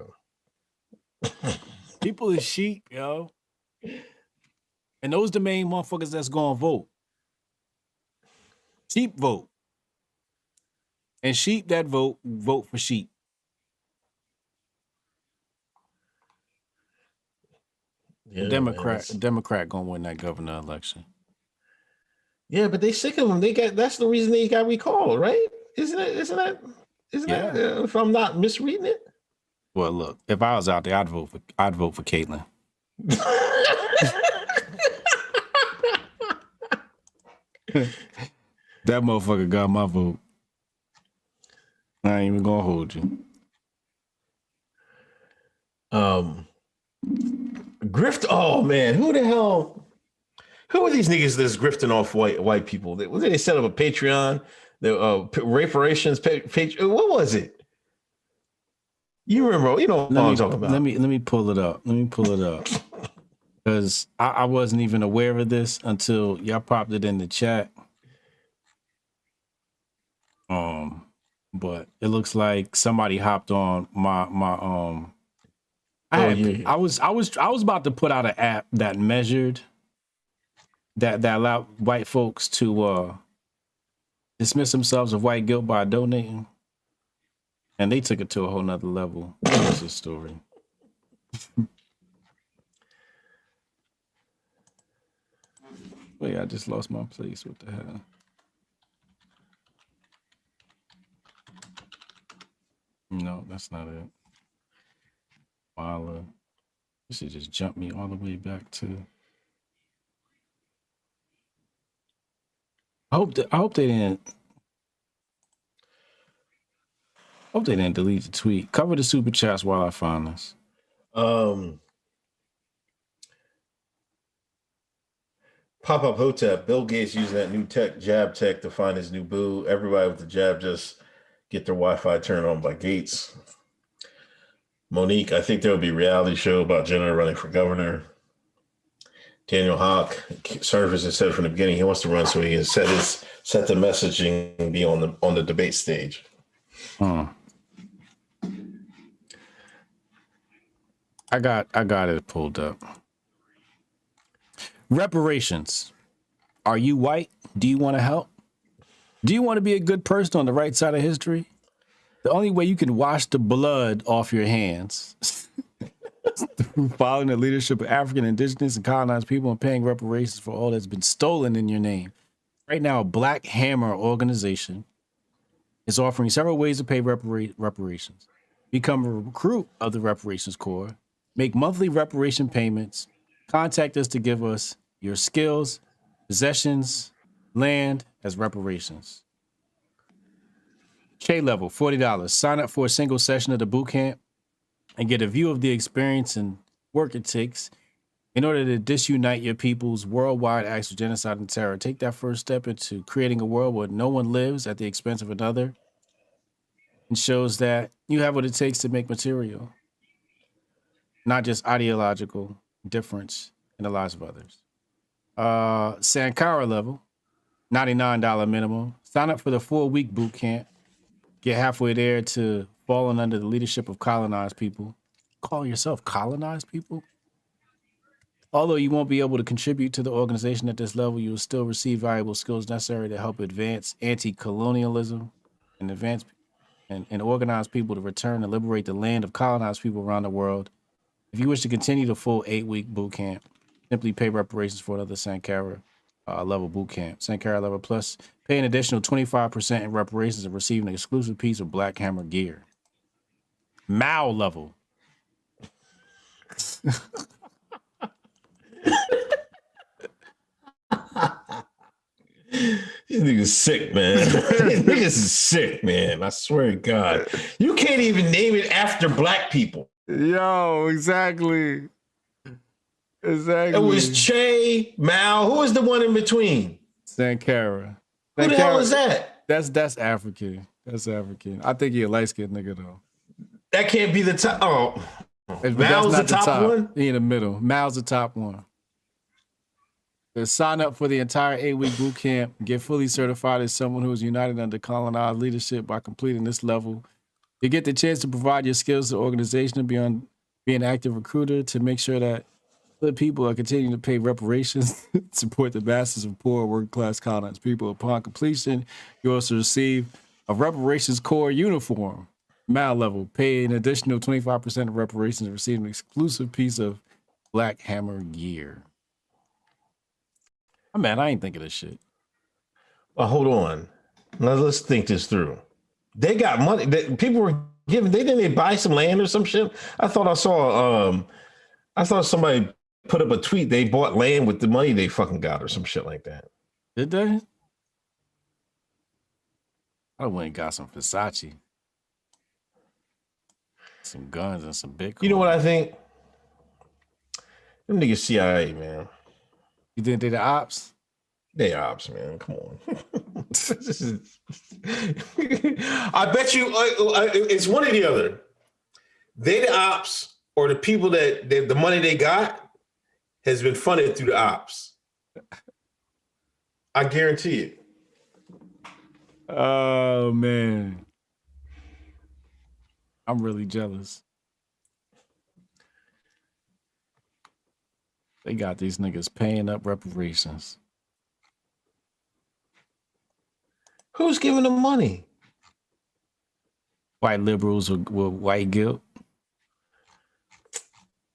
People is sheep, yo. And those the main motherfuckers that's gonna vote. Sheep vote. And sheep that vote for sheep. Yeah, Democrat gonna win that governor election. Yeah, but they sick of him. That's the reason they got recalled, right? Isn't that if I'm not misreading it? Well, look, if I was out there, I'd vote for Caitlyn. That motherfucker got my vote. I ain't even gonna hold you. Grift. Oh man, who are these niggas that's grifting off white people? They set up a Patreon, the Reparations page. What was it? You remember? You know what I'm talking about. Let me pull it up. Because I wasn't even aware of this until y'all popped it in the chat. But it looks like somebody hopped on my I was about to put out an app that measured that allowed white folks to dismiss themselves of white guilt by donating, and they took it to a whole nother level. What's the story? Wait, I just lost my place. What the hell? No, that's not it. Walla. You should just jump me all the way back to. I hope they didn't. Hope they didn't delete the tweet. Cover the super chats while I find this. Pop up Hotep. Bill Gates using that new jab tech to find his new boo. Everybody with the jab just get their Wi-Fi turned on by Gates. Monique, I think there will be a reality show about Jenner running for governor. Daniel Hawk, Surface has said from the beginning he wants to run so he can set the messaging and be on the debate stage. I got it pulled up. Reparations. Are you white? Do you want to help? Do you want to be a good person on the right side of history? The only way you can wash the blood off your hands through following the leadership of African, indigenous, and colonized people and paying reparations for all that's been stolen in your name. Right now, Black Hammer organization is offering several ways to pay reparations. Become a recruit of the Reparations Corps. Make monthly reparation payments. Contact us to give us your skills, possessions, land as reparations. K level, $40. Sign up for a single session of the boot camp and get a view of the experience and work it takes in order to disunite your people's worldwide acts of genocide and terror. Take that first step into creating a world where no one lives at the expense of another and shows that you have what it takes to make material, not just ideological difference in the lives of others. Sankara level, $99 minimum. Sign up for the 4-week boot camp. Get halfway there to falling under the leadership of colonized people. Call yourself colonized people? Although you won't be able to contribute to the organization at this level, you will still receive valuable skills necessary to help advance anti-colonialism and organize people to return and liberate the land of colonized people around the world. If you wish to continue the full 8-week boot camp, simply pay reparations for another Sankara level boot camp. Sankara level plus, pay an additional 25% in reparations and receive an exclusive piece of Black Hammer gear. Mao level. These niggas sick, man. These niggas is sick, man. I swear to God. You can't even name it after Black people. Yo, exactly. Exactly. It was Che, Mao. Who was the one in between? Sankara. Who the hell is that? That's African. That's African. I think he a light-skinned nigga, though. That can't be the top. Oh, Mao's the top one? He in the middle. Mao's the top one. Sign up for the entire 8-week boot camp. Get fully certified as someone who is united under colonized leadership by completing this level. You get the chance to provide your skills to the organization and be an active recruiter to make sure that the people are continuing to pay reparations, support the masses of poor working-class colonized people. Upon completion, you also receive a Reparations Corps uniform. Mao level, pay an additional 25% of reparations and receive an exclusive piece of Black Hammer gear. Oh, man, I ain't thinking of this shit. Well, hold on. Now let's think this through. They got money. People were giving. Didn't they buy some land or some shit? I thought I saw. I thought somebody put up a tweet. They bought land with the money they fucking got or some shit like that. Did they? I went and got some Versace, some guns, and some Bitcoin. You know what I think? Them niggas CIA, man. You think they the ops? They ops, man. Come on. I bet you it's one or the other. They the ops, or the people that the money they got has been funded through the ops. I guarantee it. Oh man, I'm really jealous. They got these niggas paying up reparations. Who's giving them money? White liberals with white guilt.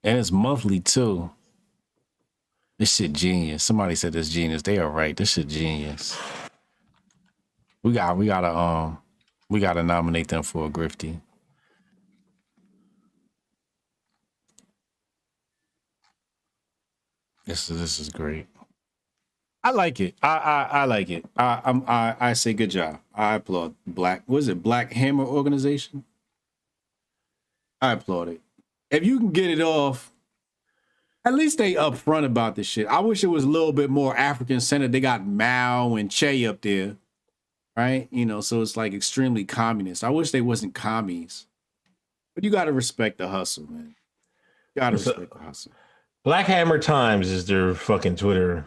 And it's monthly too. This shit genius. Somebody said this genius. They are right. This shit genius. We gotta nominate them for a Grifting. This is great. I like it. I like it. I say good job. I applaud Black. What is it? Black Hammer Organization. I applaud it. If you can get it off, at least they upfront about this shit. I wish it was a little bit more African centered. They got Mao and Che up there, right? You know, so it's like extremely communist. I wish they wasn't commies, but you got to respect the hustle, man. You got to respect the hustle. Black Hammer Times is their fucking Twitter.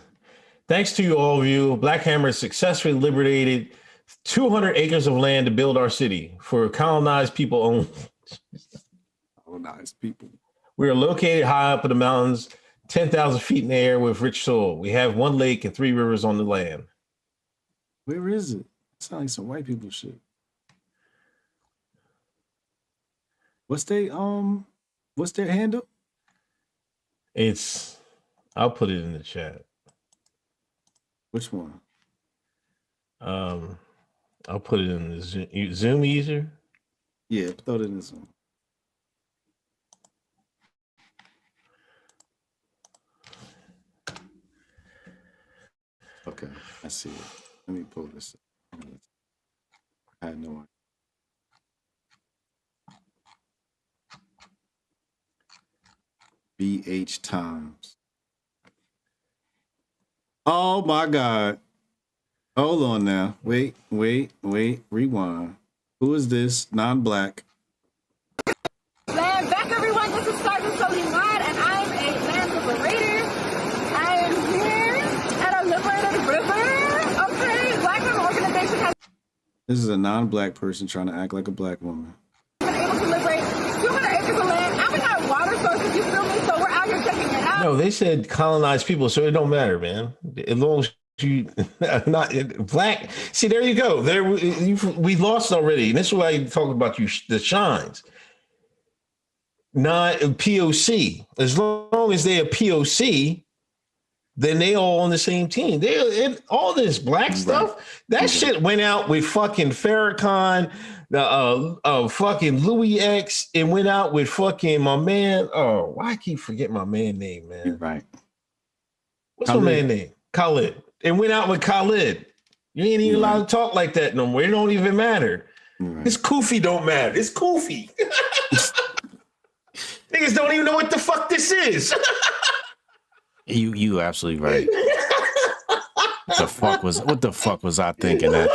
Thanks to all of you, Black Hammer successfully liberated 200 acres of land to build our city for colonized people only. Colonized people. We are located high up in the mountains, 10,000 feet in the air with rich soil. We have 1 lake and 3 rivers on the land. Where is it? It sounds like some white people shit. What's their handle? I'll put it in the chat. Which one? I'll put it in the Zoom user. Yeah, throw it in the Zoom. Okay, I see it. Let me pull this up. I had no idea. BH Times. Oh my God. Hold on now. Wait. Rewind. Who is this? Non-black. Land back, everyone. This is Sergeant Umar, and I'm a land liberator. I am here at a liberated river. Okay, Black Women Organization has This is a non-black person trying to act like a black woman. been able to liberate 200 acres of land, and we got water sources. You feel me? So we're out here checking it out. No, they said colonized people, so it don't matter, man. As long as you not black. See, there you go. There we lost already. And this is why I talk about the shines. Not POC. As long as they're POC, then they all on the same team. All this black stuff, that shit went out with fucking Farrakhan, fucking Louis X, and went out with fucking my man. Oh, why I keep forgetting my man name, man? You're right. What's my man name? Khalid. And went out with Khalid. You ain't even allowed to talk like that no more. It don't even matter. This Kufi don't matter. It's Kufi. Niggas don't even know what the fuck this is. You absolutely right. What the fuck was I thinking that?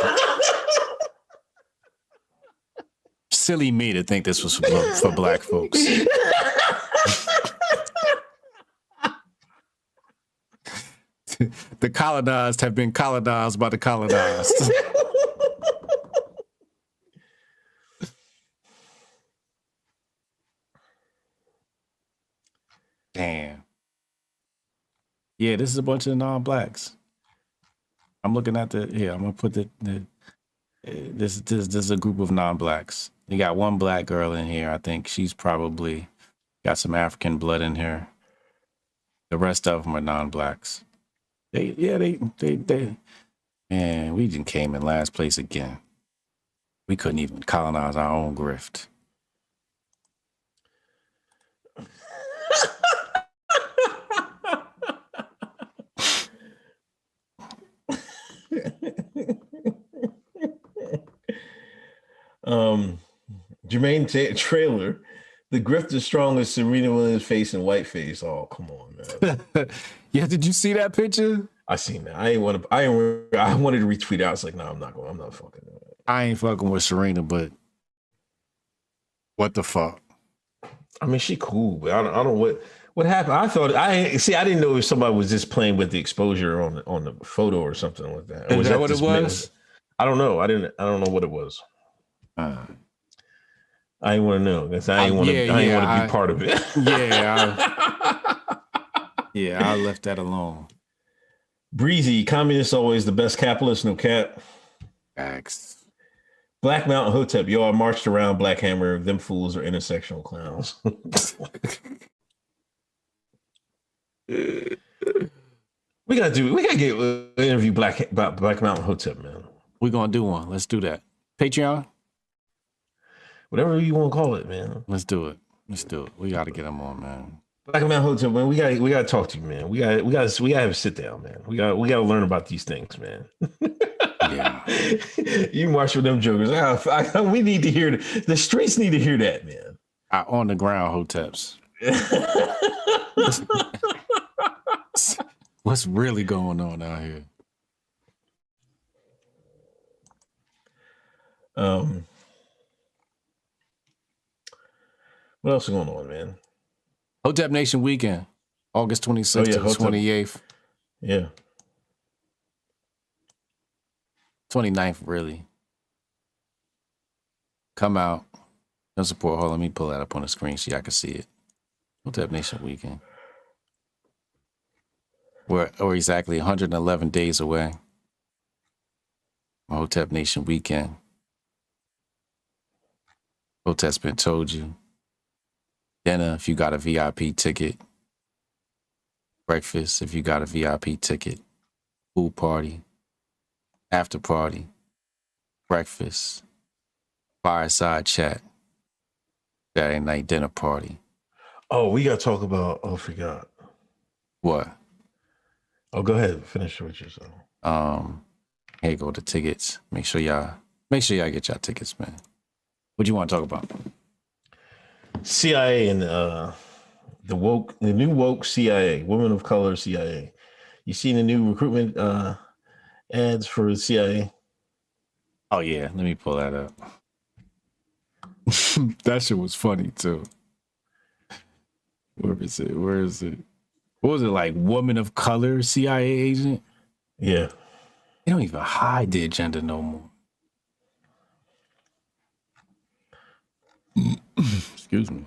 Silly me to think this was for black folks. The colonized have been colonized by the colonized. Damn. Yeah, this is a bunch of non-blacks. I'm looking at I'm gonna put this is a group of non-blacks. You got one black girl in here. I think she's probably got some African blood in her. The rest of them are non-blacks. They man, we just came in last place again. We couldn't even colonize our own grift. Jermaine Trailer, the grift is strongest. Serena Williams face and white face. Oh, come on, man. Yeah, did you see that picture? I seen that. I wanted to retweet it. I was like, no, I'm not fucking. I ain't fucking with Serena, but what the fuck? I mean, she cool, but I don't know what happened. I didn't know if somebody was just playing with the exposure on the photo or something like that. Is that what it was? I don't know. I don't know what it was. I didn't want to know because I didn't want to be part of it. I left that alone. Breezy, communist always the best capitalist, no cap. Vaxx. Black Mountain Hotep, y'all marched around Black Hammer. Them fools are intersectional clowns. We gotta get interview Black Mountain Hotep, man. We're gonna do one. Let's do that. Patreon, whatever you want to call it, man. Let's do it. We gotta get him on, man. Black Mountain Hotep, man. We gotta talk to you, man. We gotta have a sit down, man. We gotta learn about these things, man. Yeah. You march with them jokers. We need to hear the streets need to hear that, man. On the ground Hoteps. What's really going on out here? What else is going on, man? Hotep Nation weekend, August 26th to the 28th. Yeah. 29th, really. Come out and support. Hold on, let me pull that up on the screen so y'all can see it. Hotep Nation weekend. We're exactly 111 days away. Hotep Nation weekend. Hotep's been told you. Dinner if you got a VIP ticket. Breakfast if you got a VIP ticket. Pool party. After party. Breakfast. Fireside chat. Saturday night dinner party. Oh, we gotta talk about. Oh, I forgot. What? Oh, go ahead. Finish with yourself. Here go the tickets. Make sure y'all get y'all tickets, man. What do you want to talk about? CIA and the new woke CIA, women of color CIA. You seen the new recruitment ads for the CIA? Oh yeah, let me pull that up. That shit was funny too. Where is it? What was it, like woman of color CIA agent? Yeah. They don't even hide the agenda no more. Excuse me.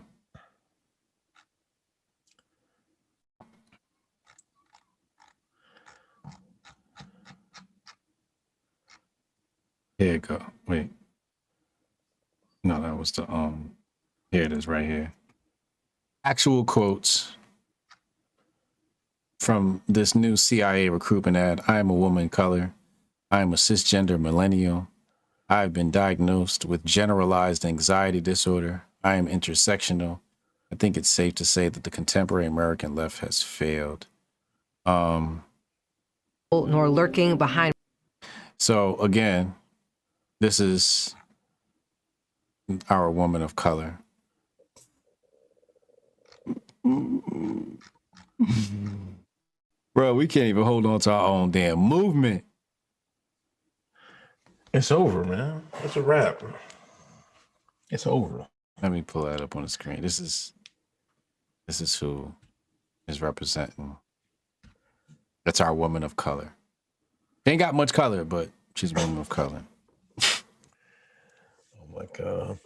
Here it go. Wait. No, that was the here it is right here. Actual quotes from this new CIA recruitment ad. I am a woman of color. I am a cisgender millennial. I have been diagnosed with generalized anxiety disorder. I am intersectional. I think it's safe to say that the contemporary American left has failed. Nor lurking behind. So again, this is our woman of color. Bro, we can't even hold on to our own damn movement. It's over, man. It's a wrap. It's over. Let me pull that up on the screen. This is who is representing. That's our woman of color. She ain't got much color, but she's a woman of color. Oh my God.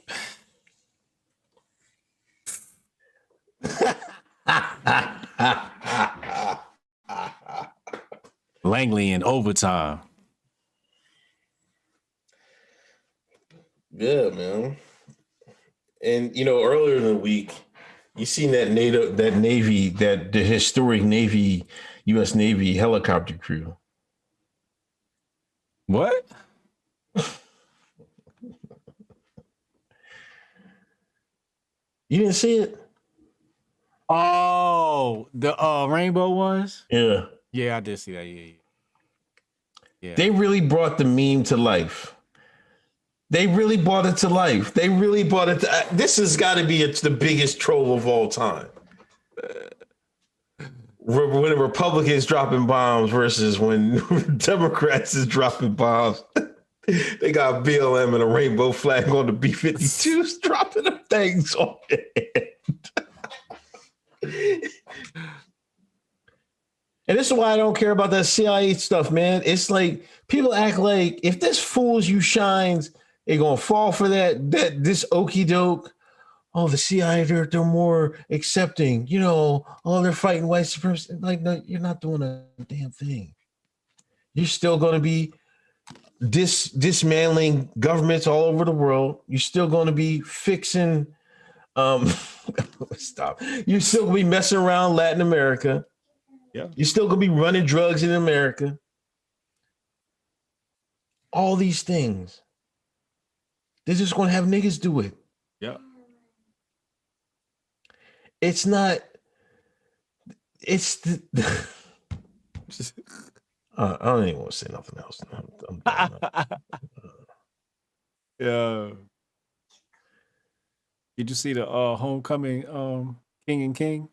Langley in overtime. Yeah, man. And earlier in the week, you seen that the historic Navy, U.S. Navy helicopter crew. What? You didn't see it? Oh, the rainbow ones? Yeah. Yeah, I did see that. Yeah. They really brought the meme to life. They really brought it to life. They really brought it to... This has got to be the biggest troll of all time. When the Republicans dropping bombs versus when Democrats is dropping bombs. They got BLM and a rainbow flag on the B-52s dropping them things on it. And this is why I don't care about that CIA stuff, man. It's like people act like if this fools you shines, they're gonna fall for this okie doke. Oh, the CIA, they're more accepting, they're fighting white supremacy. Like, no, you're not doing a damn thing. You're still gonna be dismantling governments all over the world. You're still gonna be fixing stop. You're still gonna be messing around Latin America. Yeah. You're still gonna be running drugs in America. All these things. They're just gonna have niggas do it. Yeah. It's not. It's the. I don't even want to say nothing else. I'm Yeah. Did you see the homecoming King and King?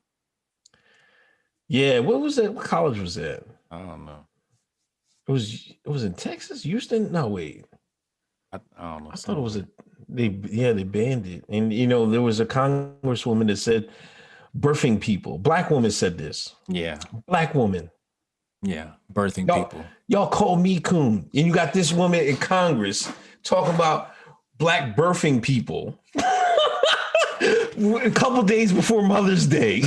Yeah, what was that? What college was that? I don't know. It was in Texas, Houston. No, wait. I don't know. I thought it was they banned it. And there was a congresswoman that said birthing people. Black woman said this. Yeah. Black woman. Yeah. Birthing people. Y'all call me coon. And you got this woman in Congress talking about black birthing people. A couple days before Mother's Day.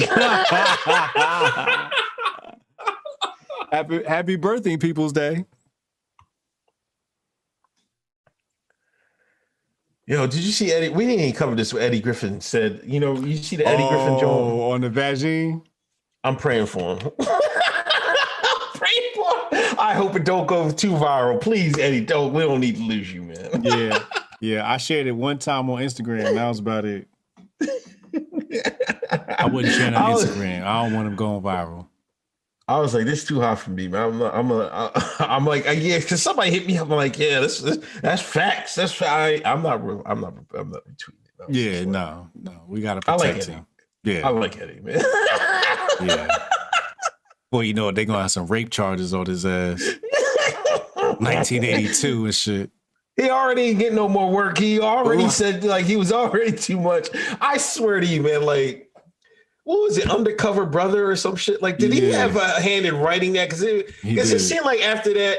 Happy birthing people's day. Yo, did you see Eddie? We didn't even cover this. What Eddie Griffin said. You see the Eddie Griffin joint on the vagine? I'm praying for him. I'm praying for him. I hope it don't go too viral. Please, Eddie, don't. We don't need to lose you, man. Yeah. Yeah. I shared it one time on Instagram. That was about it. I wouldn't share it on Instagram. I don't want him going viral. I was like, this is too hot for me, man. I'm like, yeah, because somebody hit me up. I'm like, yeah, that's facts. That's fact. I'm not retweeting it. Yeah, no, we gotta protect him. Yeah, I like Eddie, man. Yeah. Well, they're gonna have some rape charges on his ass. 1982 and shit. He already ain't getting no more work. He already said he was already too much. I swear to you, man, what was it, Undercover Brother or some shit? Did he have a hand in writing that? Because it seemed like after that,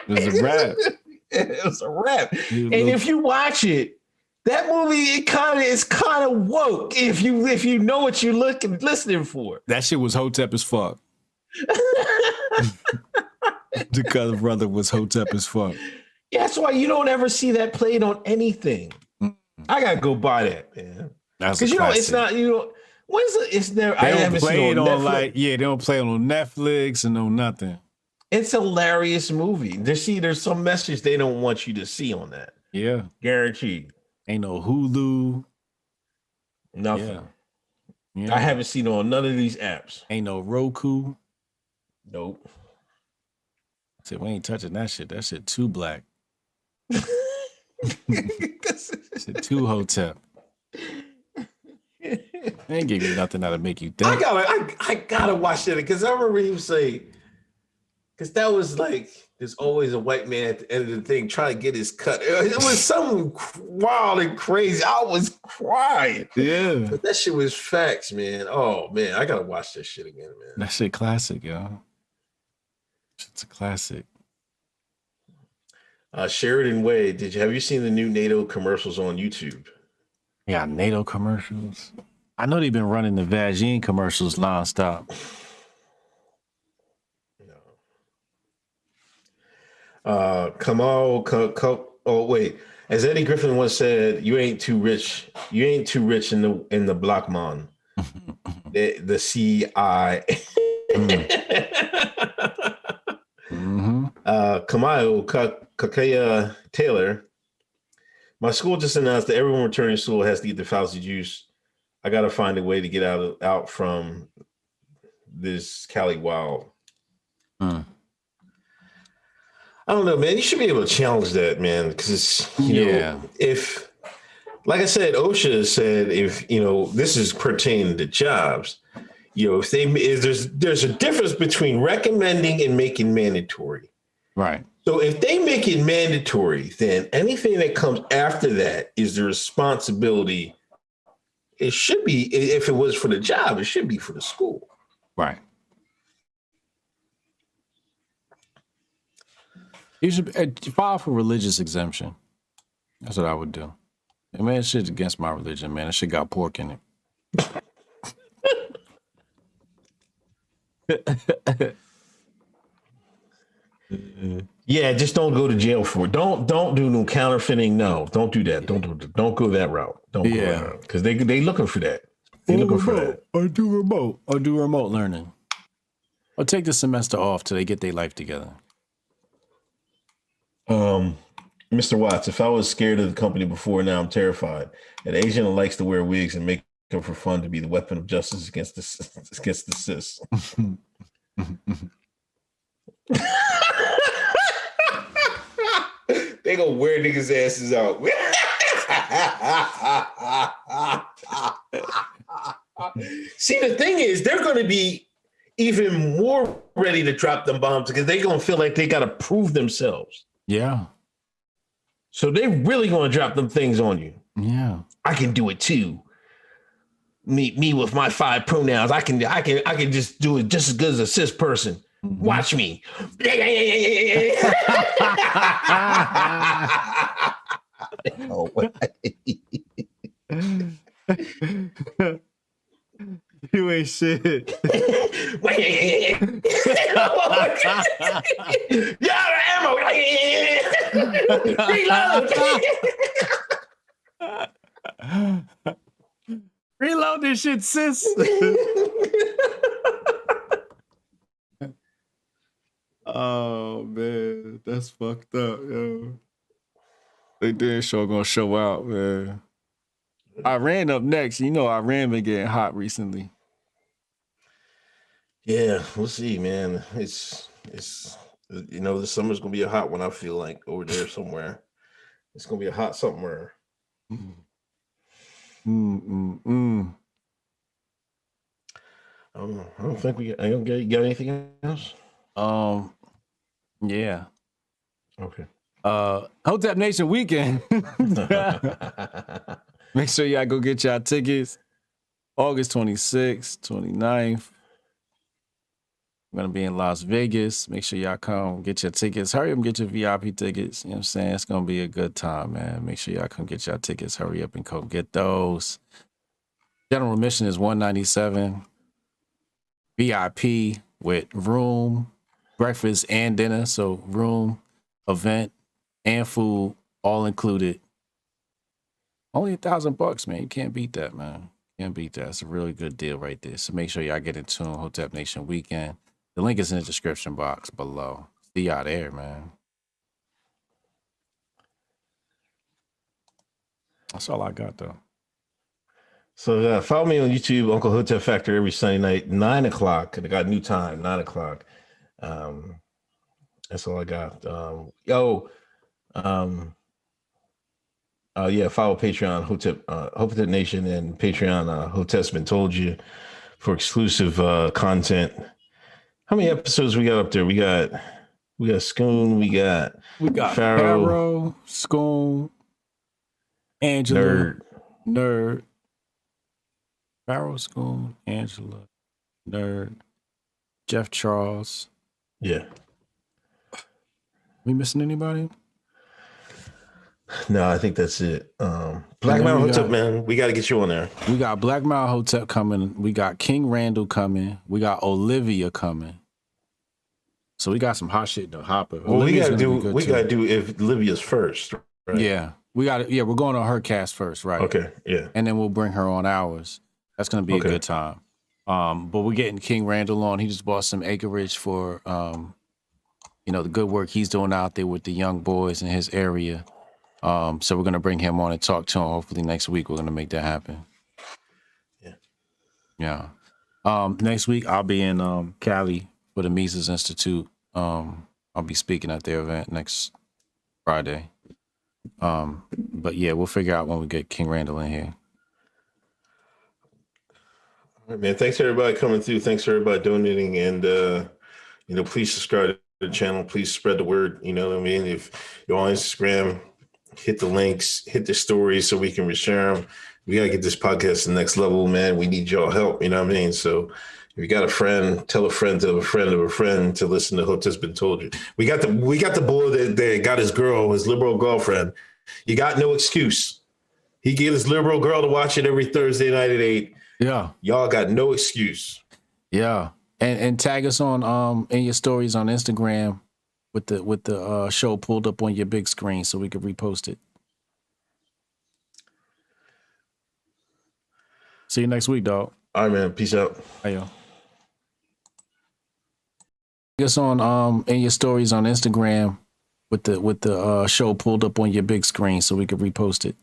it was a wrap. It was a wrap. And if you watch it, that movie, it's kind of woke if you know what you're listening for. That shit was Hotep as fuck. Undercover Brother was Hotep as fuck. Yeah, that's why you don't ever see that played on anything. I gotta go buy that, man. Because it's not when's it's there. I haven't seen it on Netflix. They don't play it on Netflix and no nothing. It's a hilarious movie. There's some message they don't want you to see on that. Yeah, guaranteed. Ain't no Hulu, nothing. Yeah. I haven't seen it on none of these apps. Ain't no Roku. Nope. I said we ain't touching that shit. That shit too black. Shit too Hotep. They ain't give you nothing that'll make you think. I gotta watch that because I remember he was saying, because that was there's always a white man at the end of the thing trying to get his cut. It was something wild and crazy. I was crying. Yeah, but that shit was facts, man. Oh man, I gotta watch that shit again, man. That shit classic, yo. It's a classic. Sheridan Wade, have you seen the new NATO commercials on YouTube? Yeah, NATO commercials. I know they've been running the vagine commercials nonstop. Oh wait, as Eddie Griffin once said, "You ain't too rich. You ain't too rich in the block, man." the CI. Kamayo Kakaya Taylor. My school just announced that everyone returning to school has to get the fallacy juice. I got to find a way to get out from this Cali wild. I don't know, man. You should be able to challenge that, man, because you know, if, like I said, OSHA said, if this is pertaining to jobs, if there's a difference between recommending and making mandatory, right? So if they make it mandatory, then anything that comes after that is the responsibility. It should be, if it was for the job, it should be for the school. Right. You should file for religious exemption. That's what I would do. And man, shit's against my religion, man. That shit got pork in it. Yeah, just don't go to jail for it. Don't do no counterfeiting. No, don't do that. Don't go that route. Don't go that route because they looking for that. They're looking for that. Or do remote learning. Or take the semester off till they get their life together. Mr. Watts, if I was scared of the company before, now I'm terrified. An Asian that likes to wear wigs and make them for fun to be the weapon of justice against the cis. They gonna wear niggas' asses out. See, the thing is, they're gonna be even more ready to drop them bombs because they're gonna feel like they gotta prove themselves. Yeah. So they really gonna drop them things on you. Yeah. I can do it too. Me with my 5 pronouns. I can just do it just as good as a cis person. Mm-hmm. Watch me. You ain't shit. Yeah, ammo. Reload this shit, sis. Oh man, that's fucked up, yo. They damn sure gonna show out, man. Iran up next. You know Iran been getting hot recently. Yeah, we'll see, man. It's the summer's gonna be a hot one. I feel like over there somewhere. It's gonna be a hot somewhere. I don't think we got anything else. Yeah. Okay. Hotep Nation weekend. Make sure y'all go get y'all tickets. August 26th, 29th. I'm gonna be in Las Vegas. Make sure y'all come get your tickets. Hurry up and get your VIP tickets. You know what I'm saying? It's gonna be a good time, man. Make sure y'all come get y'all tickets. Hurry up and come get those. General admission is $197. VIP with room, breakfast, and dinner. So room, event, and food all included. Only $1,000, man. You can't beat that, man. Can't beat that. It's a really good deal right there. So make sure y'all get in tune. Hotep Nation weekend. The link is in the description box below. See y'all there, man. That's all I got, though. So follow me on YouTube, Uncle Hotep Factor, every Sunday night, 9 o'clock. I got a new time, 9 o'clock. That's all I got. Follow Patreon, Hotep Nation, and Patreon, Hotep's Been Told You, for exclusive content. How many episodes we got up there? We got Scoon, we got Pharaoh, Scoon, Angela, Nerd. Pharaoh, Scoon, Angela, Nerd, Jeff Charles. Yeah. We missing anybody? No, I think that's it. Black Mountain Hotep, man. We got to get you on there. We got Black Mountain Hotep coming. We got King Randall coming. We got Olivia coming. So we got some hot shit to hop it. Well, we gotta do if Olivia's first, right? Yeah. We're going on her cast first, right? Okay, yeah. And then we'll bring her on ours. That's gonna be a good time. But we're getting King Randall on. He just bought some acreage for the good work he's doing out there with the young boys in his area. So we're gonna bring him on and talk to him. Hopefully next week we're gonna make that happen. Yeah. Next week I'll be in Cali for the Mises Institute. I'll be speaking at their event next Friday. But yeah, we'll figure out when we get King Randall in here. All right, man. Thanks everybody coming through. Thanks for everybody donating, and please subscribe to the channel. Please spread the word. You know what I mean? If you're on Instagram, hit the links, hit the stories so we can reshare them. We got to get this podcast to the next level, man. We need y'all help. You know what I mean? So if you got a friend, tell a friend of a friend of a friend to listen to Hotep's Been Told You. We got the boy that got his liberal girlfriend. You got no excuse. He get his liberal girl to watch it every Thursday night at 8. Yeah. Y'all got no excuse. Yeah. And tag us on in your stories on Instagram with the show pulled up on your big screen so we could repost it. See you next week, dog. All right, man. Peace out. Hey, yo. Us on in your stories on Instagram with the show pulled up on your big screen so we could repost it.